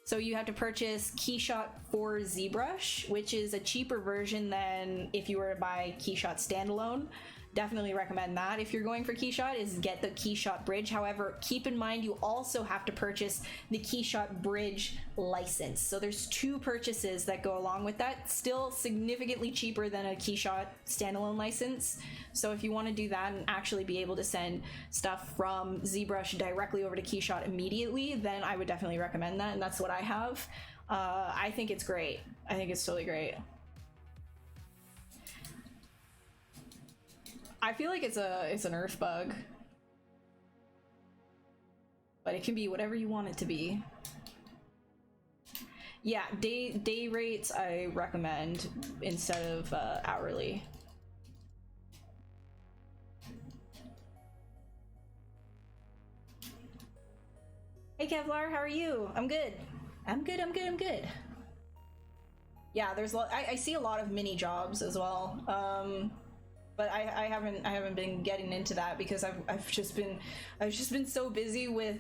So you have to purchase Keyshot for ZBrush, which is a cheaper version than if you were to buy Keyshot standalone. Definitely recommend that. If you're going for Keyshot, is get the Keyshot bridge. However, keep in mind you also have to purchase the Keyshot bridge license. So there's 2 purchases that go along with that. Still significantly cheaper than a Keyshot standalone license. So if you want to do that and actually be able to send stuff from ZBrush directly over to Keyshot immediately, then I would definitely recommend that, and that's what I have. I think it's great. I think it's totally great. I feel like it's an earth bug, but it can be whatever you want it to be. Yeah, day rates I recommend instead of hourly. Hey Kevlar, how are you? I'm good. I'm good. Yeah, there's I see a lot of mini jobs as well. But I haven't been getting into that because I've just been so busy with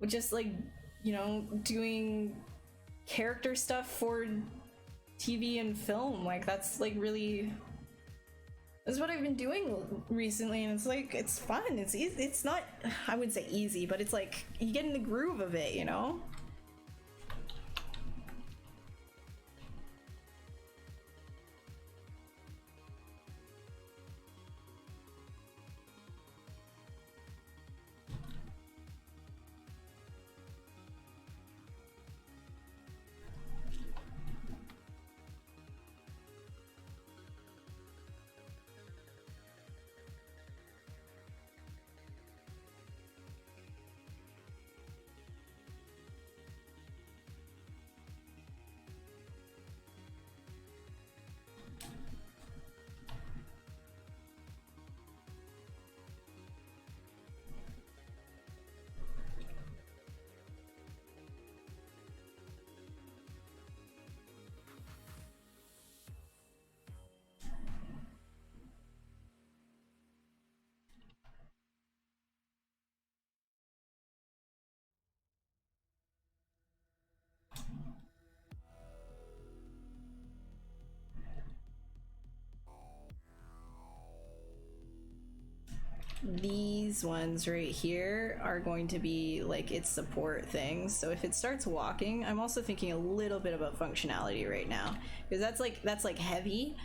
just like, you know, doing character stuff for TV and film. Like that's what I've been doing recently, and it's like it's fun. It's easy. It's not, I wouldn't say easy, but it's like you get in the groove of it, you know. these ones right here are going to be like its support things. So if it starts walking, I'm also thinking a little bit about functionality right now, because that's like heavy.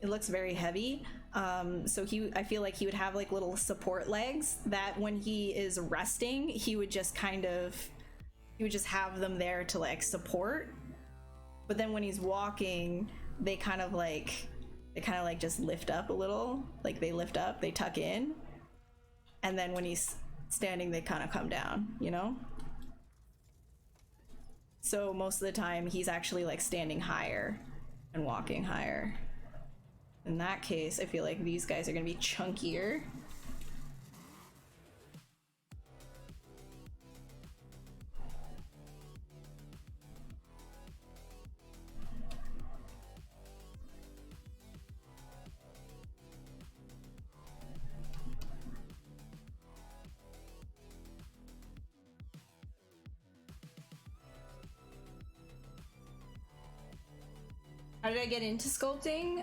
It looks very heavy. So I feel like he would have like little support legs that when he is resting, he would just have them there to like support. But then when he's walking, they kind of like just lift up a little, like they lift up, they tuck in, and then when he's standing, they kind of come down, you know? So most of the time, he's actually like standing higher and walking higher. In that case, I feel like these guys are gonna be chunkier. How did I get into sculpting?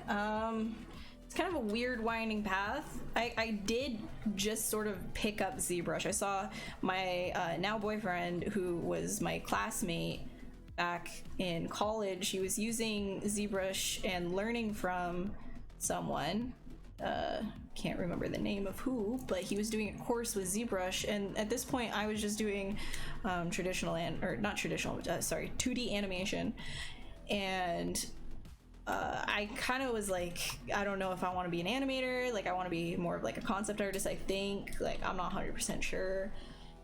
It's kind of a weird winding path. I did just sort of pick up ZBrush. I saw my now boyfriend, who was my classmate back in college, he was using ZBrush and learning from someone. Can't remember the name of who, but he was doing a course with ZBrush, and at this point I was just doing 2D animation, and I kind of was like, I don't know if I want to be an animator, like I want to be more of like a concept artist, I think, like I'm not 100% sure.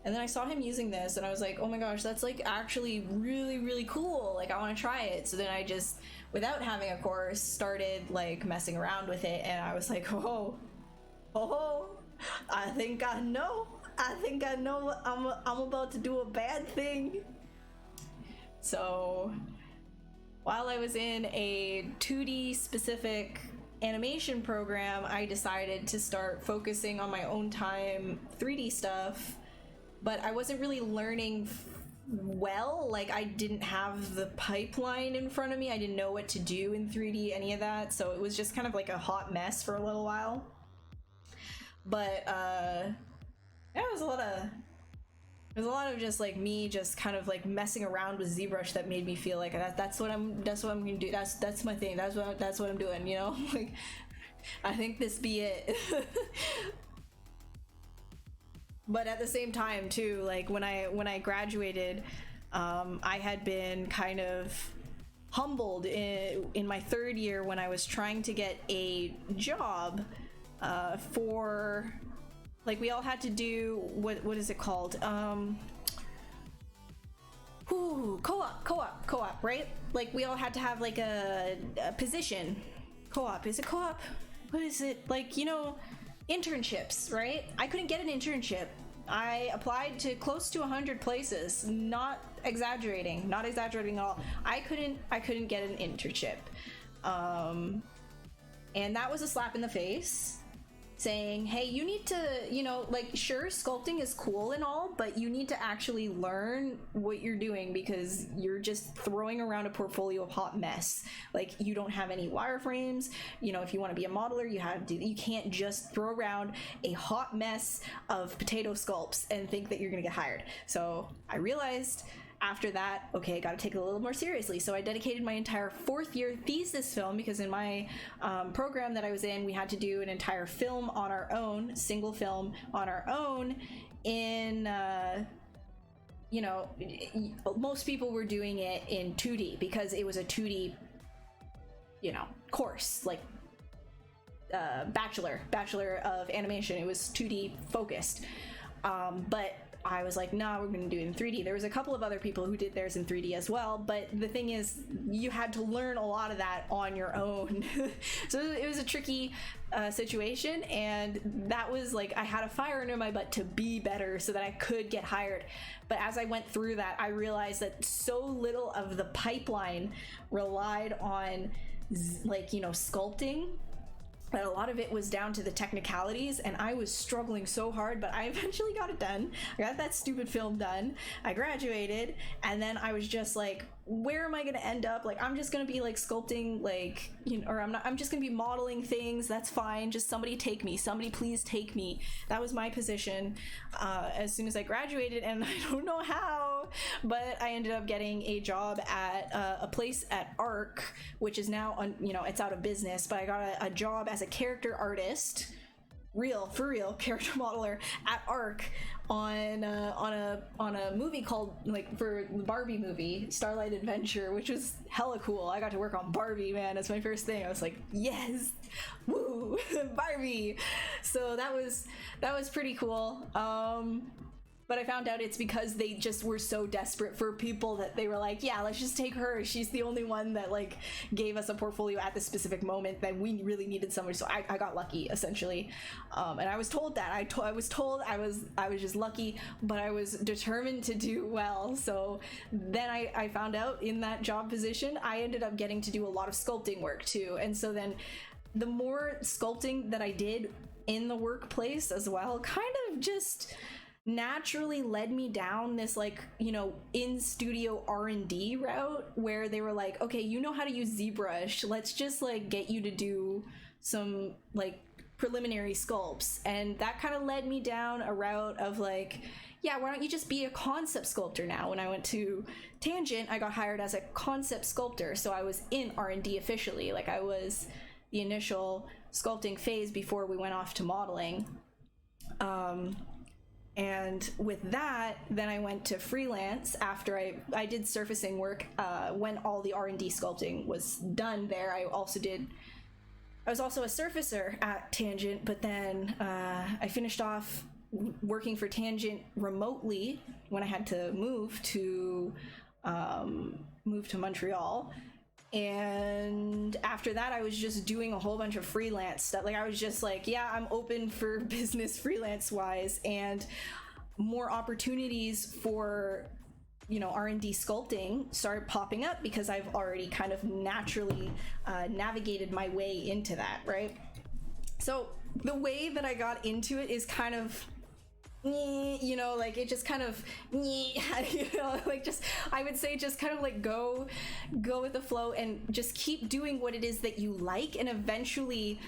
And then I saw him using this and I was like, oh my gosh, that's like actually really, really cool, like I want to try it. So then I just, without having a course, started like messing around with it, and I was like, oh, I think I know I'm about to do a bad thing. So while I was in a 2D specific animation program, I decided to start focusing on my own time 3D stuff, but I wasn't really learning well. Like I didn't have the pipeline in front of me. I didn't know what to do in 3D, any of that. So it was just kind of like a hot mess for a little while. But yeah, it was a lot of just like me just kind of like messing around with ZBrush that made me feel like that's what I'm gonna do. That's my thing. That's what I'm doing, you know? Like I think this be it. But at the same time too, like when I graduated, I had been kind of humbled in my third year when I was trying to get a job for, like, we all had to do what is it called? Co-op, right? Like we all had to have like a position. Co-op, is it co-op? What is it? Like, you know, internships, right? I couldn't get an internship. I applied to close to 100 places, not exaggerating at all. I couldn't get an internship. And that was a slap in the face, saying, hey, you need to, you know, like, sure, sculpting is cool and all, but you need to actually learn what you're doing, because you're just throwing around a portfolio of hot mess. Like, you don't have any wireframes. You know, if you want to be a modeler, you can't just throw around a hot mess of potato sculpts and think that you're gonna get hired. So I realized after that, okay, I got to take it a little more seriously. So I dedicated my entire fourth year thesis film, because in my program that I was in, we had to do an entire film on our own, single film on our own in, you know, most people were doing it in 2D because it was a 2D, you know, course, like bachelor of animation. It was 2D focused. But I was like, nah, we're gonna do it in 3D. There was a couple of other people who did theirs in 3D as well, but the thing is, you had to learn a lot of that on your own. So it was a tricky situation, and that was like, I had a fire under my butt to be better so that I could get hired. But as I went through that, I realized that so little of the pipeline relied on, like, you know, sculpting, but a lot of it was down to the technicalities, and I was struggling so hard, but I eventually got it done. I got that stupid film done. I graduated, and then I was just like, where am I gonna end up? Like, I'm just gonna be like sculpting, like, you know, or I'm just gonna be modeling things. That's fine. Just somebody take me. Somebody please take me. That was my position as soon as I graduated, and I don't know how, but I ended up getting a job at a place at ARC, which is now, you know, it's out of business, but I got a job as a character artist, for real character modeler at ARC on a movie called, like, for the Barbie movie, Starlight Adventure, which was hella cool. I got to work on Barbie, man. That's my first thing. I was like, yes, woo, Barbie. So that was pretty cool. But I found out it's because they just were so desperate for people that they were like, yeah, let's just take her. She's the only one that, like, gave us a portfolio at this specific moment that we really needed somebody. So I got lucky, essentially. And I was told that. I was told I was just lucky, but I was determined to do well. So then I found out in that job position, I ended up getting to do a lot of sculpting work too. And so then the more sculpting that I did in the workplace as well, kind of just naturally led me down this, like, you know, in studio R&D route, where they were like, okay, you know how to use ZBrush, let's just, like, get you to do some, like, preliminary sculpts. And that kind of led me down a route of, like, yeah, why don't you just be a concept sculptor now? When I went to Tangent, I got hired as a concept sculptor, so I was in R&D officially. Like, I was the initial sculpting phase before we went off to modeling. And with that, then I went to freelance after I did surfacing work when all the R&D sculpting was done there. I was also a surfacer at Tangent, but then I finished off working for Tangent remotely when I had to move to Montreal. And after that, I was just doing a whole bunch of freelance stuff. Like, I was just like, yeah, I'm open for business freelance wise, and more opportunities for, you know, R&D sculpting started popping up because I've already kind of naturally navigated my way into that, right? So the way that I got into it is kind of, you know, like, it just kind of, you know, like, just, I would say just kind of like go with the flow and just keep doing what it is that you like, and eventually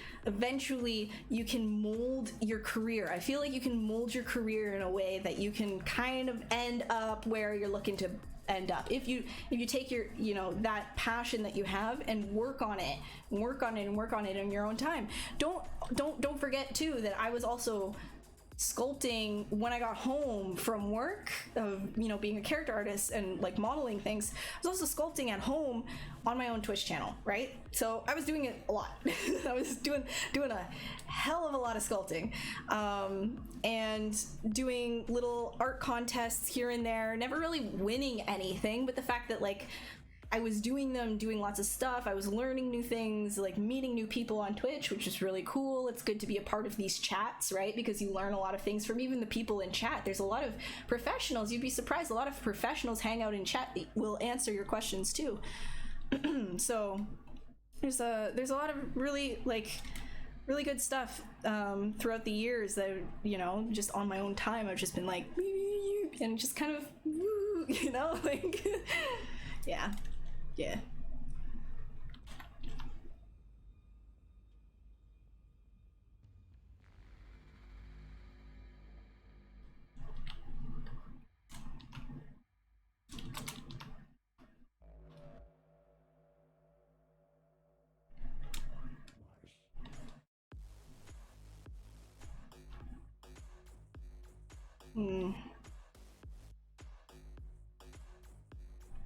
you can mold your career. I feel like you can mold your career in a way that you can kind of end up where you're looking to end up if you take your, you know, that passion that you have and work on it in your own time. Don't forget too that I was also sculpting when I got home from work, of, you know, being a character artist and, like, modeling things. I was also sculpting at home on my own Twitch channel, right? So I was doing it a lot. I was doing a hell of a lot of sculpting, and doing little art contests here and there, never really winning anything, but the fact that, like, I was doing lots of stuff. I was learning new things, like meeting new people on Twitch, which is really cool. It's good to be a part of these chats, right? Because you learn a lot of things from even the people in chat. There's a lot of professionals. You'd be surprised. A lot of professionals hang out in chat that will answer your questions too. So there's a lot of really good stuff throughout the years that, you know, just on my own time, I've just been like, and just kind of, you know, like, yeah. Yeah.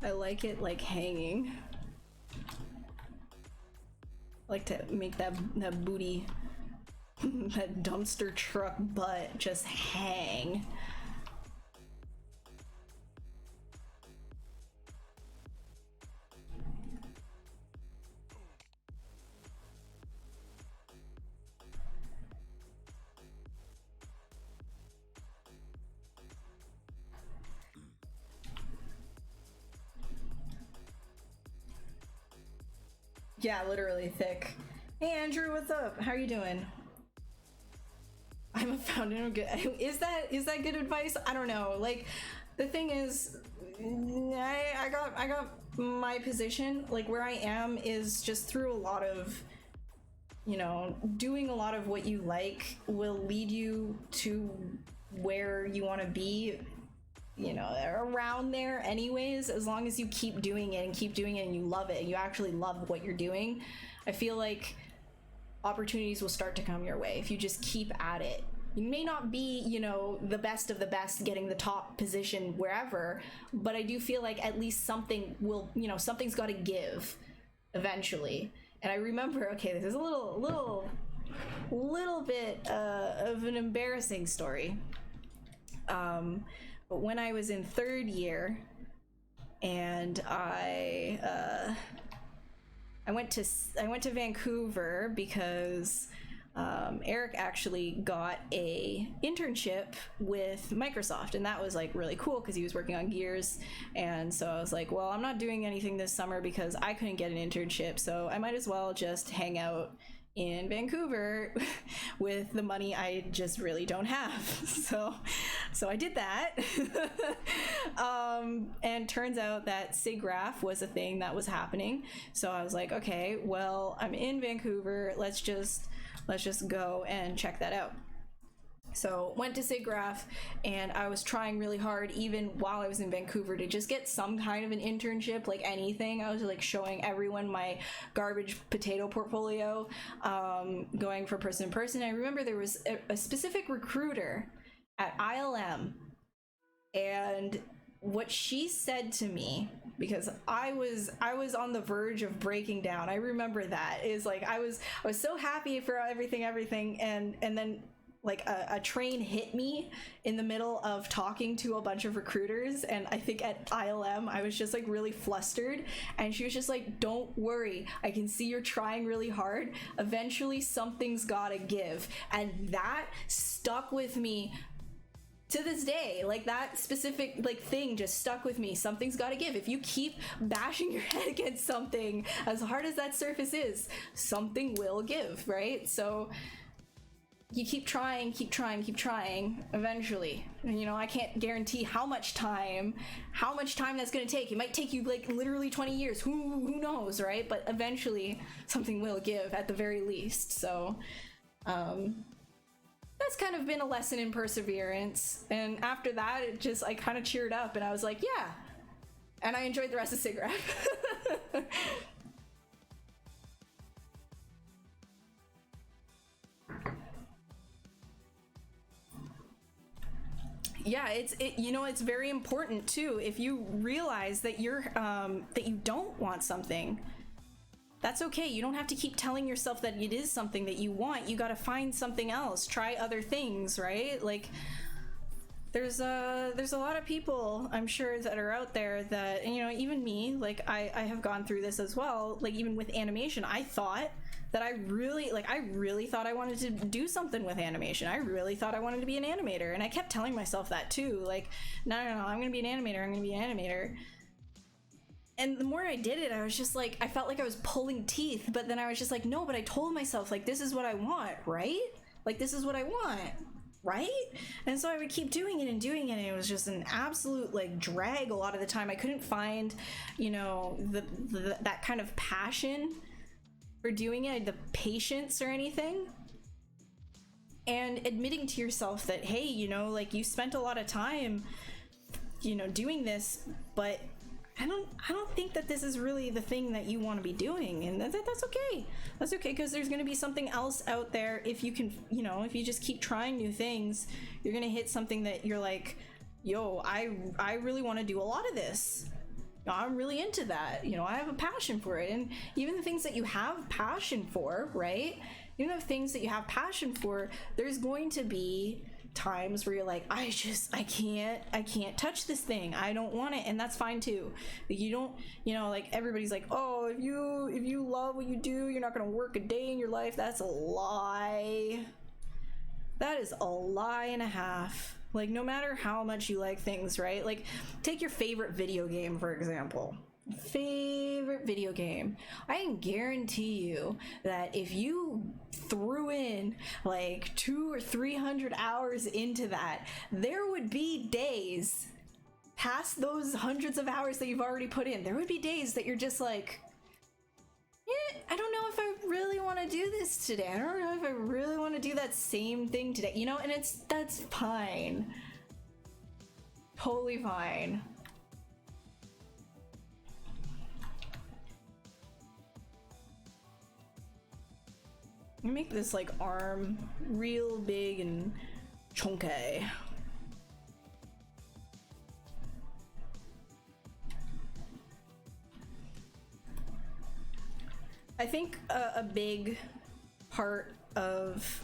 I like it, like, hanging. I like to make that booty, that dumpster truck butt just hang. Yeah, literally thick. Hey Andrew, what's up? How are you doing? I'm a fountain of good. Is that good advice? I don't know. Like, the thing is, I got my position, like where I am, is just through a lot of, you know, doing a lot of what you like will lead you to where you want to be, you know, around there anyways, as long as you keep doing it and keep doing it and you love it and you actually love what you're doing. I feel like opportunities will start to come your way if you just keep at it. You may not be, you know, the best of the best getting the top position wherever, but I do feel like at least something will, you know, something's got to give eventually. And I remember, okay, this is a little bit of an embarrassing story. But when I was in third year, and I went to Vancouver because Eric actually got a internship with Microsoft, and that was like really cool because he was working on Gears. And so I was like, well, I'm not doing anything this summer because I couldn't get an internship, so I might as well just hang out in Vancouver with the money I just really don't have. So I did that. And turns out that SIGGRAPH was a thing that was happening. So I was like, okay, well, I'm in Vancouver, let's just go and check that out. So went to SIGGRAPH, and I was trying really hard even while I was in Vancouver to just get some kind of an internship, like anything. I was like showing everyone my garbage potato portfolio, going from person to person. I remember there was a specific recruiter at ILM, and what she said to me, because I was on the verge of breaking down. I remember that is like I was so happy for everything, and then like a train hit me in the middle of talking to a bunch of recruiters, and I think at ILM I was just like really flustered, and she was just like, don't worry, I can see you're trying really hard, eventually something's gotta give. And that stuck with me to this day. Like that specific like thing just stuck with me. Something's got to give. If you keep bashing your head against something, as hard as that surface is, something will give, right? So you keep trying eventually. And, you know, I can't guarantee how much time that's going to take. It might take you like literally 20 years. Who knows, right? But eventually something will give at the very least. So that's kind of been a lesson in perseverance. And after that, it just, I kind of cheered up and I was like, yeah. And I enjoyed the rest of SIGGRAPH. Yeah, you know, it's very important too. If you realize that that you don't want something, that's okay. You don't have to keep telling yourself that it is something that you want. You got to find something else. Try other things, right? Like there's a lot of people, I'm sure, that are out there that, you know, even me, like I have gone through this as well. Like even with animation, I thought that I really thought I wanted to do something with animation. I really thought I wanted to be an animator, and I kept telling myself that too. Like, no, I'm gonna be an animator. And the more I did it, I was just like, I felt like I was pulling teeth, but then I was just like, no, but I told myself, like, this is what I want, right? Like, this is what I want, right? And so I would keep doing it, and it was just an absolute, like, drag a lot of the time. I couldn't find, you know, that kind of passion for doing it, the patience or anything. And admitting to yourself that, hey, you know, like, you spent a lot of time, you know, doing this, but I don't think that this is really the thing that you want to be doing. And that's okay. That's okay, because there's going to be something else out there. If you can, you know, if you just keep trying new things, you're going to hit something that you're like, yo, I really want to do a lot of this. I'm really into that. You know, I have a passion for it. And even the things that you have passion for, right? Even the things that you have passion for, there's going to be times where you're like, I can't touch this thing. I don't want it. And that's fine too. Like, you don't, you know, like everybody's like, oh, if you love what you do, you're not going to work a day in your life. That's a lie. That is a lie and a half. Like, no matter how much you like things, right? Like, take your favorite video game, for example. Favorite video game. I can guarantee you that if you threw in like 200 or 300 hours into that, there would be days past those hundreds of hours that you've already put in, there would be days that you're just like, yeah, I don't know if I really want to do this today. I don't know if I really want to do that same thing today, you know, and that's fine. Totally fine. Make this like arm real big and chunky. I think a big part of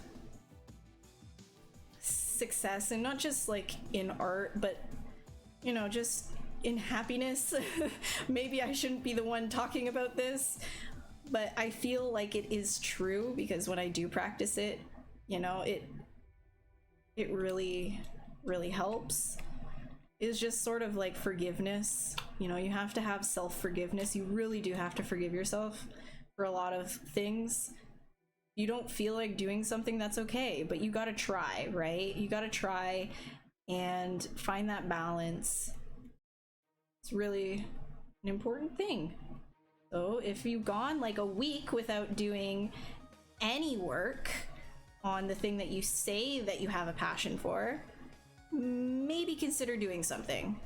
success, and not just like in art, but you know, just in happiness. Maybe I shouldn't be the one talking about this, but I feel like it is true because when I do practice it, you know, it really helps. Is just sort of like forgiveness. You know, you have to have self-forgiveness. You really do have to forgive yourself for a lot of things. You don't feel like doing something, that's okay, but you gotta try, right? You gotta try and find that balance. It's really an important thing. So if you've gone like a week without doing any work on the thing that you say that you have a passion for, maybe consider doing something.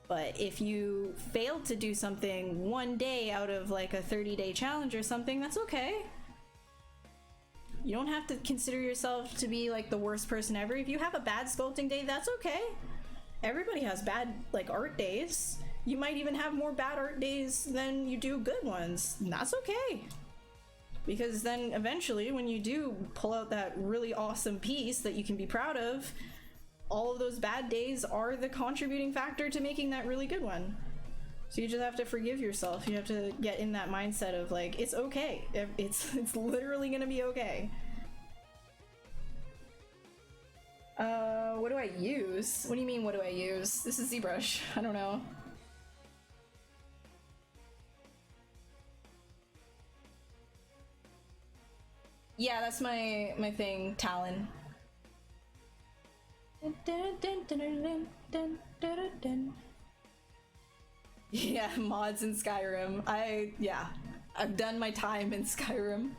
But if you failed to do something one day out of like a 30-day challenge or something, that's okay. You don't have to consider yourself to be like the worst person ever. If you have a bad sculpting day, that's okay. Everybody has bad like art days. You might even have more bad art days than you do good ones. And that's okay. Because then eventually when you do pull out that really awesome piece that you can be proud of, all of those bad days are the contributing factor to making that really good one. So you just have to forgive yourself. You have to get in that mindset of like, it's okay. It's literally gonna be okay. What do I use? What do you mean, what do I use? This is ZBrush. I don't know. Yeah, that's my thing, Talon. Yeah, mods in Skyrim. I've done my time in Skyrim.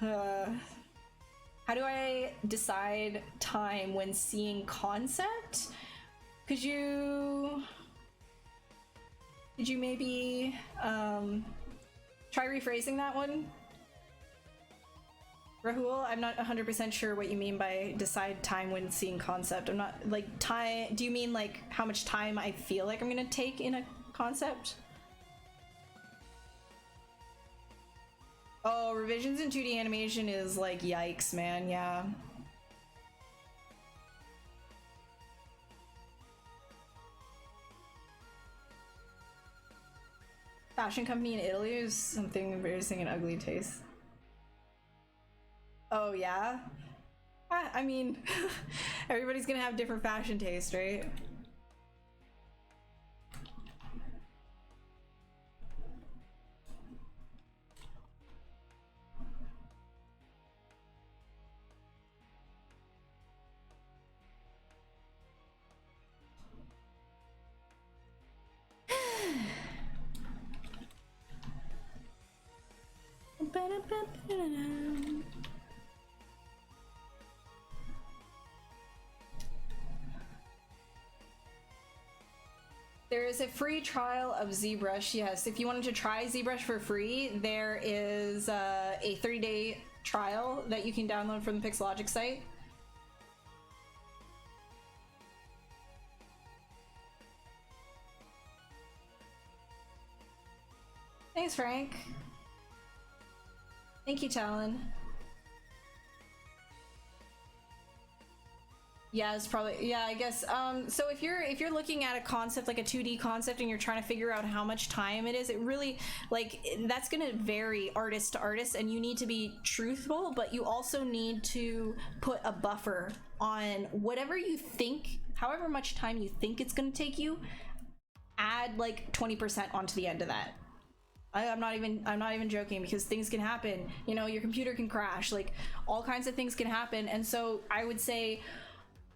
How do I decide time when seeing concept? Could you maybe try rephrasing that one? Rahul, I'm not 100% sure what you mean by decide time when seeing concept. I'm not, like, time, do you mean like how much time I feel like I'm gonna take in a concept? Oh, revisions in 2D animation is like, yikes, man, yeah. Fashion company in Italy is something embarrassing and ugly taste. Oh yeah? I mean, everybody's gonna have different fashion taste, right? There is a free trial of ZBrush, yes. If you wanted to try ZBrush for free, there is a 30-day trial that you can download from the Pixelogic site. Thanks, Frank. Thank you, Talon. Yeah, it's probably, yeah, I guess. So if you're looking at a concept like a 2D concept and you're trying to figure out how much time it is, it really, like, that's gonna vary artist to artist, and you need to be truthful, but you also need to put a buffer on whatever you think, however much time you think it's gonna take you, add like 20% onto the end of that. I'm not even joking, because things can happen. You know, your computer can crash, like all kinds of things can happen, and so I would say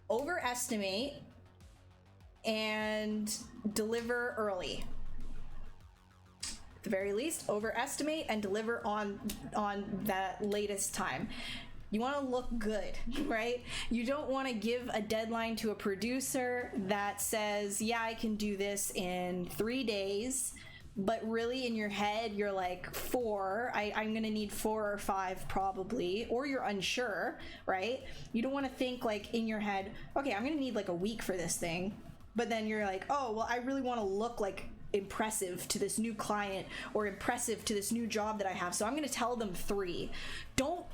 overestimate and deliver early. At the very least, overestimate and deliver on that latest time. You want to look good, right? You don't want to give a deadline to a producer that says, yeah, I can do this in 3 days, but really in your head you're like 4. I'm gonna need 4 or 5 probably, or you're unsure, right? You don't want to think like in your head, okay, I'm gonna need like a week for this thing, but then you're like, oh well, I really want to look like impressive to this new client or impressive to this new job that I have, so I'm gonna tell them 3. Don't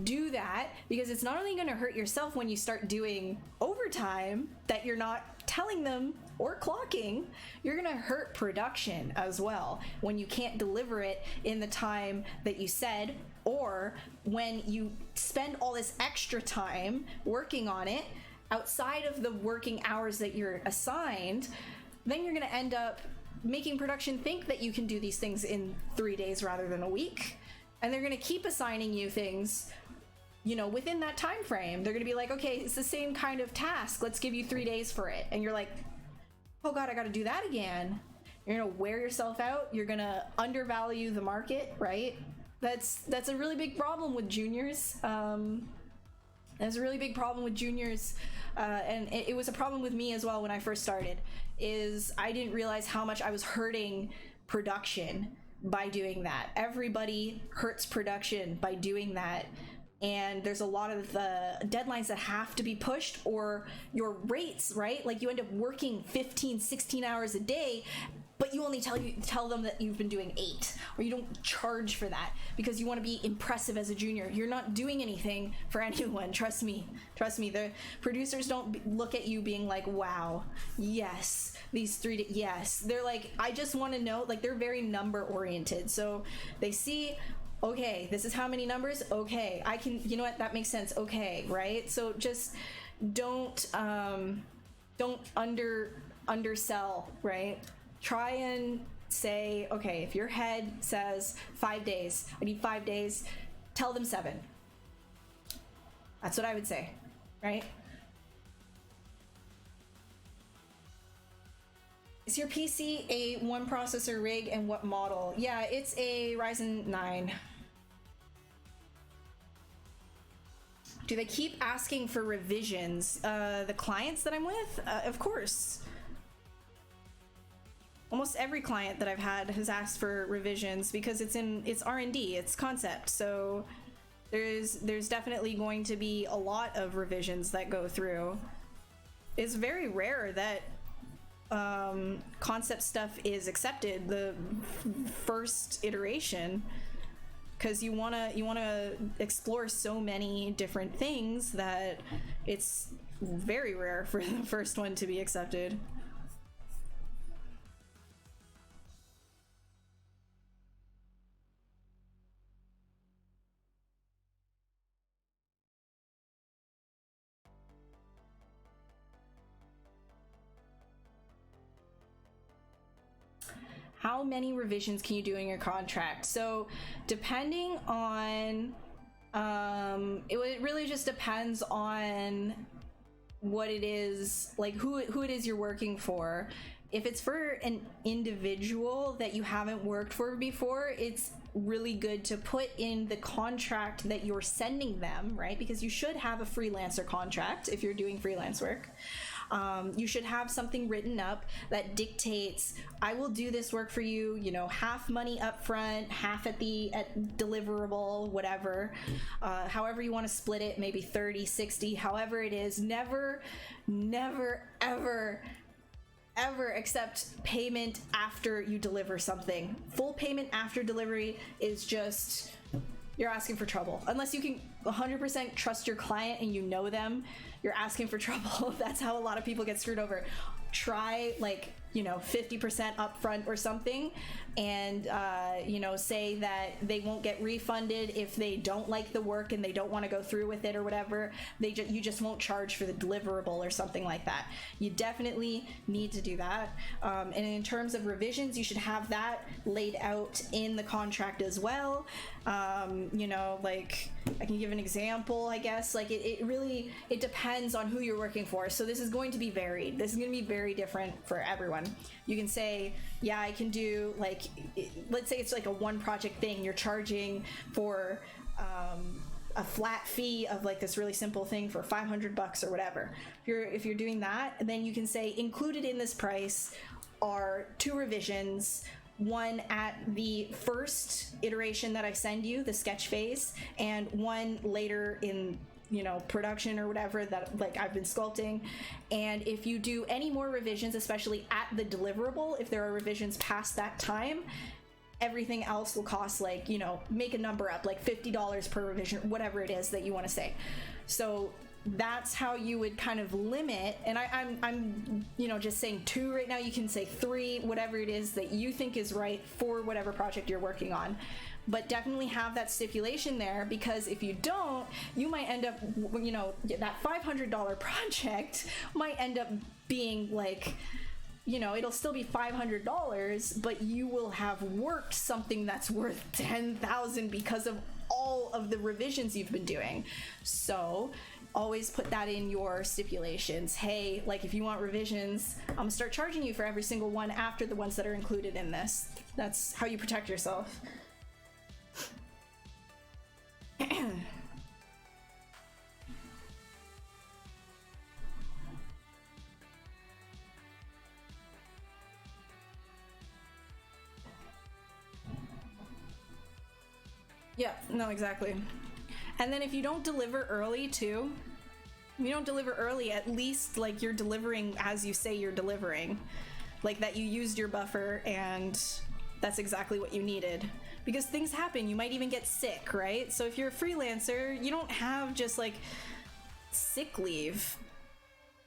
do that, because it's not only going to hurt yourself when you start doing overtime that you're not telling them or clocking, you're going to hurt production as well when you can't deliver it in the time that you said, or when you spend all this extra time working on it outside of the working hours that you're assigned. Then you're going to end up making production think that you can do these things in 3 days rather than a week, and they're going to keep assigning you things, you know, within that time frame. They're gonna be like, okay, it's the same kind of task, let's give you 3 days for it, and you're like, oh god, I gotta do that again. You're gonna wear yourself out, you're gonna undervalue the market, right? That's a really big problem with juniors. There's a really big problem with juniors, and it was a problem with me as well when I first started, is I didn't realize how much I was hurting production by doing that. Everybody hurts production by doing that. And there's a lot of deadlines that have to be pushed, or your rates, right? Like you end up working 15, 16 hours a day, but you only tell them that you've been doing 8, or you don't charge for that because you want to be impressive as a junior. You're not doing anything for anyone. Trust me. The producers don't look at you being like, wow, yes, these 3 yes. They're like, I just want to know, like, they're very number oriented. So they see, okay, this is how many numbers, okay, I can, you know what, that makes sense, okay, right? So just don't undersell, right? Try and say, okay, if your head says 5 days, I need 5 days, tell them 7. That's what I would say, right? Is your PC a 1 processor rig, and what model? Yeah, it's a Ryzen 9. Do they keep asking for revisions? The clients that I'm with? Of course. Almost every client that I've had has asked for revisions because it's R&D, it's concept. So there's definitely going to be a lot of revisions that go through. It's very rare that concept stuff is accepted the first iteration, because you want to explore so many different things that it's very rare for the first one to be accepted. How many revisions can you do in your contract? So depending on, it really just depends on what it is, like who it is you're working for. If it's for an individual that you haven't worked for before, it's really good to put in the contract that you're sending them, right? Because you should have a freelancer contract if you're doing freelance work. You should have something written up that dictates, I will do this work for you, you know, half money up front, half at deliverable, whatever. However you want to split it, maybe 30, 60, however it is. Never, ever accept payment after you deliver something. Full payment after delivery is just, you're asking for trouble. Unless you can 100% trust your client and you know them, you're asking for trouble. That's how a lot of people get screwed over. Try, like, you know, 50% upfront or something, and you know, say that they won't get refunded if they don't like the work and they don't want to go through with it or whatever. You just won't charge for the deliverable or something like that. You definitely need to do that. And in terms of revisions, you should have that laid out in the contract as well. You know, like, I can give an example, I guess. Like, it really depends on who you're working for. So this is going to be varied. This is going to be very different for everyone. You can say, yeah, I can do, like, let's say it's like a one project thing. You're charging for a flat fee of like this really simple thing for $500 or whatever. If you're doing that, then you can say included in this price are 2 revisions, one at the first iteration that I send you, the sketch phase, and one later in, you know, production or whatever that, like, I've been sculpting. And if you do any more revisions, especially at the deliverable, if there are revisions past that time, everything else will cost, like, you know, make a number up, like $50 per revision, whatever it is that you want to say. So that's how you would kind of limit. And I'm you know, just saying 2 right now. You can say 3, whatever it is that you think is right for whatever project you're working on. But definitely have that stipulation there, because if you don't, you might end up, you know, that $500 project might end up being like, you know, it'll still be $500, but you will have worked something that's worth $10,000 because of all of the revisions you've been doing. So always put that in your stipulations. Hey, like, if you want revisions, I'm gonna start charging you for every single one after the ones that are included in this. That's how you protect yourself. Yeah, no, exactly. And then if you don't deliver early too, if you don't deliver early, at least, like, you're delivering as you say you're delivering. Like, that you used your buffer and that's exactly what you needed. Because things happen, you might even get sick, right? So if you're a freelancer, you don't have just, like, sick leave.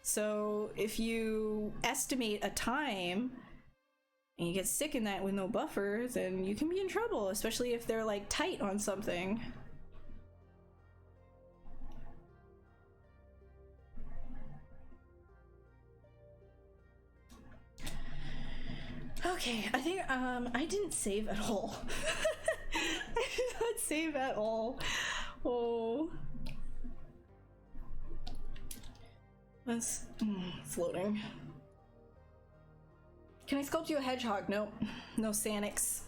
So if you estimate a time and you get sick in that with no buffer, then you can be in trouble, especially if they're, like, tight on something. Okay, I think I didn't save at all. I did not save at all. Oh, that's floating. Can I sculpt you a hedgehog? Nope, no Sanix.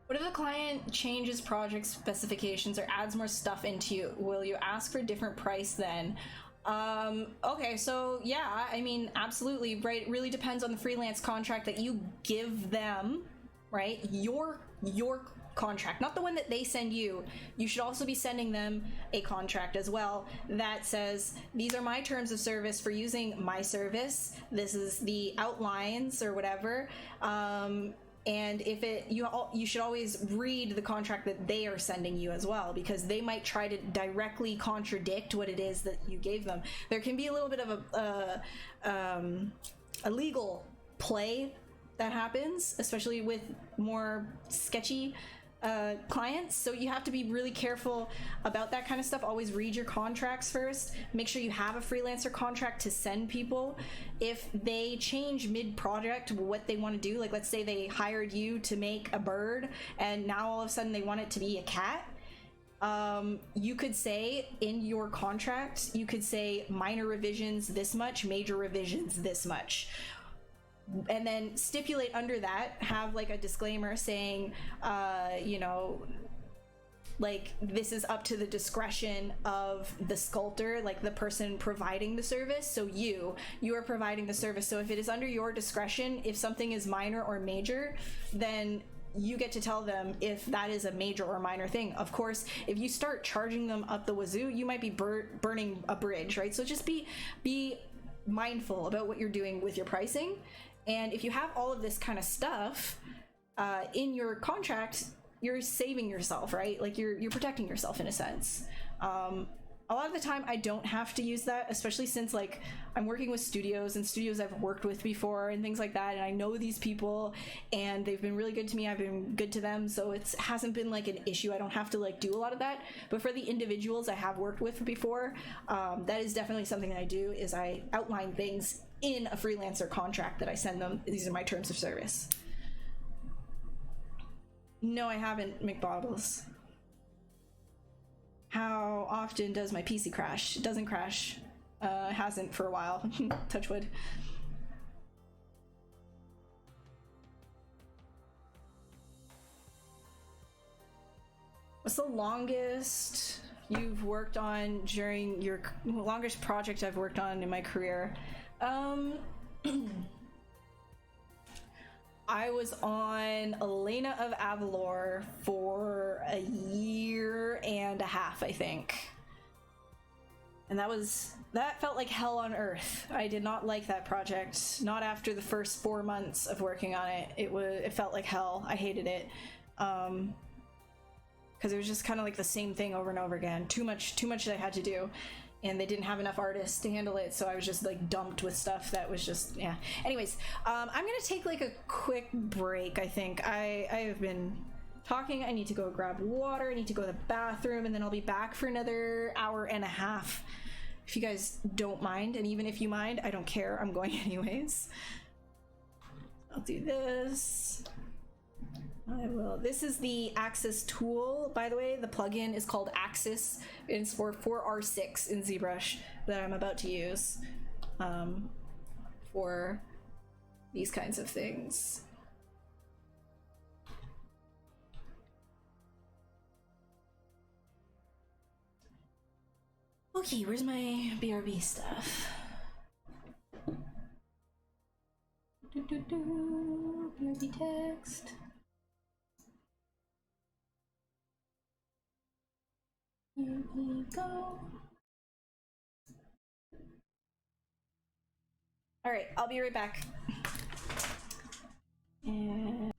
What if the client changes project specifications or adds more stuff into you? Will you ask for a different price then? Okay, so yeah, I mean, absolutely, right? It really depends on the freelance contract that you give them, right? Your contract, not the one that they send you. You should also be sending them a contract as well that says, these are my terms of service for using my service. This is the outlines or whatever. And if you should always read the contract that they are sending you as well, because they might try to directly contradict what it is that you gave them. There can be a little bit of a legal play that happens, especially with more sketchy clients. So you have to be really careful about that kind of stuff. Always read your contracts first. Make sure you have a freelancer contract to send people. If they change mid-project what they want to do, like let's say they hired you to make a bird and now all of a sudden they want it to be a cat, you could say in your contract, you could say minor revisions this much, major revisions this much. And then stipulate under that, have like a disclaimer saying, you know, like, this is up to the discretion of the sculptor, like the person providing the service. So you are providing the service. So if it is under your discretion, if something is minor or major, then you get to tell them if that is a major or minor thing. Of course, if you start charging them up the wazoo, you might be burning a bridge, right? So just be mindful about what you're doing with your pricing. And if you have all of this kind of stuff, in your contract, you're saving yourself, right? Like you're protecting yourself in a sense. A lot of the time I don't have to use that, especially since like I'm working with studios and studios I've worked with before and things like that, and I know these people and they've been really good to me, I've been good to them, so it hasn't been like an issue. I don't have to like do a lot of that. But for the individuals I have worked with before, that is definitely something that I do, is I outline things in a freelancer contract that I send them. These are my terms of service. No, I haven't, McBobbles. How often does my PC crash? It doesn't crash. It hasn't for a while. Touch wood. What's the longest you've worked on during your longest project I've worked on in my career? I was on Elena of Avalor for a year and a half, I think. And that felt like hell on earth. I did not like that project. Not after the first 4 months of working on it. It felt like hell. I hated it. Because it was just kind of like the same thing over and over again. Too much that I had to do. And they didn't have enough artists to handle it, so I was just like dumped with stuff that was just, yeah. Anyways, I'm gonna take like a quick break, I think. I have been talking. I need to go grab water, I need to go to the bathroom, and then I'll be back for another hour and a half. If you guys don't mind, and even if you mind, I don't care, I'm going anyways. I'll do this. I will. This is the Axis tool, by the way. The plugin is called Axis. It's for 4R6 in ZBrush that I'm about to use for these kinds of things. Okay, where's my BRB stuff? BRB text. Here we go. All right, I'll be right back. And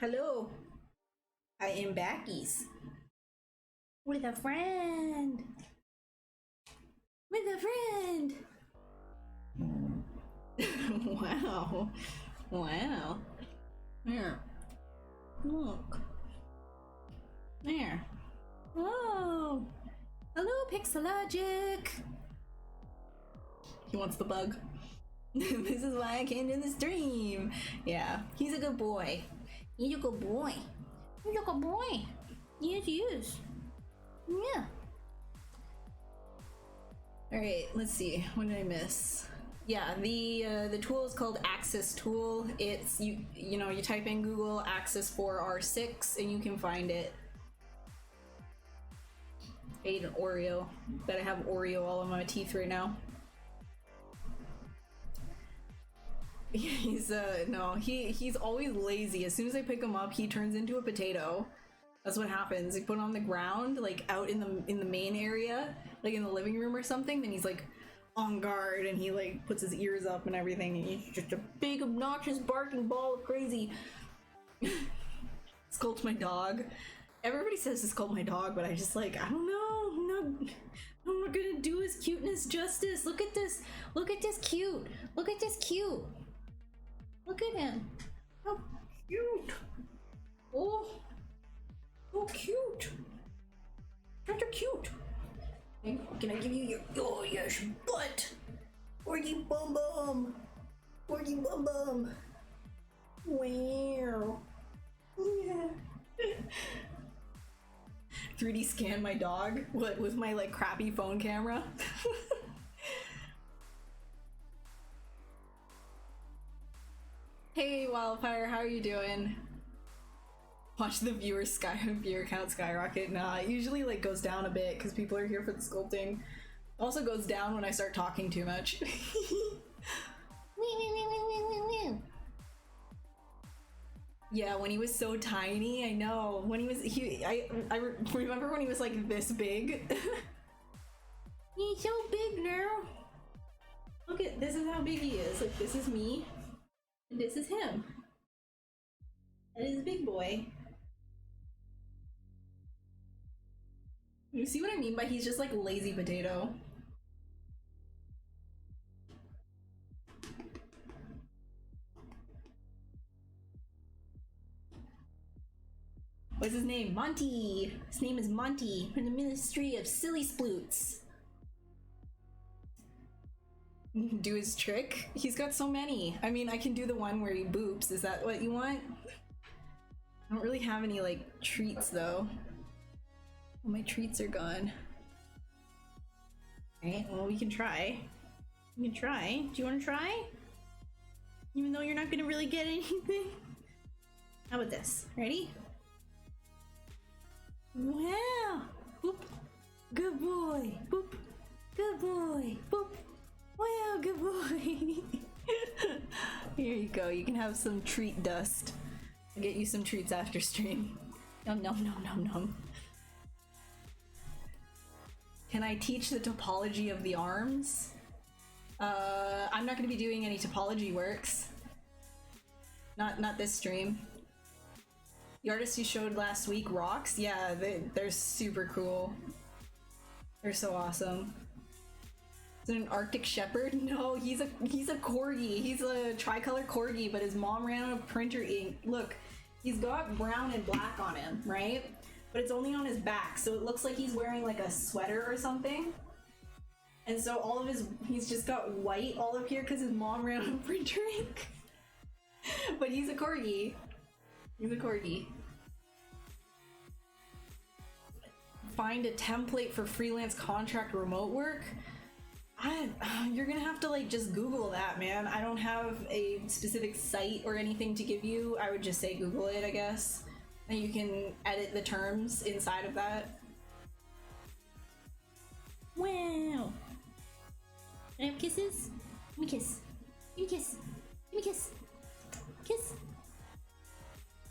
Hello. I am backies. With a friend. With a friend. Wow. Wow. There. Look. There. Oh. Hello, Pixelogic. He wants the bug. This is why I came to the stream. Yeah, he's a good boy. He's a good boy. He's a good boy. Yes, he is. Yeah. All right, let's see. What did I miss? Yeah, the tool is called Axis Tool. It's you type in Google Axis 4R6 and you can find it. I ate an Oreo. Bet I have Oreo all in my teeth right now. He's no, he's always lazy. As soon as I pick him up, he turns into a potato. That's what happens. You put him on the ground, like out in the main area, like in the living room or something, then he's like on guard and he like puts his ears up and everything, and he's just a big obnoxious barking ball of crazy. Sculpt my dog. Everybody says to sculpt my dog, but I just like, I don't know. I'm not gonna do his cuteness justice. Look at this. Look at this cute. Look at this cute. Look at him. How cute. Oh, so cute. Such a cute. Can I give you your, oh yes, butt? Orgy bum bum. Orgy bum bum. Wow. Yeah. 3D scan my dog? What, with my like crappy phone camera? Hey Wildfire, how are you doing? Watch the viewer count skyrocket. Nah, it usually like goes down a bit because people are here for the sculpting. Also goes down when I start talking too much. Yeah, when he was so tiny, I know. When he was, I remember when he was like this big. He's so big now. Look at, this is how big he is. Like, this is me, and this is him. That is a big boy. You see what I mean by he's just like lazy potato? What's his name? Monty! His name is Monty from the Ministry of Silly Sploots. Do his trick? He's got so many. I mean, I can do the one where he boops. Is that what you want? I don't really have any like treats though. All my treats are gone. Alright, well we can try. We can try. Do you want to try? Even though you're not gonna really get anything? How about this? Ready? Wow! Boop! Good boy! Boop! Good boy! Boop! Wow, good boy! Here you go, you can have some treat dust. I'll get you some treats after stream. Nom nom nom nom nom. Can I teach the topology of the arms? I'm not going to be doing any topology works. Not this stream. The artist you showed last week rocks. Yeah, they're super cool. They're so awesome. Is it an Arctic Shepherd? No, he's a corgi. He's a tricolor corgi, but his mom ran out of printer ink. Look, he's got brown and black on him, right? But it's only on his back, so it looks like he's wearing like a sweater or something. And so all of he's just got white all up here because his mom ran out of printer ink. But he's a corgi. He's a corgi. Find a template for freelance contract remote work? You're gonna have to like just Google that, man. I don't have a specific site or anything to give you. I would just say Google it, I guess. And you can edit the terms inside of that. Wow. Can I have kisses? Give me a kiss. Give me a kiss. Give me a kiss. Kiss.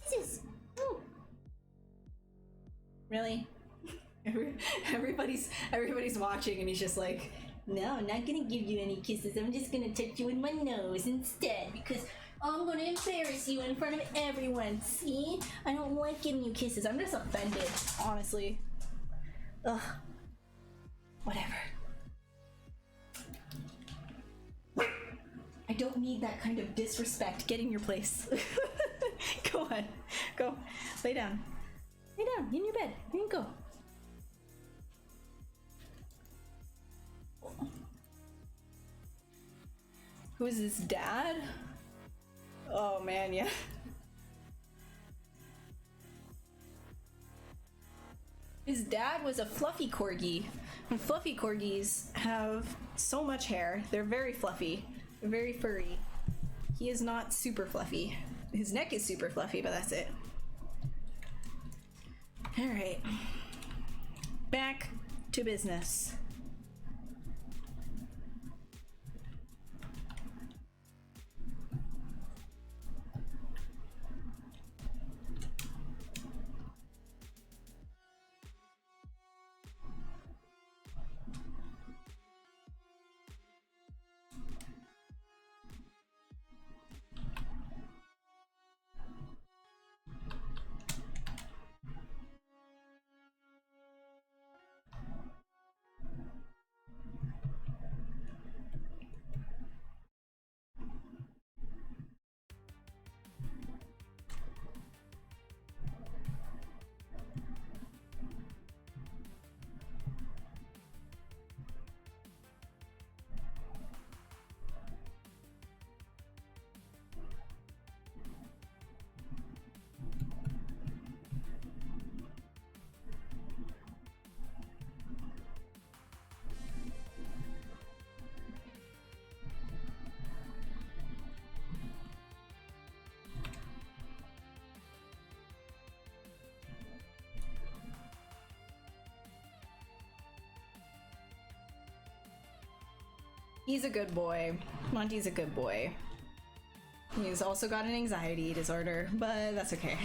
Kisses. Oh. Really? Everybody's watching and he's just like, no, I'm not gonna give you any kisses. I'm just gonna touch you with my nose instead because I'm gonna embarrass you in front of everyone. See? I don't like giving you kisses. I'm just offended, honestly. Ugh. Whatever. I don't need that kind of disrespect. Get in your place. Go on. Go. Lay down. Lay down. In your bed. You can go. Who is this, dad? Oh man, yeah. His dad was a fluffy corgi. And fluffy corgis have so much hair. They're very fluffy. They're very furry. He is not super fluffy. His neck is super fluffy, but that's it. Alright. Back to business. He's a good boy. Monty's a good boy. He's also got an anxiety disorder, but that's okay.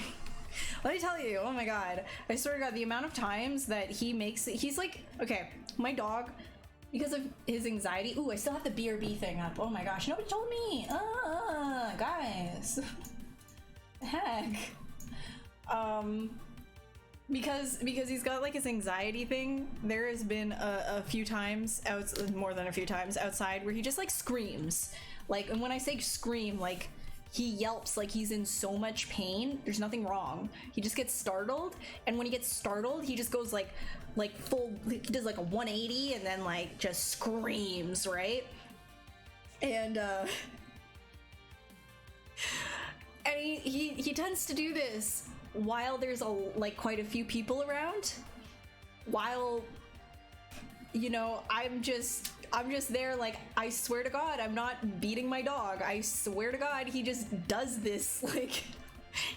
Let me tell you, oh my god. I swear to god, the amount of times that he makes it, he's like, okay, my dog, because of his anxiety, ooh, I still have the BRB thing up. Oh my gosh, nobody told me. Guys. The heck? Because he's got like his anxiety thing, there has been a few times, more than a few times outside where he just like screams. Like, and when I say scream, like he yelps like he's in so much pain. There's nothing wrong. He just gets startled, and when he gets startled, he just goes like full, he does like a 180 and then like just screams, right? And he tends to do this while there's quite a few people around, while, you know, I'm just there, like, I swear to god I'm not beating my dog. I swear to god he just does this. Like,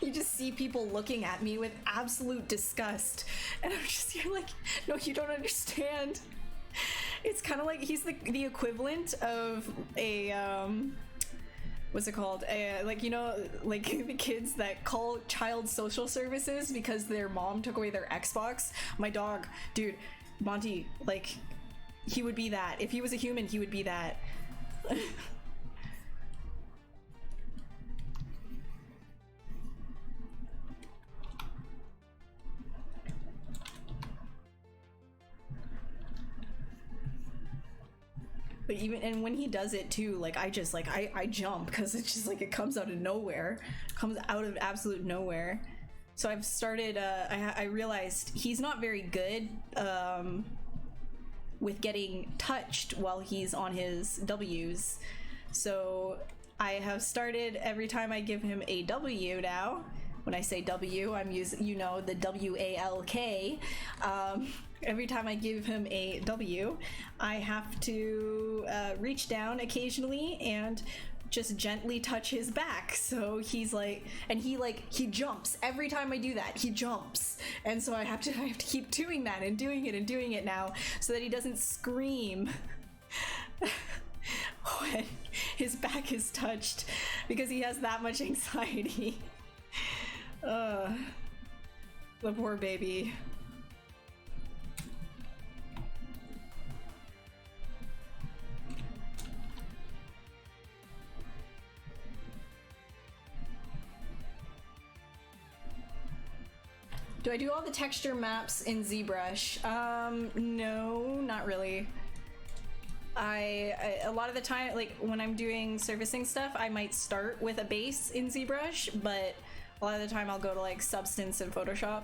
you just see people looking at me with absolute disgust, and I'm just here like, no, you don't understand. It's kind of like he's the equivalent of a what's it called? Like, you know, like the kids that call child social services because their mom took away their Xbox. My dog, dude, Monty, like, he would be that. If he was a human, he would be that. But even, and when he does it too, like, I just, like, I jump, because it's just like, it comes out of nowhere. It comes out of absolute nowhere. So I've started, I realized he's not very good with getting touched while he's on his W's. So I have started, every time I give him a W now, when I say W, I'm using, you know, the W-A-L-K. Every time I give him a W, I have to reach down occasionally and just gently touch his back. So he's like, and he jumps every time I do that. He jumps, and so I have to keep doing that and doing it now, so that he doesn't scream when his back is touched, because he has that much anxiety. The poor baby. Do I do all the texture maps in ZBrush? No, not really. A lot of the time, like when I'm doing surfacing stuff, I might start with a base in ZBrush, but a lot of the time I'll go to like Substance in Photoshop.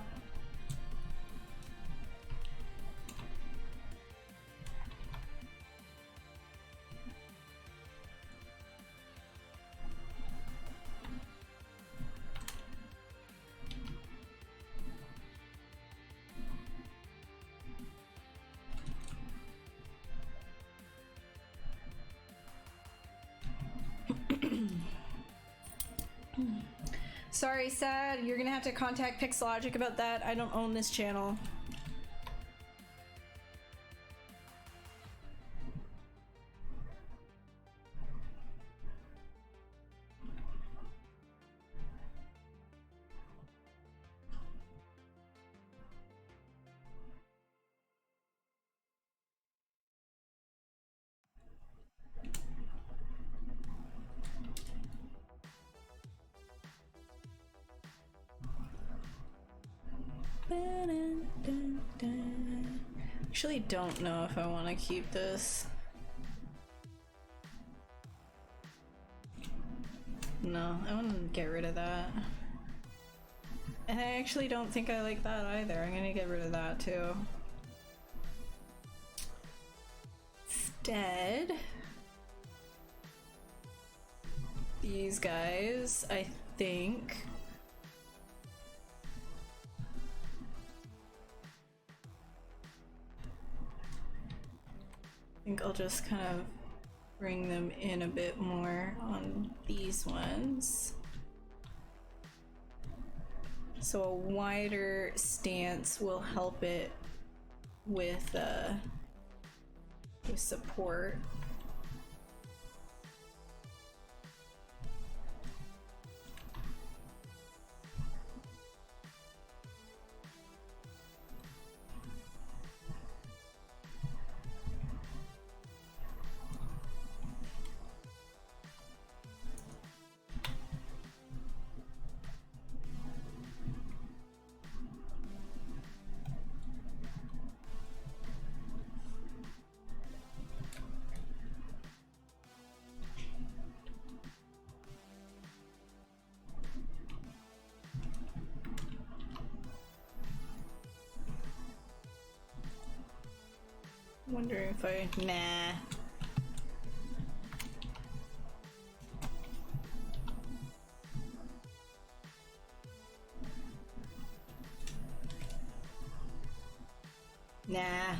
Sorry, Sad, you're gonna have to contact Pixelogic about that. I don't own this channel. Actually, don't know if I want to keep this. No, I want to get rid of that. And I actually don't think I like that either. I'm gonna get rid of that too. Instead, these guys, I think. I think I'll just kind of bring them in a bit more on these ones. So a wider stance will help it with support. Wondering if I... Nah. Nah.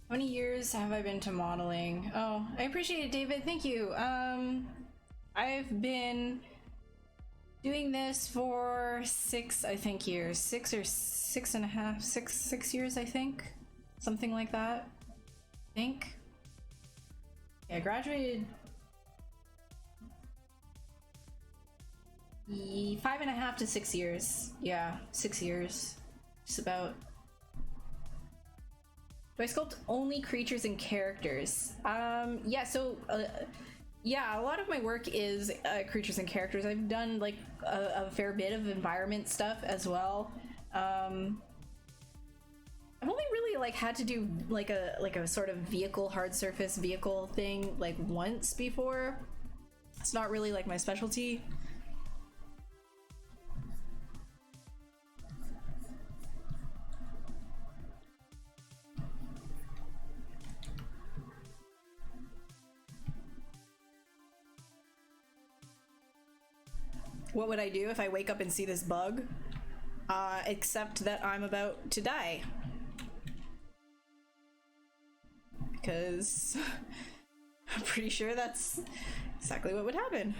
How many years have I been to modeling? Oh, I appreciate it, David. Thank you. I've been doing this for 6, I think, years. 6 or 6.5, 6 years, I think. Something like that. I think. Yeah, I graduated 5.5 to 6 years. Yeah, 6 years. Just about. Do I sculpt only creatures and characters? Yeah, so Yeah, a lot of my work is creatures and characters. I've done like a fair bit of environment stuff as well. I've only really like had to do like a sort of vehicle, hard surface vehicle thing like once before. It's not really like my specialty. What would I do if I wake up and see this bug? Except that I'm about to die. Because I'm pretty sure that's exactly what would happen.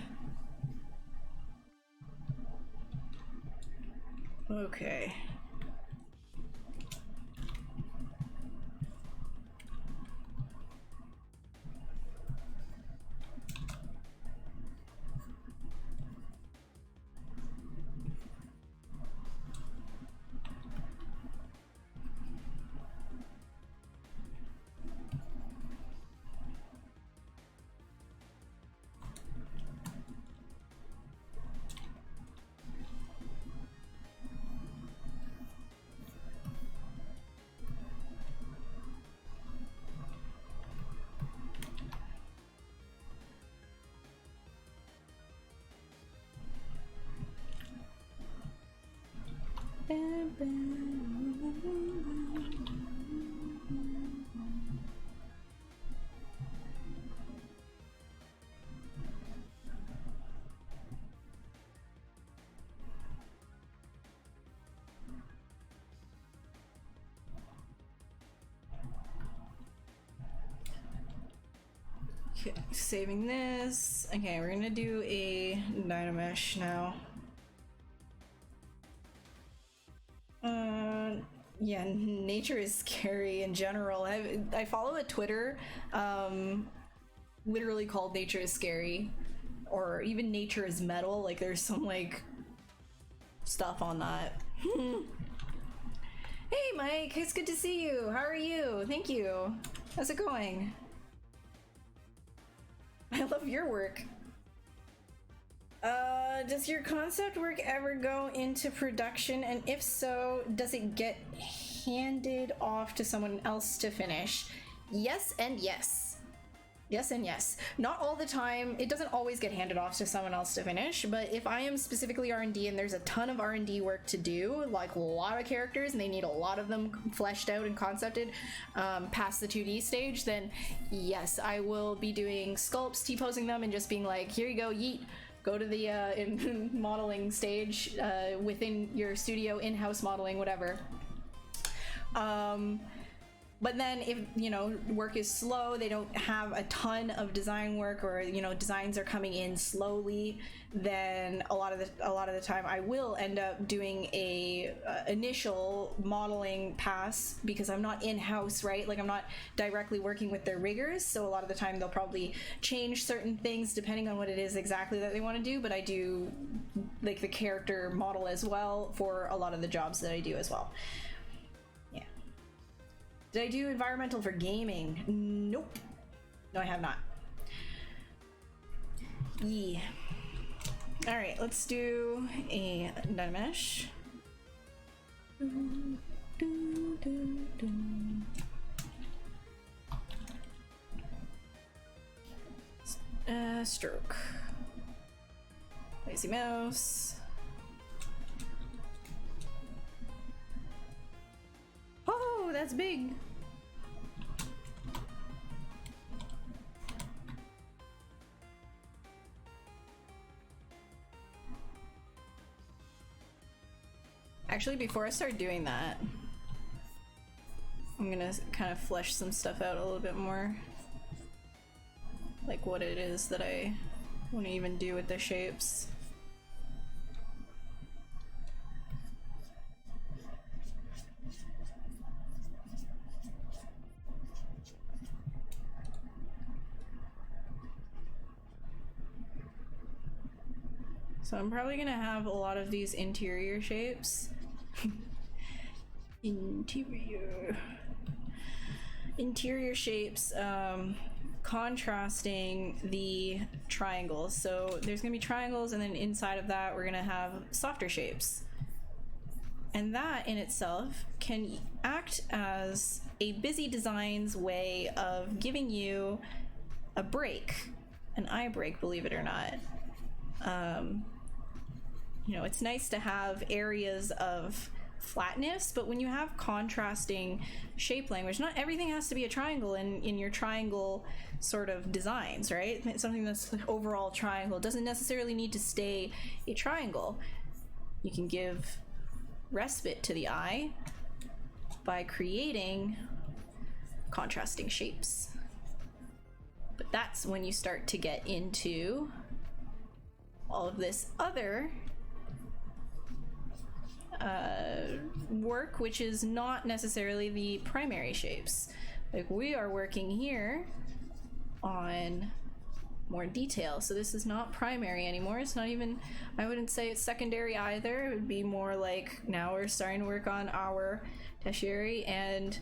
Okay. Okay, saving this. Okay, we're gonna do a Dynamesh now. Yeah, nature is scary in general. I follow a Twitter literally called Nature is Scary, or even Nature is Metal. Like there's some like stuff on that. Hey Mike, it's good to see you. How are you? Thank you. How's it going? I love your work. Does your concept work ever go into production? And if so, does it get handed off to someone else to finish? Yes and yes. Yes and yes. Not all the time. It doesn't always get handed off to someone else to finish, but if I am specifically R&D and there's a ton of R&D work to do, like a lot of characters and they need a lot of them fleshed out and concepted past the 2D stage, then yes, I will be doing sculpts, T-posing them, and just being like, here you go, yeet. Go to the modeling stage within your studio, in-house modeling, whatever. But then if, you know, work is slow, they don't have a ton of design work, or, you know, designs are coming in slowly, then a lot of the time I will end up doing a initial modeling pass, because I'm not in-house, right? Like I'm not directly working with their riggers, so a lot of the time they'll probably change certain things depending on what it is exactly that they want to do, but I do like the character model as well for a lot of the jobs that I do as well. Did I do environmental for gaming? Nope. No, I have not. Yeah. All right, let's do a Dynamesh. Stroke. Lazy mouse. Oh, that's big. Actually, before I start doing that, I'm gonna kind of flesh some stuff out a little bit more. Like what it is that I want to even do with the shapes. So I'm probably gonna have a lot of these interior shapes. Interior shapes contrasting the triangles. So there's gonna be triangles, and then inside of that we're gonna have softer shapes. And that in itself can act as a busy design's way of giving you a break, an eye break, believe it or not. You know, it's nice to have areas of flatness, but when you have contrasting shape language, not everything has to be a triangle in your triangle sort of designs, right? Something that's like overall triangle doesn't necessarily need to stay a triangle. You can give respite to the eye by creating contrasting shapes. But that's when you start to get into all of this other work, which is not necessarily the primary shapes. Like, we are working here on more detail, so this is not primary anymore. It's not even, I wouldn't say it's secondary either. It would be more like, now we're starting to work on our tertiary and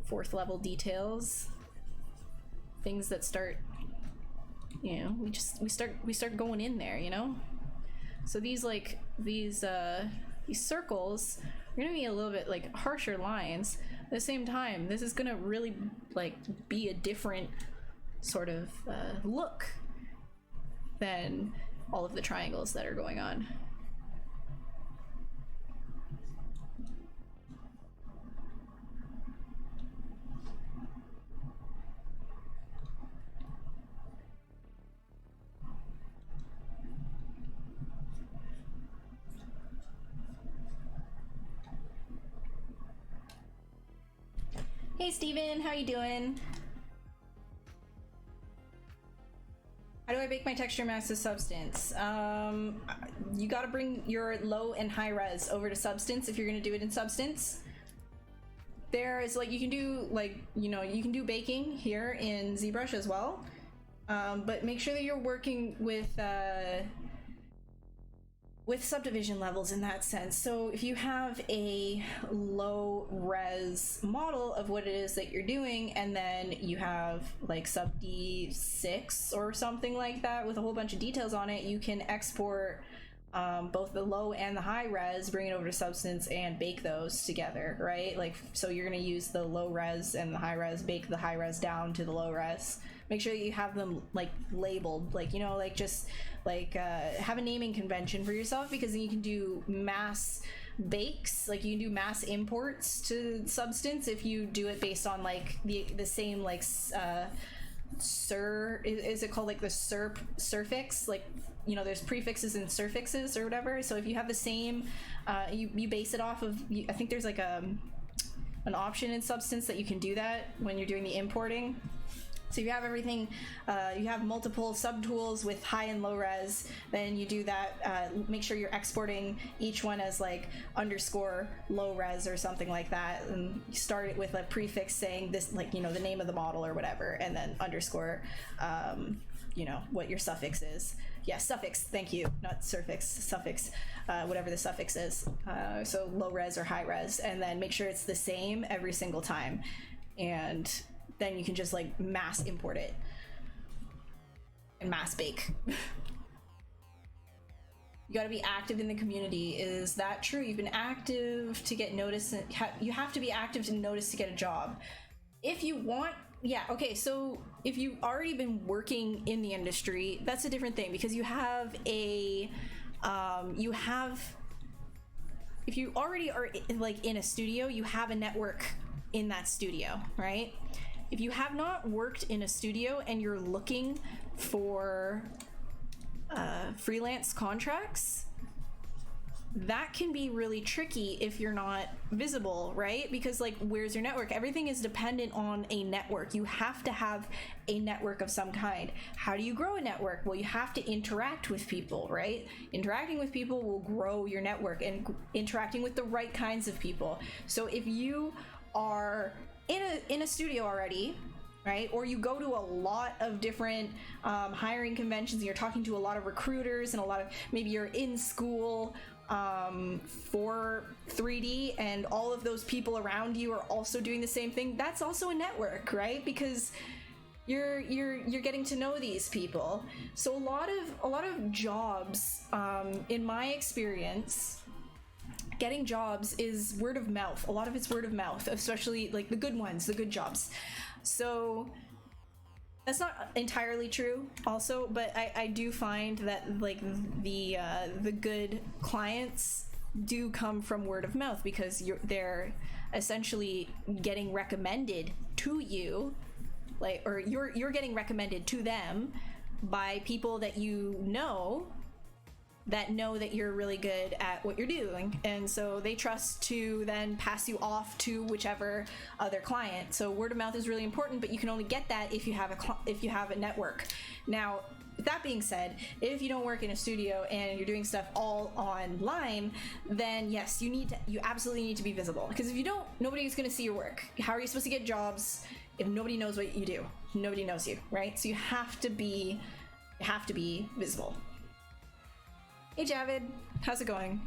fourth level details, things that start, you know, we start going in there, you know. So these circles are gonna be a little bit like harsher lines. At the same time, this is gonna really like be a different sort of look than all of the triangles that are going on. Hey Steven, how you doing? How do I bake my texture mask to Substance? You gotta bring your low and high res over to Substance if you're gonna do it in Substance. There's like, you can do like, you know, you can do baking here in ZBrush as well. But make sure that you're working with subdivision levels in that sense. So if you have a low res model of what it is that you're doing, and then you have like sub D6 or something like that with a whole bunch of details on it, you can export both the low and the high res, bring it over to Substance and bake those together, right? Like, so you're gonna use the low res and the high res, bake the high res down to the low res. Make sure that you have them like labeled, like, you know, like just like have a naming convention for yourself, because then you can do mass bakes, like you can do mass imports to Substance if you do it based on like the same like is it called like the suffix, like, you know, there's prefixes and suffixes or whatever. So if you have the same you base it off of, I think there's like an option in Substance that you can do that when you're doing the importing. So if you have everything, you have multiple subtools with high and low res, then you do that. Make sure you're exporting each one as like underscore low res or something like that, and you start it with a prefix saying this, like, you know, the name of the model or whatever, and then underscore, you know, what your suffix is. Yeah, suffix, thank you, not suffix, suffix, whatever the suffix is. So low res or high res, and then make sure it's the same every single time. And then you can just like mass import it and mass bake. You got to be active in the community. Is that true? You've been active to get noticed. You have to be active to notice to get a job. If you want, yeah, okay, so if you've already been working in the industry, that's a different thing, because you have a, if you already are like in a studio, you have a network in that studio, right? If you have not worked in a studio and you're looking for freelance contracts, that can be really tricky if you're not visible, right? Because like, where's your network? Everything is dependent on a network. You have to have a network of some kind. How do you grow a network? Well, you have to interact with people, right? Interacting with people will grow your network, and interacting with the right kinds of people. So if you are in a studio already, right, or you go to a lot of different hiring conventions, and you're talking to a lot of recruiters, and a lot of, maybe you're in school for 3D, and all of those people around you are also doing the same thing, that's also a network, right? Because you're getting to know these people. So a lot of jobs, in my experience, getting jobs is word of mouth. A lot of it's word of mouth, especially like the good ones, the good jobs. So that's not entirely true also, but I do find that like the good clients do come from word of mouth, because they're essentially getting recommended to you, like, or you're getting recommended to them by people that you know that you're really good at what you're doing, and so they trust to then pass you off to whichever other client. So word of mouth is really important, but you can only get that if you have a network. Now, with that being said, if you don't work in a studio and you're doing stuff all online, then yes, you absolutely need to be visible, because if you don't, nobody's going to see your work. How are you supposed to get jobs if nobody knows what you do? Nobody knows you, right? So you have to be visible. Hey Javid, how's it going?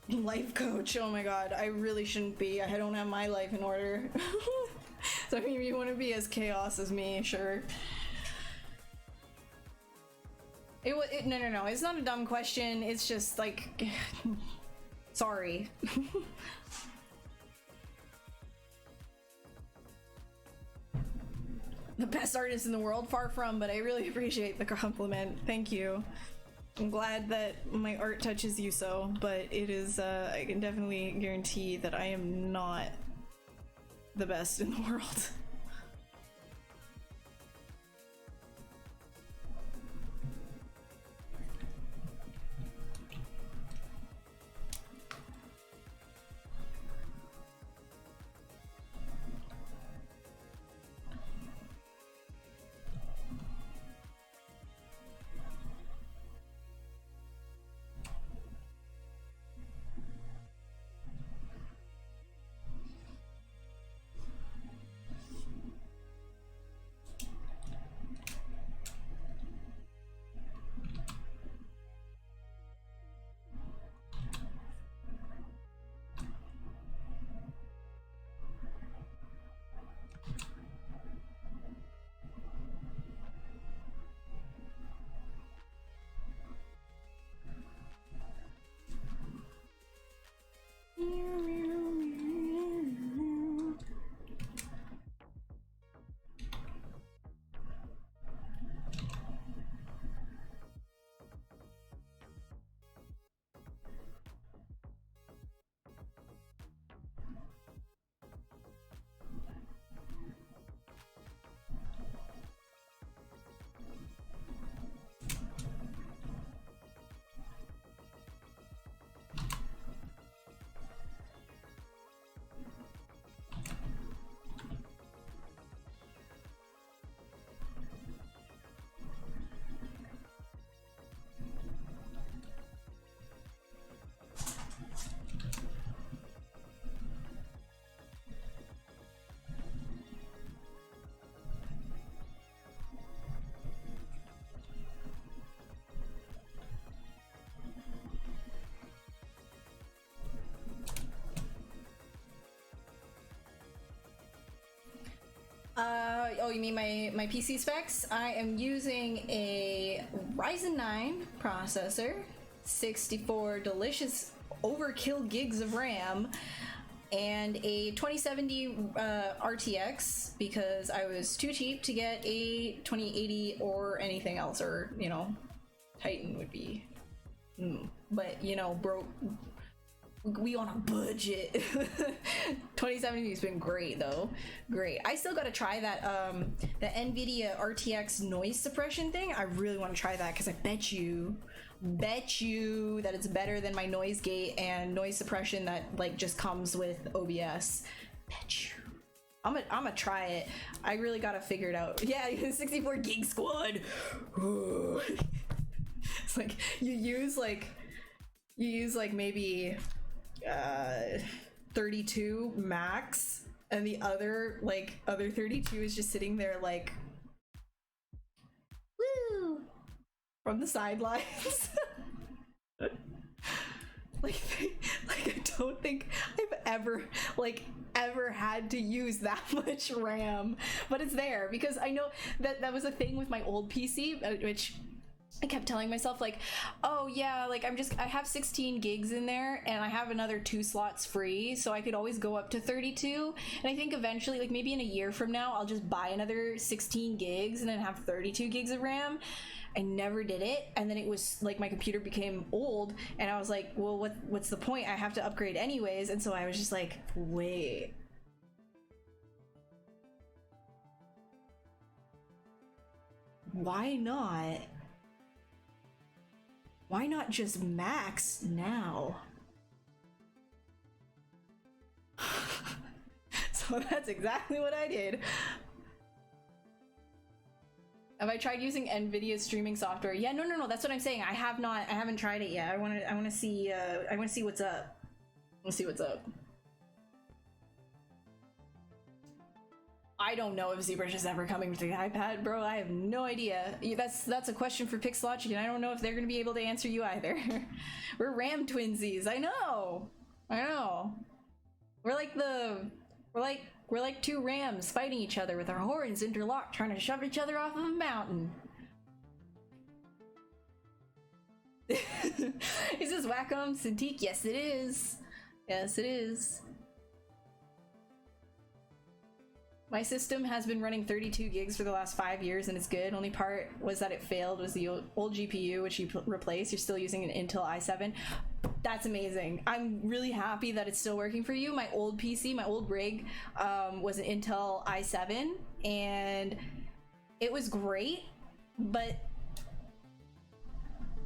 Life coach, oh my god, I really shouldn't be. I don't have my life in order. So if you want to be as chaos as me, sure. No, it's not a dumb question, it's just like, sorry. The best artist in the world? Far from, but I really appreciate the compliment. Thank you. I'm glad that my art touches you so, but it is, I can definitely guarantee that I am not the best in the world. Oh, you mean my PC specs? I am using a Ryzen 9 processor, 64 delicious overkill gigs of RAM, and a 2070 RTX because I was too cheap to get a 2080 or anything else, or, you know, Titan would be. But, you know, bro, we on a budget. 2070 has been great though. Great. I still gotta try that the NVIDIA RTX noise suppression thing. I really want to try that because I bet you that it's better than my noise gate and noise suppression that like just comes with OBS. Bet you. I'm gonna try it. I really gotta figure it out. Yeah, 64 gig squad. It's like you use like maybe 32 max, and the other 32 is just sitting there like woo from the sidelines. like I don't think I've ever had to use that much RAM, but it's there because I know that was a thing with my old PC, which I kept telling myself like, oh yeah, like I have 16 gigs in there and I have another 2 slots free, so I could always go up to 32. And I think eventually, like maybe in a year from now, I'll just buy another 16 gigs and then have 32 gigs of RAM. I never did it, and then it was like my computer became old and I was like, well, what's the point? I have to upgrade anyways. And so I was just like, wait, why not? Why not just max now? So that's exactly what I did. Have I tried using NVIDIA streaming software? Yeah, no, that's what I'm saying. I haven't tried it yet. I want to see what's up. Let's see what's up. I don't know if ZBrush is ever coming to the iPad, bro. I have no idea. That's a question for Pixologic, and I don't know if they're gonna be able to answer you either. We're RAM twinsies. I know. We're like 2 rams fighting each other with our horns interlocked, trying to shove each other off of a mountain. Is this Wacom Cintiq? Yes, it is. Yes, it is. My system has been running 32 gigs for the last 5 years and it's good. Only part was that it failed was the old GPU, which you replaced. You're still using an Intel i7. That's amazing. I'm really happy that it's still working for you. My old PC, my old rig, was an Intel i7 and it was great, but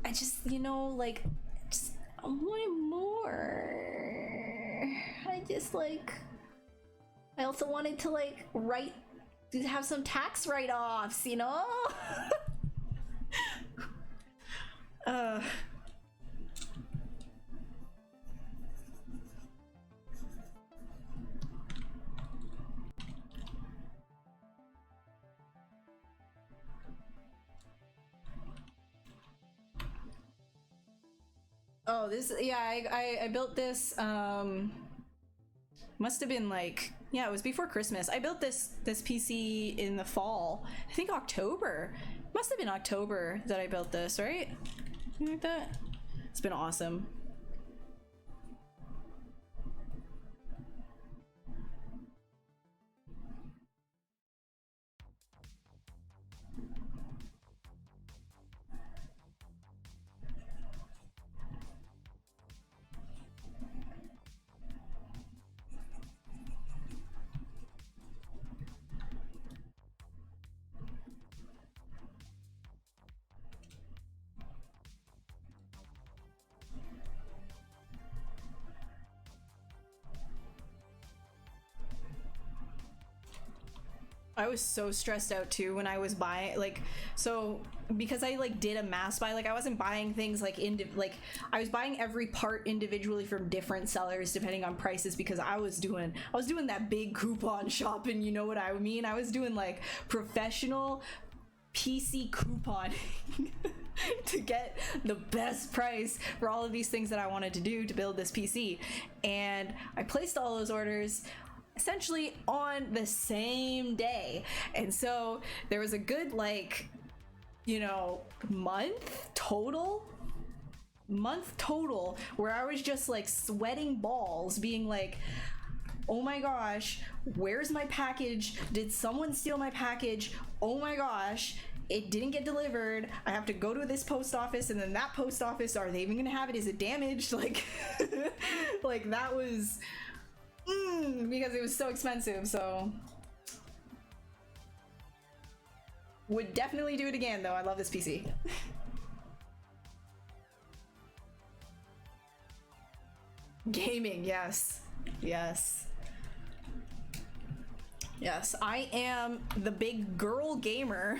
I just, you know, like, I wanted more. I also wanted to have some tax write-offs, you know? Oh, this, yeah, I built this, must have been like, yeah, it was before Christmas. I built this PC in the fall. I think October. Must have been October that I built this, right? Something like that. It's been awesome. I was so stressed out too when I was buying, like, so because I did a mass buy, I wasn't buying things I was buying every part individually from different sellers depending on prices, because I was doing that big coupon shopping, you know what I mean? I was doing like professional PC couponing to get the best price for all of these things that I wanted to do to build this PC. And I placed all those orders. essentially on the same day. And so there was a good, like, you know, month total where I was just like sweating balls, being like, oh my gosh, where's my package? Did someone steal my package? Oh my gosh, it didn't get delivered. I have to go to this post office, and then that post office, are they even gonna have it? Is it damaged? Like, like that was, because it was so expensive. So would definitely do it again, though. I love this PC. Gaming, yes. Yes. Yes, I am the big girl gamer.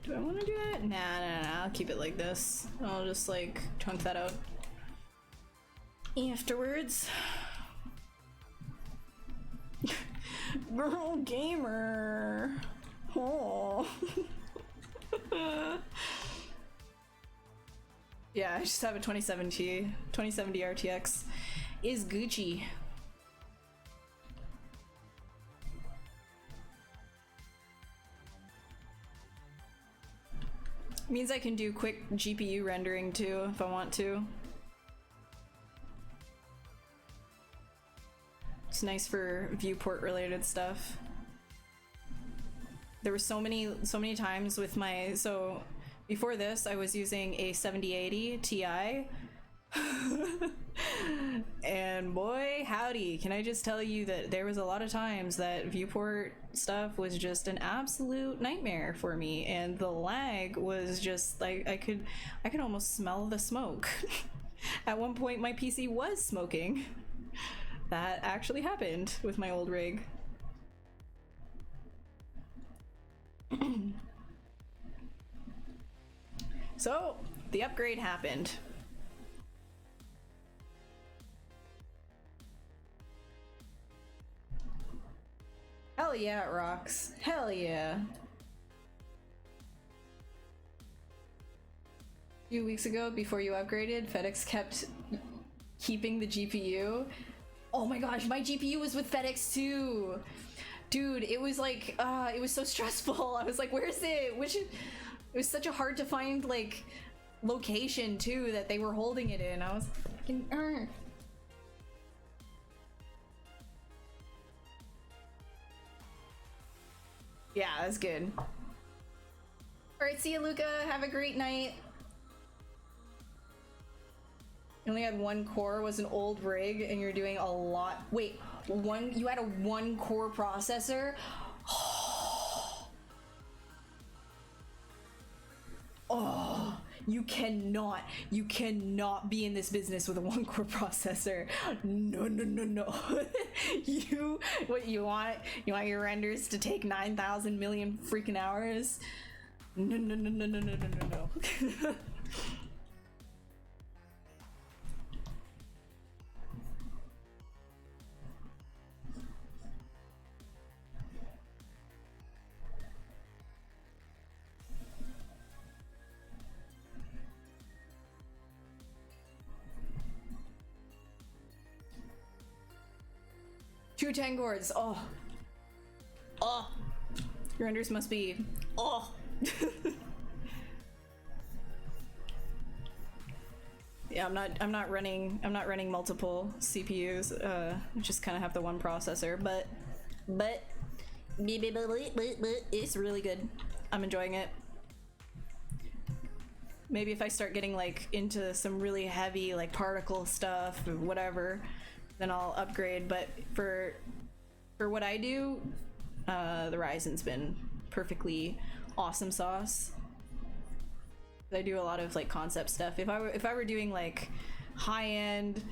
Do I want to do that? Nah, I'll keep it like this. I'll just like chunk that out afterwards. Girl gamer. Oh. Yeah, I just have a 2070 RTX. Is Gucci. Means I can do quick GPU rendering too if I want to. It's nice for viewport related stuff. There were so many times with my, so before this I was using a 7080 Ti. And boy howdy, can I just tell you that there was a lot of times that viewport stuff was just an absolute nightmare for me, and the lag was just like I could almost smell the smoke. At one point my PC was smoking. That actually happened with my old rig. So the upgrade happened. Hell yeah, it rocks. Hell yeah. A few weeks ago, before you upgraded, FedEx kept keeping the GPU. Oh my gosh, my GPU was with FedEx too. Dude, it was like, it was so stressful. I was like, where is it? It was such a hard to find, like, location too that they were holding it in. I was fucking, Yeah, that's good. Alright, see you, Luca. Have a great night. You only had one core, was an old rig, and you're doing a lot. Wait, you had a one core processor? Oh, you cannot be in this business with a one core processor. No. You want your renders to take 9,000 million freaking hours? No. Two Tangords. Oh. Your renders must be. Yeah, I'm not running multiple CPUs. Just kind of have the one processor, but it's really good. I'm enjoying it. Maybe if I start getting like into some really heavy like particle stuff or whatever, then I'll upgrade. But for what I do, the Ryzen's been perfectly awesome sauce. I do a lot of like concept stuff. If I were doing like high end,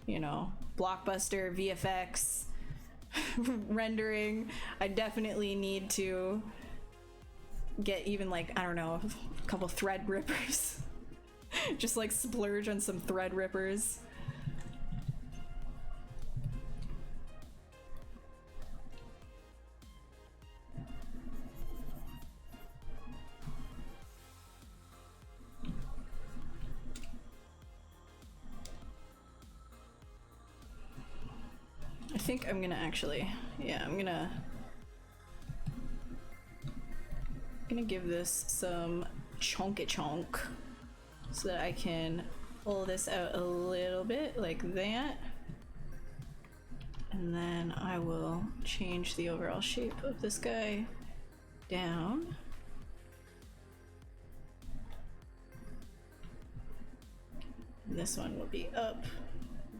you know, blockbuster VFX, rendering. I definitely need to get even like, I don't know, a couple thread rippers. Just like splurge on some thread rippers. I think I'm gonna actually, yeah, I'm gonna give this some chonk so that I can pull this out a little bit like that. And then I will change the overall shape of this guy down. And this one will be up,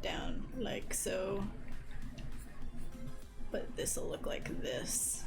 down, like so. But this will look like this.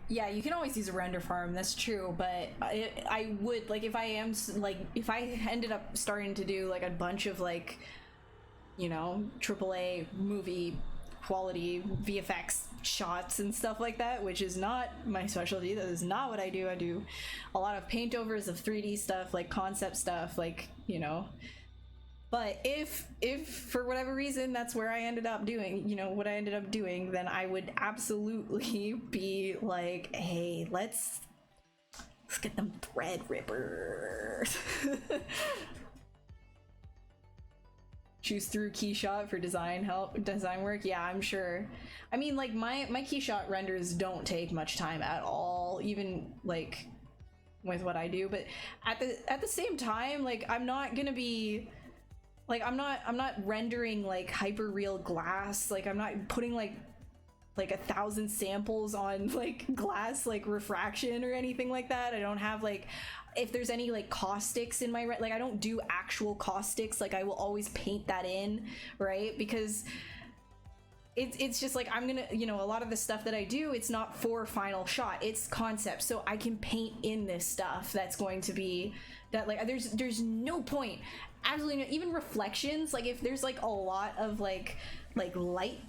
Yeah, you can always use a render farm, that's true, but I would, like, if I ended up starting to do, like, a bunch of, like, you know, AAA movie quality VFX shots and stuff like that, which is not my specialty, that is not what I do. I do a lot of paint overs of 3D stuff, like, concept stuff, like, you know. But if for whatever reason that's where I ended up doing, you know, what I ended up doing, then I would absolutely be like, hey, let's get them thread rippers. Choose through Keyshot for design work. Yeah, I'm sure. I mean, like, my Keyshot renders don't take much time at all, even like with what I do. But at the same time, like, I'm not gonna be like, I'm not rendering like hyper real glass. Like, I'm not putting like 1,000 samples on like glass, like refraction or anything like that. I don't have like, if there's any like caustics in my, like, I don't do actual caustics. Like, I will always paint that in, right? Because it's just like, I'm gonna, you know, a lot of the stuff that I do, it's not for final shot, it's concept. So I can paint in this stuff that's going to be that, like, there's no point, absolutely no, even reflections, like if there's like a lot of like light,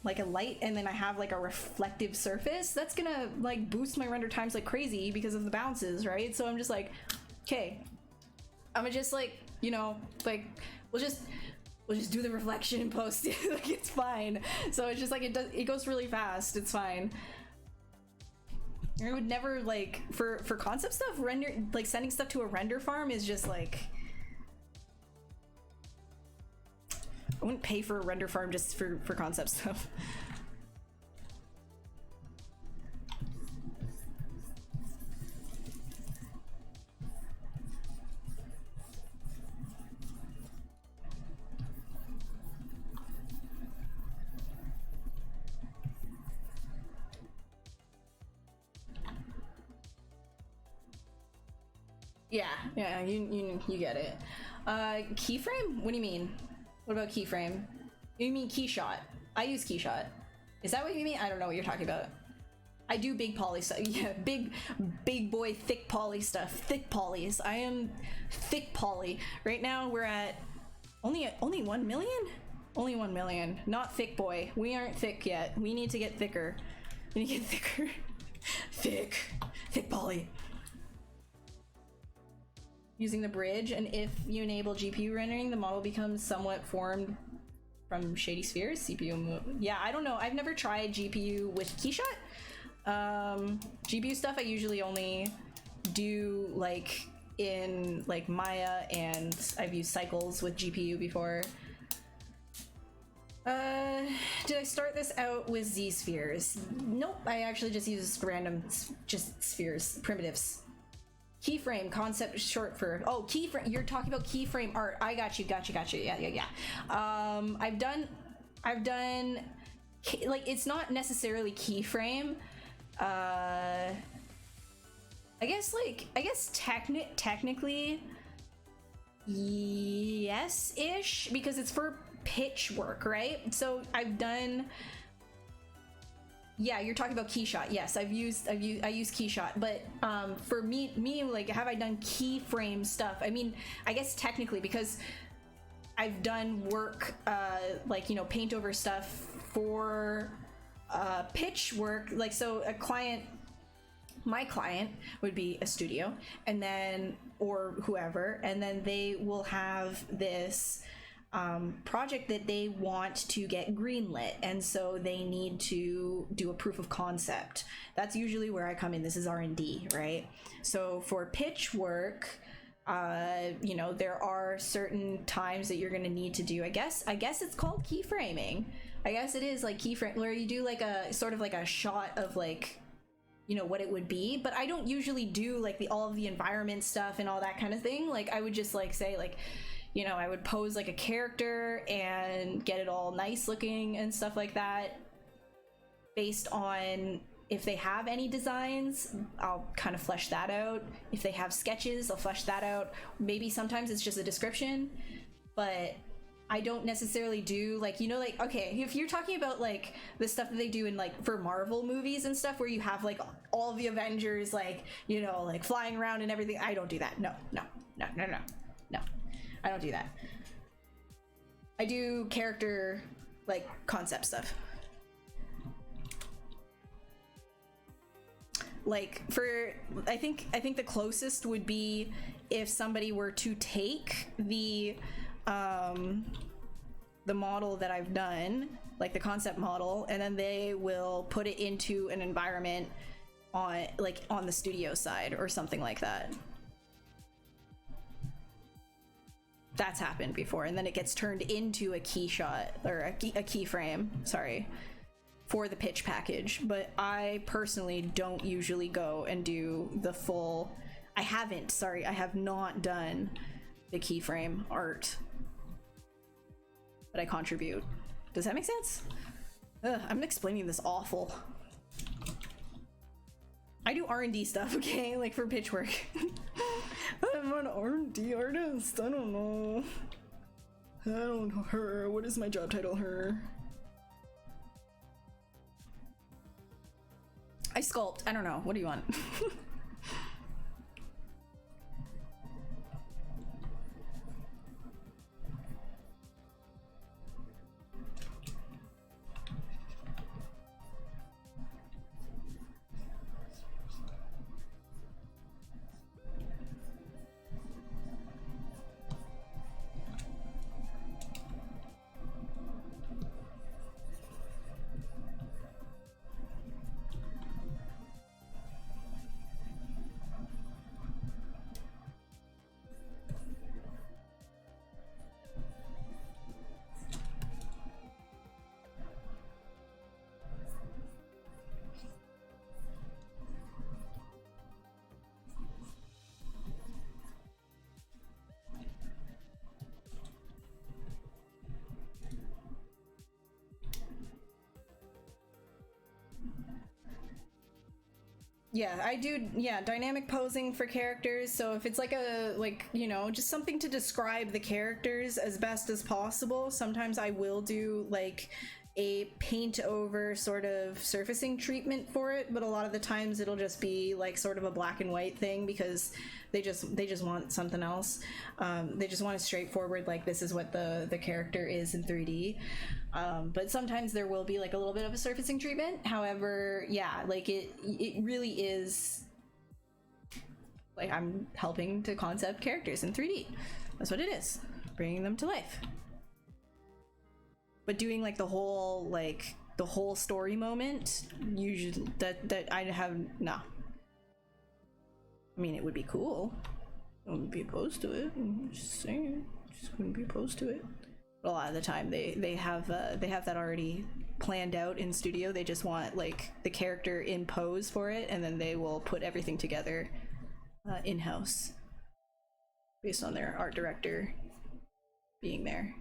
like a light, and then I have like a reflective surface, that's gonna like boost my render times like crazy because of the bounces, right? So I'm just like, okay, I'm gonna just, like, you know, like, we'll just do the reflection and post it. Like, it's fine. So it's just like, it goes really fast, it's fine. I would never, like, for concept stuff, render, like, sending stuff to a render farm is just like, I wouldn't pay for a render farm just for concept stuff. Yeah, you get it. Keyframe? What do you mean? What about keyframe? You mean Keyshot? I use Keyshot. Is that what you mean? I don't know what you're talking about. I do big poly stuff. Yeah, big boy thick poly stuff. Thick polys. I am thick poly. Right now we're at only 1 million? Only 1 million. Not thick boy. We aren't thick yet. We need to get thicker. We need to get thicker. Thick poly. Using the bridge, and if you enable GPU rendering, the model becomes somewhat formed from shady spheres. CPU move. Yeah, I don't know. I've never tried GPU with Keyshot. GPU stuff I usually only do like in like Maya, and I've used cycles with GPU before. Did I start this out with Z spheres? Nope, I actually just used random, just spheres, primitives. Keyframe concept is short for, oh, keyframe, you're talking about keyframe art. I got you. Yeah. I've done, like, it's not necessarily keyframe. I guess technically, yes-ish, because it's for pitch work, right? So I've done, yeah, you're talking about Keyshot. Yes, I use Keyshot, but for me, like, have I done keyframe stuff? I mean, I guess technically, because I've done work, like, you know, paint over stuff for pitch work. Like, so a client, my client would be a studio, and then, or whoever, and then they will have this project that they want to get greenlit, and so they need to do a proof of concept. That's usually where I come in. This is R&D, right? So for pitch work, you know, there are certain times that you're going to need to do, I guess it's called keyframing. I guess it is like keyframe, where you do like a sort of like a shot of, like, you know, what it would be. But I don't usually do like all of the environment stuff and all that kind of thing. Like, I would just like say, like, you know, I would pose like a character and get it all nice looking and stuff like that. Based on if they have any designs, I'll kind of flesh that out. If they have sketches, I'll flesh that out. Maybe sometimes it's just a description, but I don't necessarily do, like, you know, like, okay, if you're talking about like the stuff that they do in, like, for Marvel movies and stuff, where you have like all the Avengers, like, you know, like flying around and everything, I don't do that. No. I don't do that. I do character, like, concept stuff. Like, for, I think the closest would be if somebody were to take the model that I've done, like the concept model, and then they will put it into an environment on, like, on the studio side or something like that. That's happened before, and then it gets turned into a key shot, or a keyframe, sorry, for the pitch package. But I personally don't usually go and do the full, I have not done the keyframe art, but I contribute. Does that make sense? I'm explaining this awful. I do R&D stuff, okay? Like, for pitch work. I'm an R&D artist. I don't know. What is my job title? I sculpt. I don't know. What do you want? Yeah, I do, yeah, dynamic posing for characters. So if it's like a, like, you know, just something to describe the characters as best as possible, sometimes I will do like a paint over sort of surfacing treatment for it, but a lot of the times it'll just be like sort of a black and white thing, because they just want something else. They just want a straightforward, like, this is what the character is in 3D. But sometimes there will be like a little bit of a surfacing treatment. However, yeah, like it really is like I'm helping to concept characters in 3D. That's what it is, bringing them to life. But doing like the whole story moment, usually that I have, no. I mean, it would be cool, I wouldn't be opposed to it. I'm just saying, just wouldn't be opposed to it. But a lot of the time, they have that already planned out in studio. They just want like the character in pose for it, and then they will put everything together in house based on their art director being there.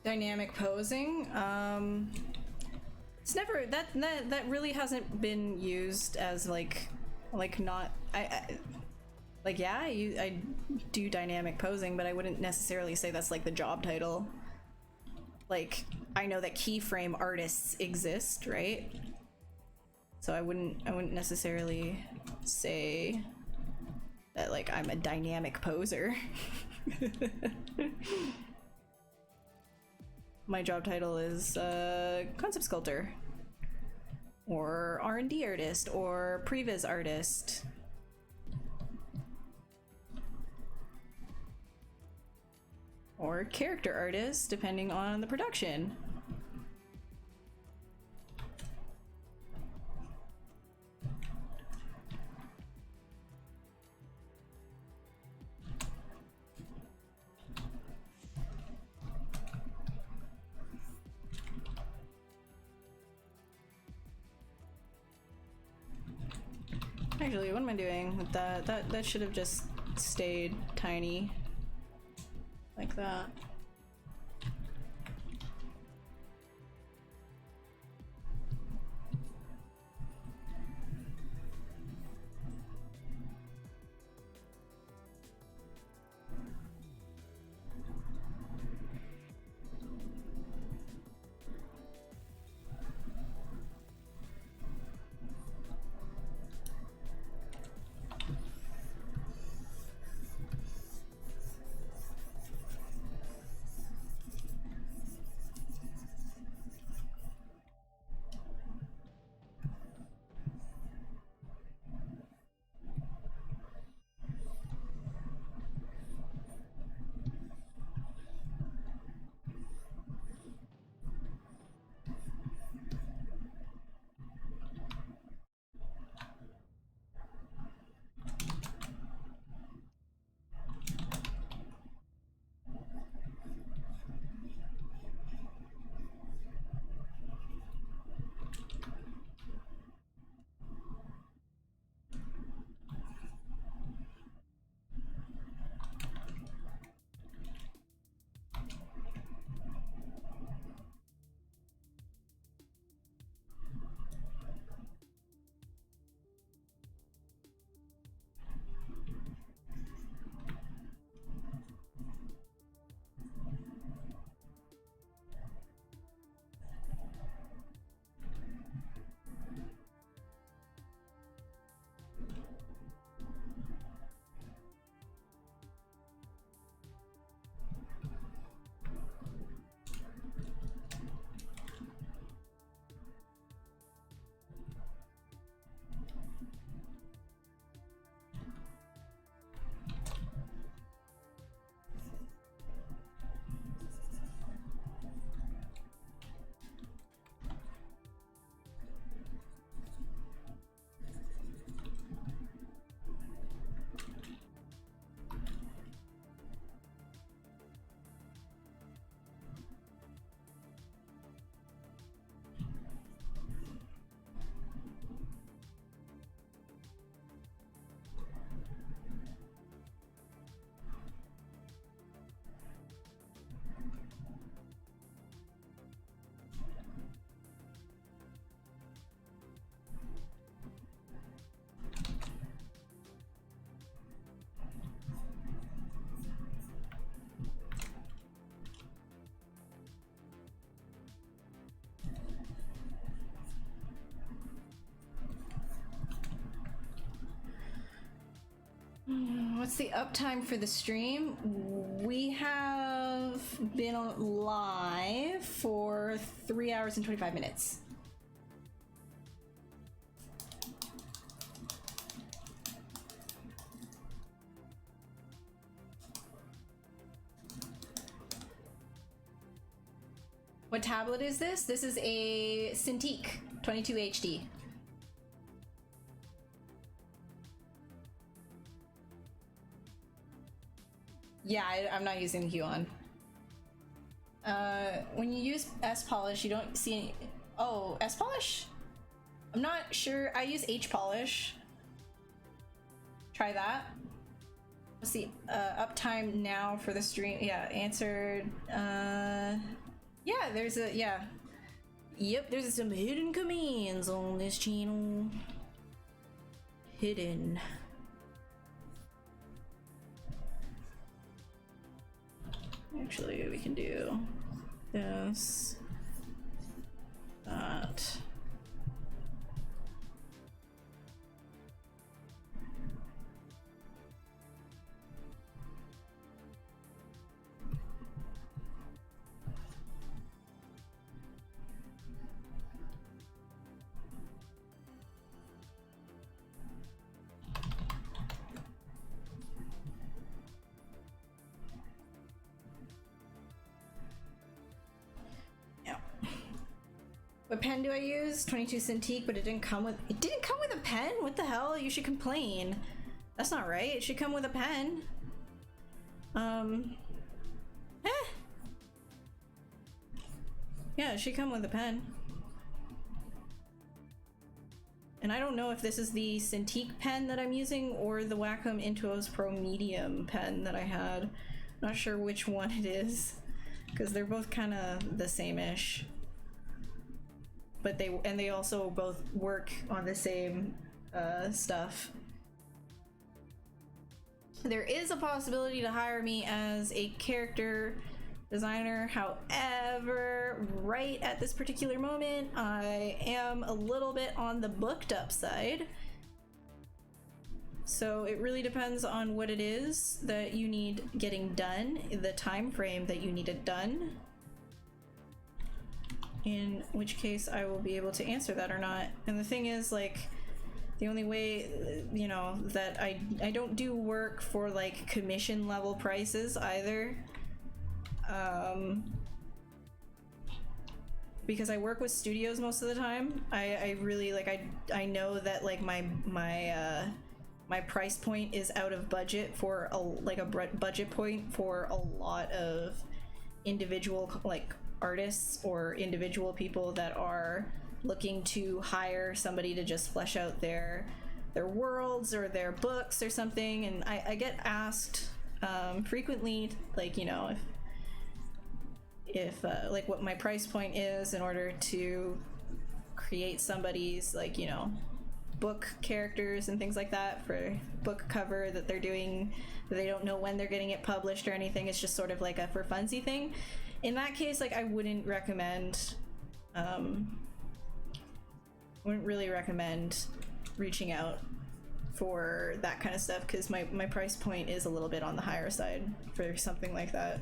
Dynamic posing, it's never that really hasn't been used as like not like, yeah, I do dynamic posing, but I wouldn't necessarily say that's like the job title. Like, I know that keyframe artists exist, right? So I wouldn't necessarily say that like I'm a dynamic poser. My job title is concept sculptor, or R&D artist, or previs artist. Or character artist, depending on the production. Actually, what am I doing with that? That should have just stayed tiny. Like that. What's the uptime for the stream? We have been live for 3 hours and 25 minutes. What tablet is this? This is a Cintiq 22 HD. Yeah, I'm not using the Huon. When you use S-Polish, you don't see any... Oh, S-Polish? I'm not sure. I use H-Polish. Try that. What's the uptime now for the stream? Yeah, answered. Yeah, there's a... Yeah. Yep, there's some hidden commands on this channel. Hidden. Actually, we can do this, that. What pen do I use? 22 Cintiq, but it didn't come with a pen? What the hell? You should complain. That's not right. It should come with a pen. Yeah, it should come with a pen. And I don't know if this is the Cintiq pen that I'm using or the Wacom Intuos Pro Medium pen that I had. Not sure which one it is, because they're both kind of the same-ish. But they also both work on the same stuff. There is a possibility to hire me as a character designer. However, right at this particular moment, I am a little bit on the booked up side. So it really depends on what it is that you need getting done, the time frame that you need it done. In which case I will be able to answer that or not. And the thing is, like, the only way, you know, that I don't do work for like commission level prices either. Because I work with studios most of the time. I really like, I know that like my price point is out of budget for a budget point for a lot of individual like artists or individual people that are looking to hire somebody to just flesh out their worlds or their books or something. And I get asked frequently, like, you know, if like what my price point is in order to create somebody's, like, you know, book characters and things like that for book cover that they're doing, that they don't know when they're getting it published or anything. It's just sort of like a for funsy thing. In that case, like, I wouldn't really recommend reaching out for that kind of stuff, because my price point is a little bit on the higher side for something like that.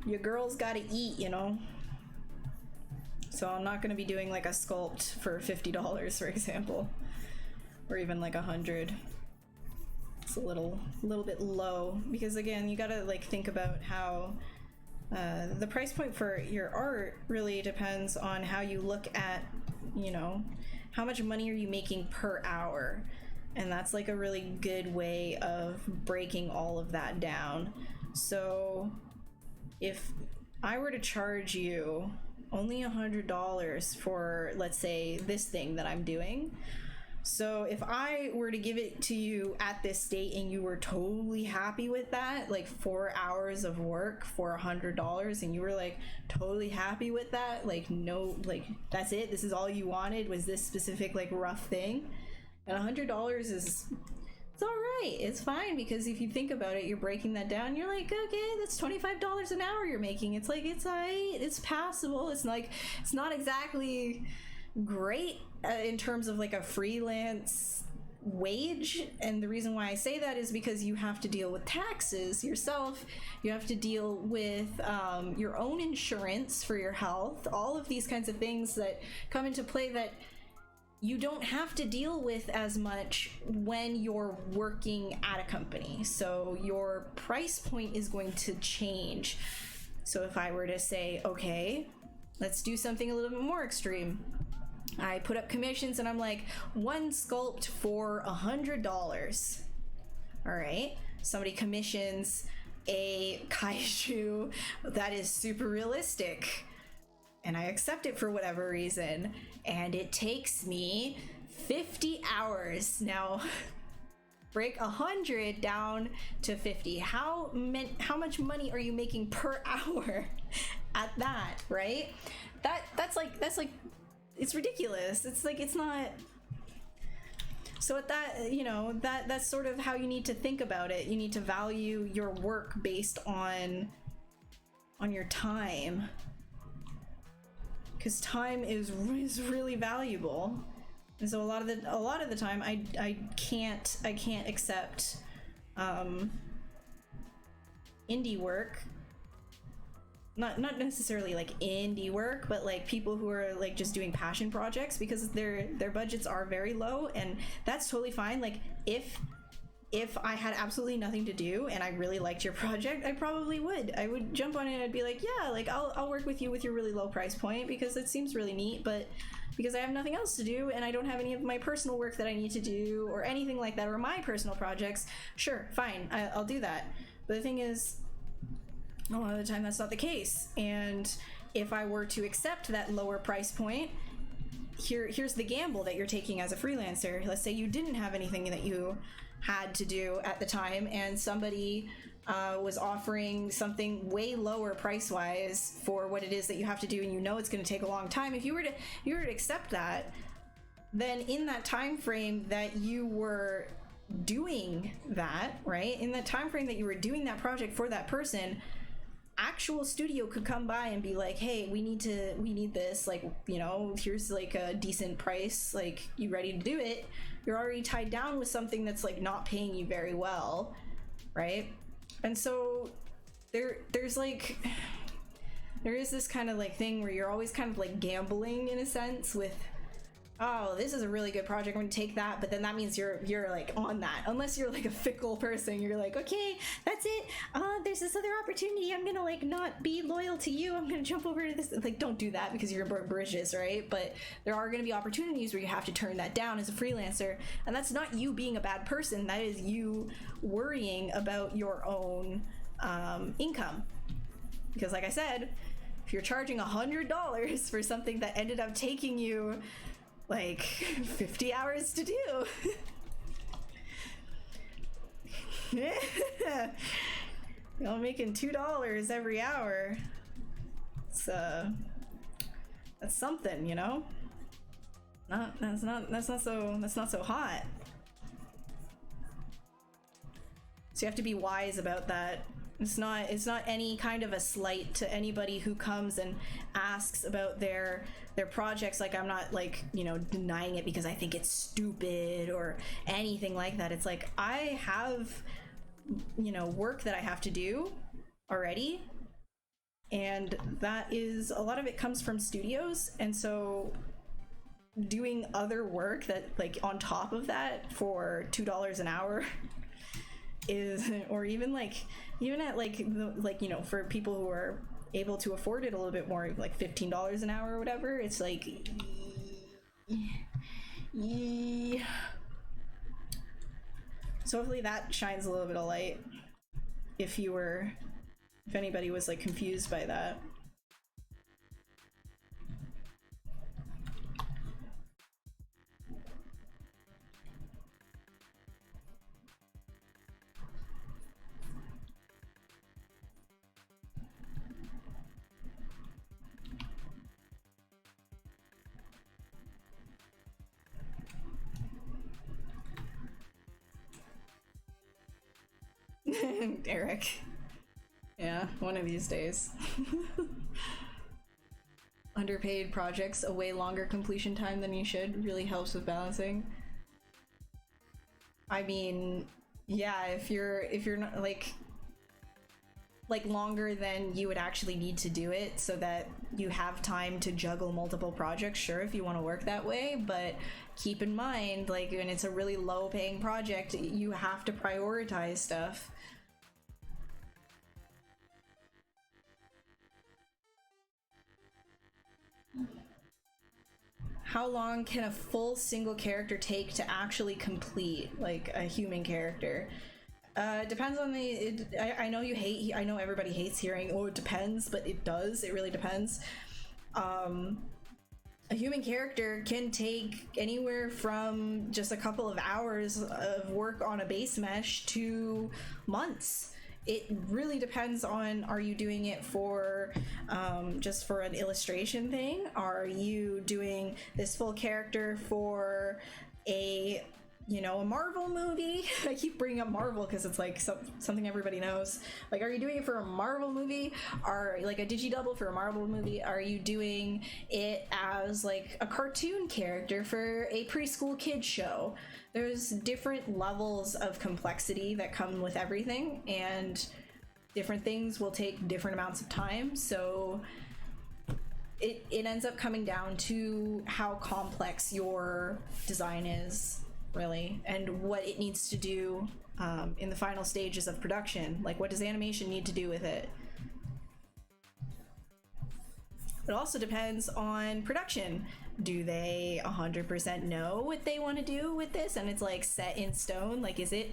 Your girl's gotta eat, you know? So I'm not gonna be doing like a sculpt for $50, for example, or even like $100. It's a little bit low, because again, you gotta like think about how the price point for your art really depends on how you look at, you know, how much money are you making per hour, and that's like a really good way of breaking all of that down. So if I were to charge you only $100 for, let's say, this thing that I'm doing, so if I were to give it to you at this date and you were totally happy with that, like 4 hours of work for $100, and you were like totally happy with that, like, no, like, that's it, this is all you wanted, was this specific like rough thing, and $100 is, it's all right, it's fine, because if you think about it, you're breaking that down, you're like, okay, that's $25 an hour you're making. It's like, it's all right, it's passable. It's like, it's not exactly great in terms of like a freelance wage, and the reason why I say that is because you have to deal with taxes yourself, you have to deal with your own insurance for your health, all of these kinds of things that come into play that you don't have to deal with as much when you're working at a company. So your price point is going to change. So if I were to say, okay, let's do something a little bit more extreme. I put up commissions and I'm like, one sculpt for $100. All right, somebody commissions a kaiju that is super realistic, and I accept it for whatever reason, and it takes me 50 hours. Now, break 100 down to 50. How much money are you making per hour at that, right? That's like it's ridiculous. It's like, it's not. So at that, you know, that's sort of how you need to think about it. You need to value your work based on your time, because time is really valuable. And so a lot of the time I can't accept indie work. Not necessarily like indie work, but like people who are like just doing passion projects, because their budgets are very low, and that's totally fine. Like if I had absolutely nothing to do and I really liked your project, I probably would. I would jump on it and I'd be like, yeah, like I'll work with you with your really low price point because it seems really neat, but because I have nothing else to do and I don't have any of my personal work that I need to do or anything like that, or my personal projects, sure, fine, I'll do that. But the thing is, a lot of the time that's not the case. And if I were to accept that lower price point, here's the gamble that you're taking as a freelancer. Let's say you didn't have anything that you had to do at the time, and somebody was offering something way lower price wise for what it is that you have to do, and you know it's going to take a long time. If you were to accept that, then in that time frame that you were doing that, right, in the time frame that you were doing that project for that person, actual studio could come by and be like, hey, we need this, like, you know, here's like a decent price, like, you ready to do it? You're already tied down with something that's like not paying you very well, right? And so there's like, there is this kind of like thing where you're always kind of like gambling in a sense with, oh, this is a really good project, I'm gonna take that, but then that means you're like on that. Unless you're like a fickle person, you're like, okay, that's it, there's this other opportunity, I'm gonna like not be loyal to you, I'm gonna jump over to this. Like, don't do that because you're burnt bridges, right? But there are gonna be opportunities where you have to turn that down as a freelancer, and that's not you being a bad person, that is you worrying about your own income. Because like I said, if you're charging $100 for something that ended up taking you like 50 hours to do, you're making $2 every hour. It's that's something, you know. That's not so hot. So you have to be wise about that. It's not any kind of a slight to anybody who comes and asks about their projects. Like, I'm not like, you know, denying it because I think it's stupid or anything like that. It's like, I have, you know, work that I have to do already, and that is, a lot of it comes from studios, and so doing other work that like on top of that for $2 an hour is, or even at like you know, for people who are able to afford it a little bit more, like $15 an hour or whatever, it's like, yeah. So hopefully that shines a little bit of light if anybody was like confused by that. Eric. Yeah, one of these days. underpaid projects a way longer completion time than you should. Really helps with balancing. I mean, yeah, if you're not like longer than you would actually need to do it so that you have time to juggle multiple projects, sure, if you want to work that way, but keep in mind, like, when it's a really low paying project, you have to prioritize stuff. How long can a full single character take to actually complete, like, a human character? Depends on the. I know you hate. I know everybody hates hearing, oh, it depends, but it does. It really depends. A human character can take anywhere from just a couple of hours of work on a base mesh to months. It really depends on, are you doing it for just for an illustration thing? Are you doing this full character for a, you know, a Marvel movie? I keep bringing up Marvel because it's like something everybody knows. Like, are you doing it for a Marvel movie? Or like a digi-double for a Marvel movie? Are you doing it as like a cartoon character for a preschool kids show? There's different levels of complexity that come with everything, and different things will take different amounts of time. So it ends up coming down to how complex your design is, really, and what it needs to do in the final stages of production. Like, what does animation need to do with it? It also depends on production. Do they 100% know what they want to do with this, and it's like set in stone? Like, is it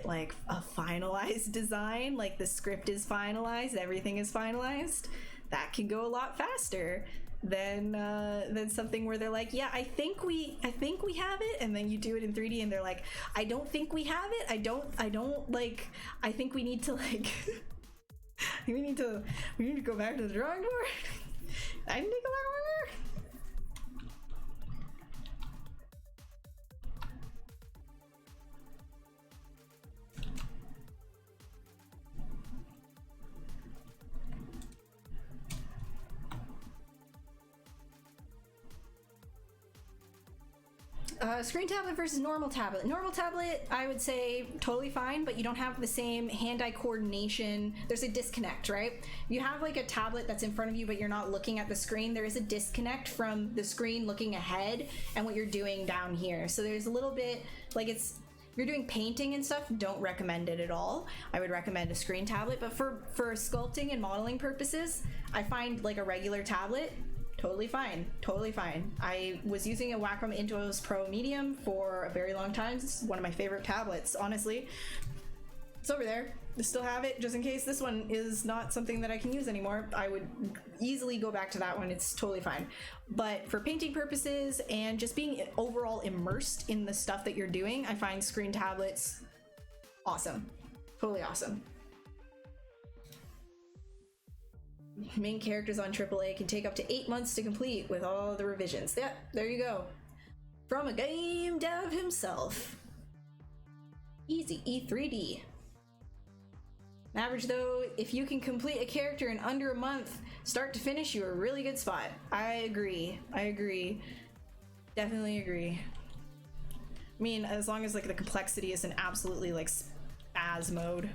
like a finalized design? Like, the script is finalized, everything is finalized? That can go a lot faster than something where they're like, yeah, I think we have it, and then you do it in 3D and they're like, I don't think we have it. I don't like, I think we need to like we need to go back to the drawing board. I need to go back over. Screen tablet versus normal tablet. Normal tablet, I would say totally fine, but you don't have the same hand-eye coordination. There's a disconnect, right? You have like a tablet that's in front of you, but you're not looking at the screen. There is a disconnect from the screen looking ahead and what you're doing down here. So there's a little bit, like, it's, if you're doing painting and stuff, don't recommend it at all. I would recommend a screen tablet, but for sculpting and modeling purposes, I find like a regular tablet totally fine. Totally fine. I was using a Wacom Intuos Pro Medium for a very long time. It's one of my favorite tablets, honestly. It's over there. I still have it just in case this one is not something that I can use anymore. I would easily go back to that one. It's totally fine. But for painting purposes and just being overall immersed in the stuff that you're doing, I find screen tablets awesome. Totally awesome. Main characters on AAA can take up to 8 months to complete with all the revisions. Yeah, there you go. From a game dev himself. Easy E3D. Average though, if you can complete a character in under a month, start to finish, you're a really good spot. I agree. Definitely agree. I mean, as long as like the complexity isn't absolutely like spaz mode.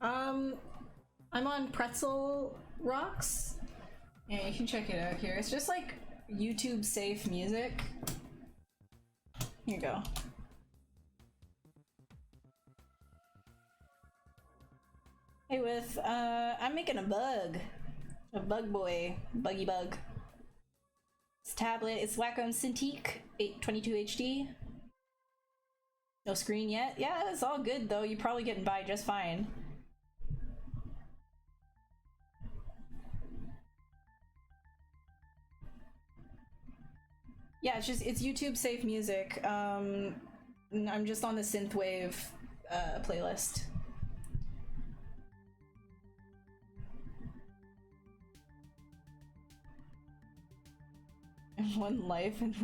I'm on Pretzel Rocks. Yeah, you can check it out here. It's just like YouTube safe music. Here you go. Hey, I'm making a bug boy, buggy bug. It's tablet, it's Wacom Cintiq 822 HD. No screen yet? Yeah, it's all good though. You're probably getting by just fine. Yeah, it's YouTube safe music. I'm just on the synthwave playlist. One life and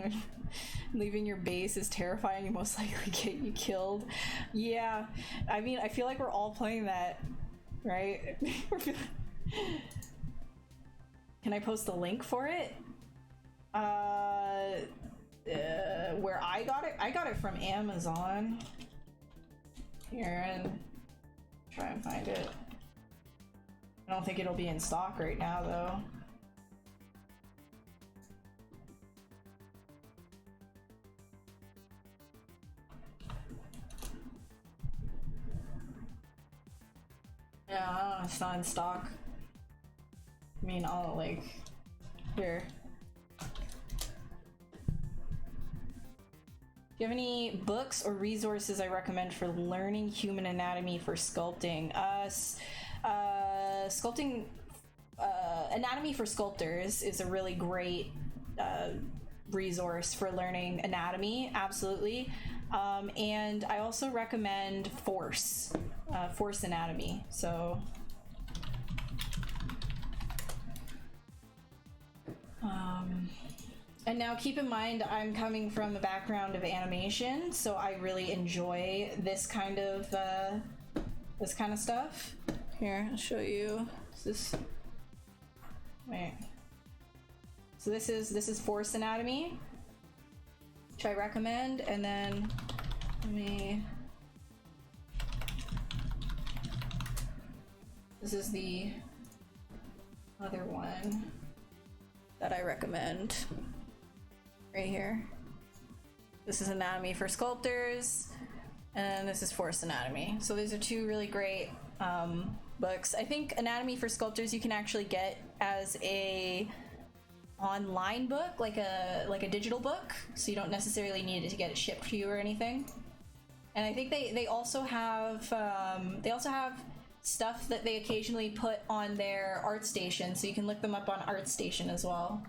leaving your base is terrifying. You most likely get you killed. Yeah, I mean, I feel like we're all playing that, right? Can I post a link for it? Where I got it from Amazon. Here, and try and find it. I don't think it'll be in stock right now though. Yeah, it's not in stock. I mean, I'll like here. Do you have any books or resources I recommend for learning human anatomy for sculpting? Sculpting Anatomy for Sculptors is a really great resource for learning anatomy, absolutely. And I also recommend Force Anatomy. So and now keep in mind, I'm coming from a background of animation, so I really enjoy this kind of stuff. Here, I'll show you. Wait. So this is Force Anatomy, which I recommend, and then this is the other one that I recommend. Right here. This is Anatomy for Sculptors, and this is Force Anatomy. So these are two really great books. I think Anatomy for Sculptors you can actually get as a online book, like a digital book, so you don't necessarily need to get it shipped to you or anything. And I think they also have stuff that they occasionally put on their ArtStation, so you can look them up on ArtStation as well.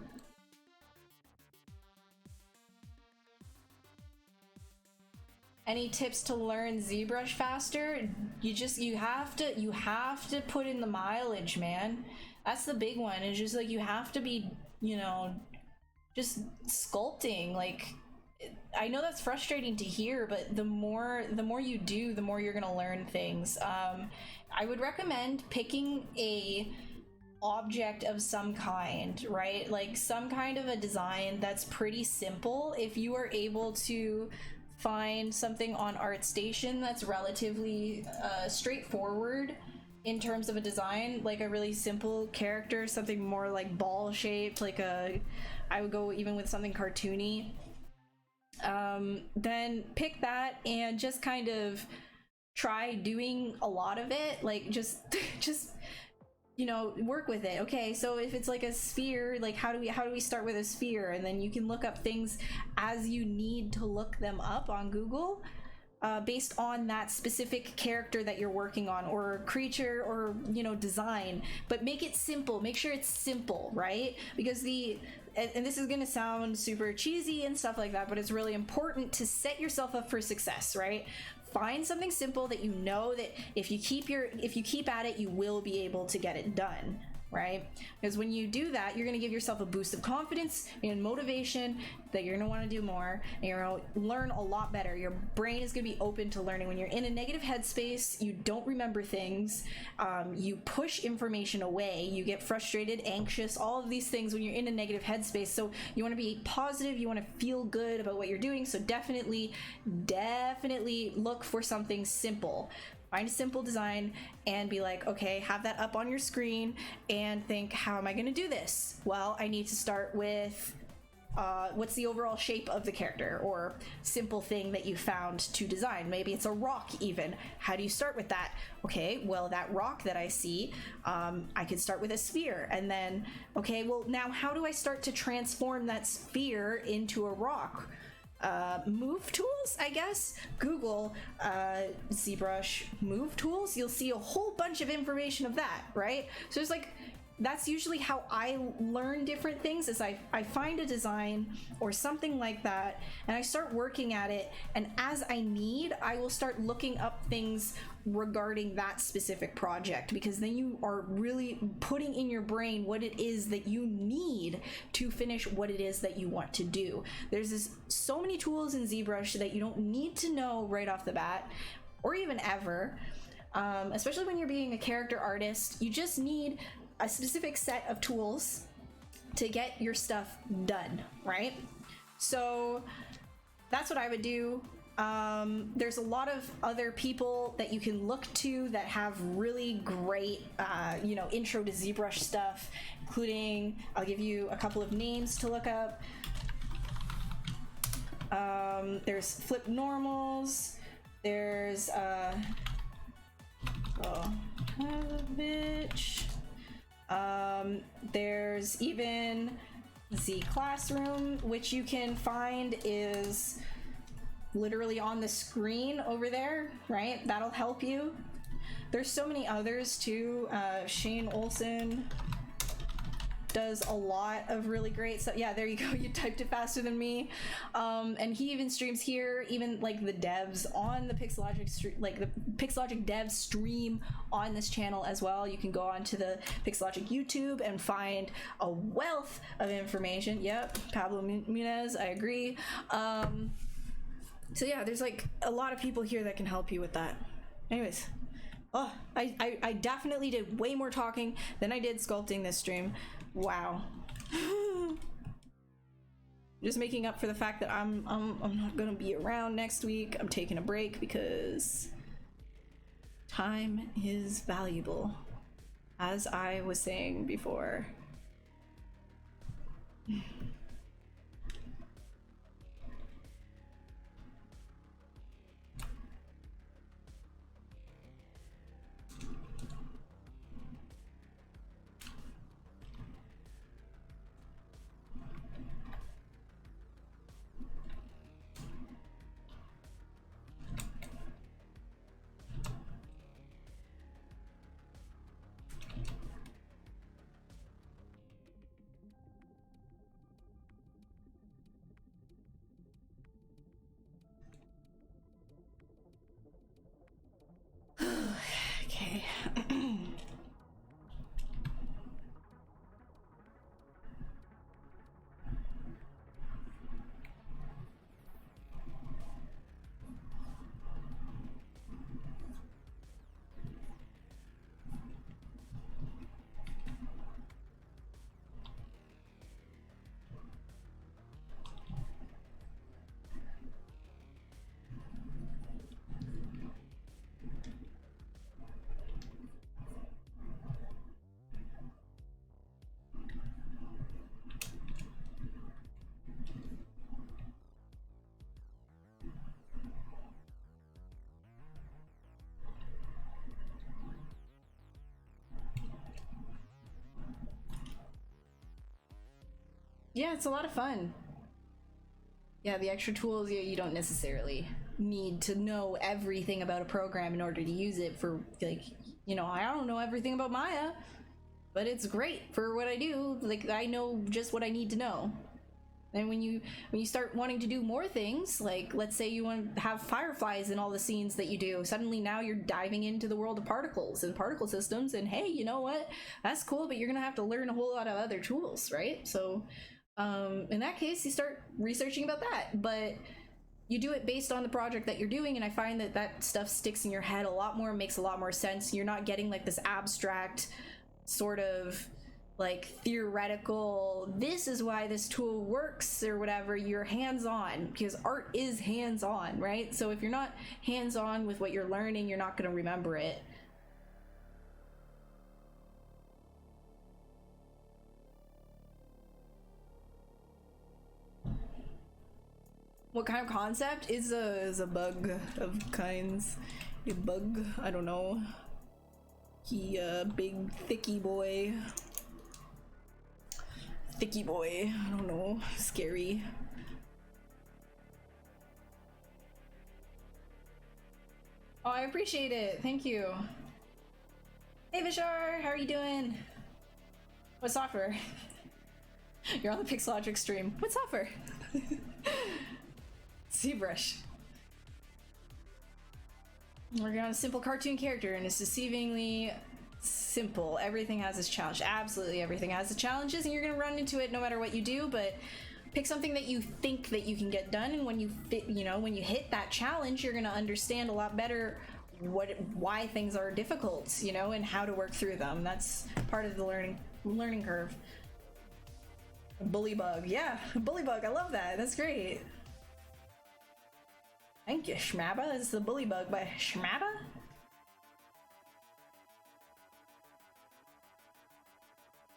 Any tips to learn ZBrush faster? You have to put in the mileage, man. That's the big one. It's just like you have to be, just sculpting. Like, I know that's frustrating to hear, but the more you do, the more you're gonna learn things. I would recommend picking a object of some kind, right? Like some kind of a design that's pretty simple. If you are able to find something on ArtStation that's relatively straightforward in terms of a design, like a really simple character, something more like ball shaped, I would go even with something cartoony, then pick that and just kind of try doing a lot of it, like just work with it. Okay, so if it's like a sphere, like how do we start with a sphere, and then you can look up things as you need to look them up on Google, based on that specific character that you're working on, or creature, or design. But make it simple, make sure it's simple, right? Because and this is going to sound super cheesy and stuff like that, but it's really important to set yourself up for success, right? Find something simple that you know that if you keep at it, you will be able to get it done, right? Because when you do that, you're going to give yourself a boost of confidence and motivation that you're going to want to do more, and you're going to learn a lot better. Your brain is going to be open to learning. When you're in a negative headspace, you don't remember things, you push information away, you get frustrated, anxious, all of these things when you're in a negative headspace. So you want to be positive, you want to feel good about what you're doing. So definitely look for something simple. Find a simple design and be like, okay, have that up on your screen and think, how am I going to do this? Well, I need to start with what's the overall shape of the character, or simple thing that you found to design. Maybe it's a rock even. How do you start with that? Okay, well, that rock that I see, I could start with a sphere, and then, okay, well, now how do I start to transform that sphere into a rock? Move tools, I guess. Google ZBrush move tools. You'll see a whole bunch of information of that, right? So there's like, that's usually how I learn different things, is I find a design or something like that and I start working at it, and as I need, I will start looking up things regarding that specific project, because then you are really putting in your brain what it is that you need to finish what it is that you want to do. There's so many tools in ZBrush that you don't need to know right off the bat, or even ever, especially when you're being a character artist. You just need a specific set of tools to get your stuff done, right? So that's what I would do. There's a lot of other people that you can look to that have really great, intro to ZBrush stuff, including, I'll give you a couple of names to look up. There's Flip Normals, there's, bitch. There's even Z Classroom, which you can find is literally on the screen over there, right? That'll help you. There's so many others too. Shane Olson does a lot of really great stuff. Yeah, there you go. You typed it faster than me. And he even streams here, even like the devs on the Pixelogic devs stream on this channel as well. You can go onto the Pixelogic YouTube and find a wealth of information. Yep, Pablo Munez, I agree. So yeah, there's like a lot of people here that can help you with that. Anyways, I definitely did way more talking than I did sculpting this stream. Wow. Just making up for the fact that I'm not gonna be around next week. I'm taking a break because time is valuable, as I was saying before. Okay. Yeah, it's a lot of fun. Yeah, the extra tools, you don't necessarily need to know everything about a program in order to use it for, like, I don't know everything about Maya, but it's great for what I do. Like, I know just what I need to know. And when you start wanting to do more things, like let's say you want to have fireflies in all the scenes that you do, suddenly now you're diving into the world of particles and particle systems, and hey, you know what? That's cool, but you're gonna have to learn a whole lot of other tools, right? So in that case, you start researching about that, but you do it based on the project that you're doing, and I find that that stuff sticks in your head a lot more, makes a lot more sense. You're not getting like this abstract sort of like theoretical, this is why this tool works or whatever. You're hands-on, because art is hands-on, right? So if you're not hands-on with what you're learning, you're not going to remember it. What kind of concept is a bug of kinds? A bug? I don't know. He big thicky boy. Thicky boy. I don't know. Scary. Oh, I appreciate it. Thank you. Hey Vishar, how are you doing? What software? You're on the Pixelogic stream. What software? ZBrush. Working on a simple cartoon character, and it's deceivingly simple. Everything has its challenge. Absolutely everything has its challenges, and you're gonna run into it no matter what you do, but pick something that you think that you can get done, and when you when you hit that challenge, you're gonna understand a lot better why things are difficult, and how to work through them. That's part of the learning curve. Bully bug. Yeah, bully bug. I love that. That's great. Thank you, Schmabba. It's the bully bug by Schmabba.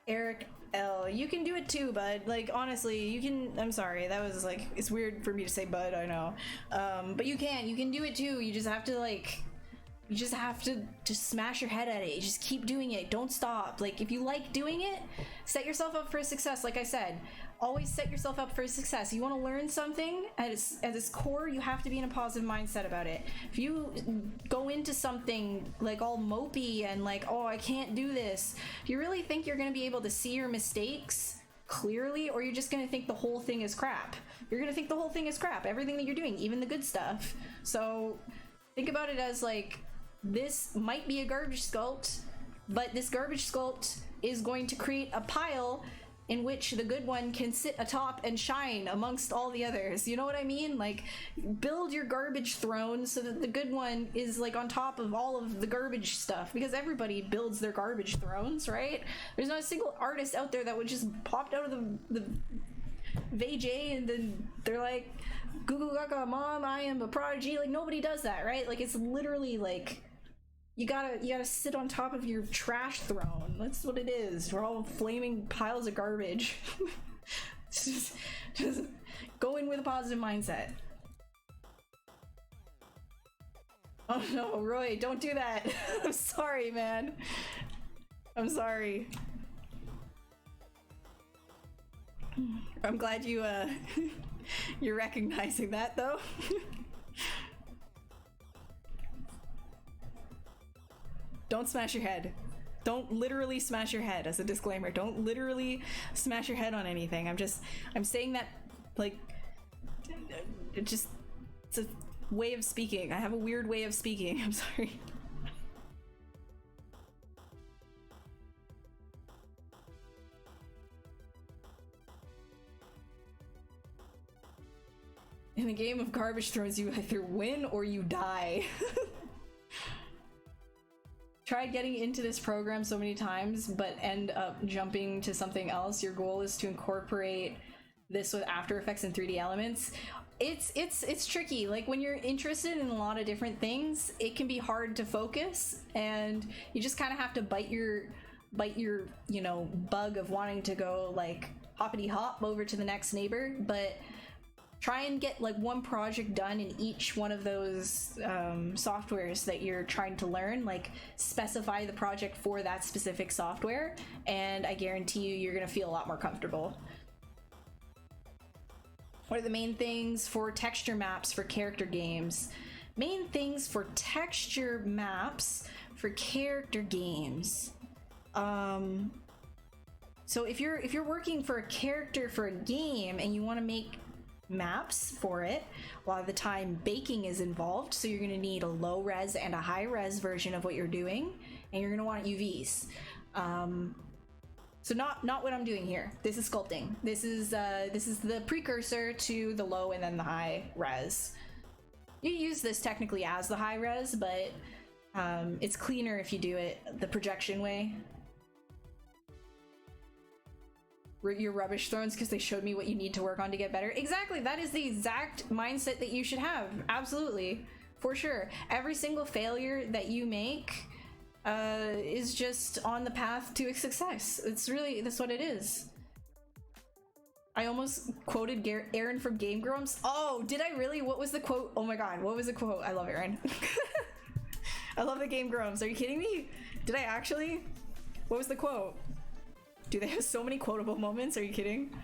Eric L. You can do it too, bud. Like, honestly, you can. I'm sorry. That was like, it's weird for me to say bud, I know. But you can do it too. You just have to just smash your head at it. You just keep doing it. Don't stop. Like, if you like doing it, set yourself up for success. Like I said, always set yourself up for success. You want to learn something at its core, you have to be in a positive mindset about it. If you go into something like all mopey and like, oh, I can't do this, do you really think you're going to be able to see your mistakes clearly, or you're just going to think the whole thing is crap? You're going to think the whole thing is crap, everything that you're doing, even the good stuff. So think about it as like, this might be a garbage sculpt, but this garbage sculpt is going to create a pile in which the good one can sit atop and shine amongst all the others. You know what I mean? Like, build your garbage throne so that the good one is like on top of all of the garbage stuff, because everybody builds their garbage thrones, right? There's not a single artist out there that would just pop out of the VJ and then they're like, goo goo gaga, mom, I am a prodigy. Like, nobody does that, right? Like, it's literally like, you gotta sit on top of your trash throne. That's what it is. We're all flaming piles of garbage. just go in with a positive mindset. Oh no, Roy, don't do that. I'm sorry, man. I'm sorry. I'm glad you you're recognizing that though. Don't smash your head. Don't literally smash your head, as a disclaimer. Don't literally smash your head on anything. I'm saying that, like, it's a way of speaking. I have a weird way of speaking. I'm sorry. In the game of garbage thrones, you either win or you die. Tried getting into this program so many times, but end up jumping to something else. Your goal is to incorporate this with After Effects and 3D Elements. It's tricky. Like, when you're interested in a lot of different things, it can be hard to focus, and you just kind of have to bite your bug of wanting to go like hoppity hop over to the next neighbor, but try and get like one project done in each one of those softwares that you're trying to learn. Like, specify the project for that specific software, and I guarantee you're gonna feel a lot more comfortable. What are the main things for texture maps for character games? Main things for texture maps for character games. So if you're working for a character for a game and you want to make maps for it, a lot of the time baking is involved, so you're going to need a low res and a high res version of what you're doing, and you're going to want UVs. So not what I'm doing here. This is sculpting. This is the precursor to the low and then the high res. You use this technically as the high res, but it's cleaner if you do it the projection way. your rubbish thrones because they showed me what you need to work on to get better. Exactly, that is the exact mindset that you should have. Absolutely, for sure. Every single failure that you make is just on the path to success. That's what it is. I almost quoted Aaron from Game Grumps. Oh, did I really? What was the quote? Oh my god, what was the quote? I love Aaron. I love the Game Grumps. Are you kidding me? Did I actually? What was the quote? Do they have so many quotable moments? Are you kidding?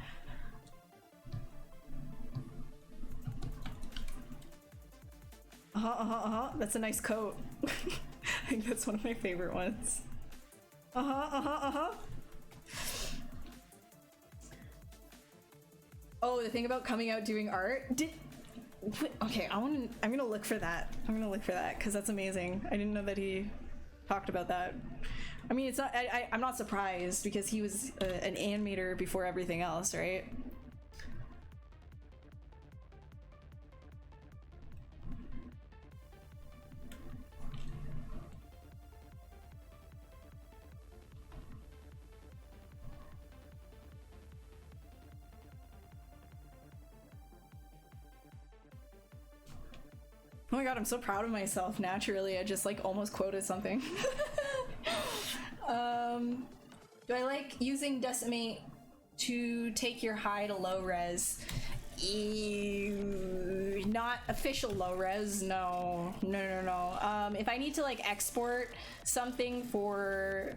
That's a nice coat. I think that's one of my favorite ones. Oh, the thing about coming out doing art. Okay, I'm gonna look for that. I'm gonna look for that because that's amazing. I didn't know that he talked about that. I mean, it's not. I'm not surprised because he was an animator before everything else, right? Oh my god, I'm so proud of myself. Naturally, I just like almost quoted something. Do I like using Decimate to take your high to low res? Not official low res, no. If I need to like export something for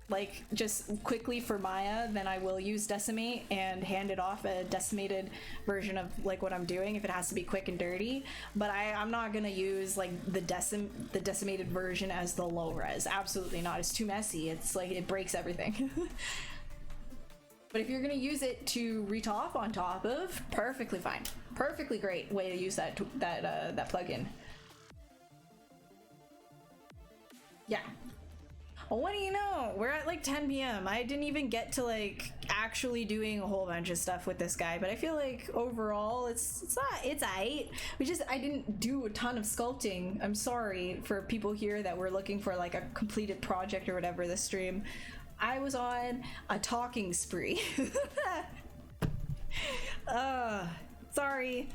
like just quickly for Maya, then I will use Decimate and hand it off a decimated version of like what I'm doing if it has to be quick and dirty. But I'm not gonna use like the decimated version as the low res. Absolutely not. It's too messy. It's like it breaks everything. But if you're gonna use it to retop on top of, perfectly fine. Perfectly great way to use that plugin. Yeah. Well, what do you know? We're at like 10 p.m. I didn't even get to like actually doing a whole bunch of stuff with this guy, but I feel like overall it's aight. I didn't do a ton of sculpting. I'm sorry for people here that were looking for like a completed project or whatever this stream. I was on a talking spree. Sorry.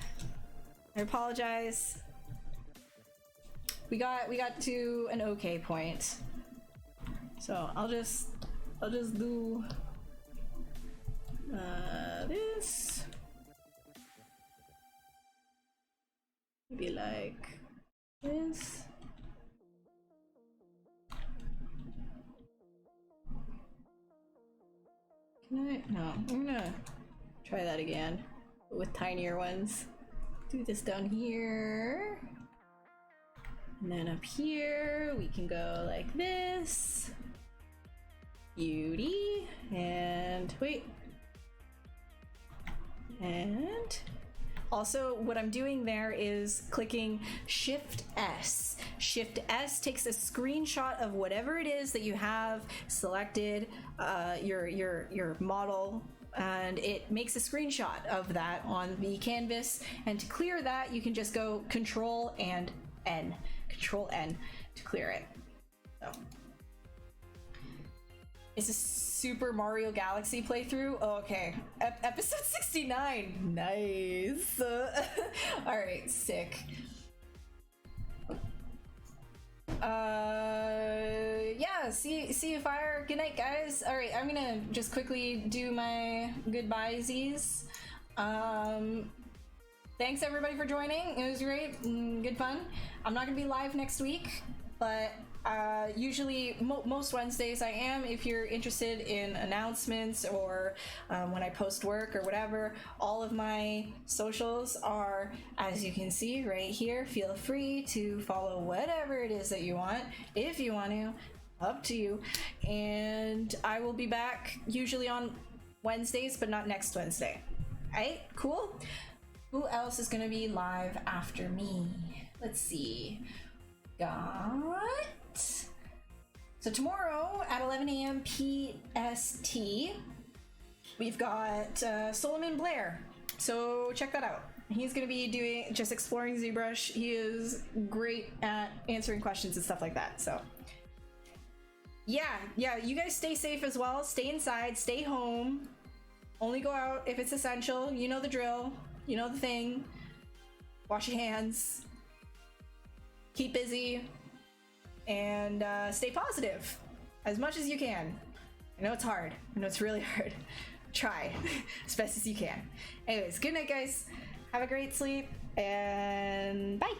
I apologize. We got to an okay point. So I'll just do this. Maybe like this. Can I? No, I'm gonna try that again with tinier ones. Do this down here. And then up here, we can go like this. Beauty. And wait. And also what I'm doing there is clicking Shift S. Shift S takes a screenshot of whatever it is that you have selected, your model, and it makes a screenshot of that on the canvas. And to clear that, you can just go Control and N. Control N to clear it. So it's a Super Mario Galaxy playthrough. Oh, okay, episode 69. Nice. All right, sick. Yeah, see you fire. Good night, guys. All right, I'm gonna just quickly do my goodbyesies. Thanks everybody for joining. It was great and good fun. I'm not gonna be live next week, but usually most Wednesdays I am. If you're interested in announcements or when I post work or whatever, all of my socials are, as you can see right here. Feel free to follow whatever it is that you want. If you want to, up to you. And I will be back usually on Wednesdays, but not next Wednesday. All right, cool. Who else is gonna be live after me? Let's see. So tomorrow at 11 a.m. PST, we've got Solomon Blair. So check that out. He's gonna be just exploring ZBrush. He is great at answering questions and stuff like that. So yeah, you guys stay safe as well. Stay inside, stay home. Only go out if it's essential. You know the drill. You know the thing. Wash your hands. Keep busy. And stay positive as much as you can. I know it's hard. I know it's really hard. Try as best as you can. Anyways, good night, guys. Have a great sleep, and bye.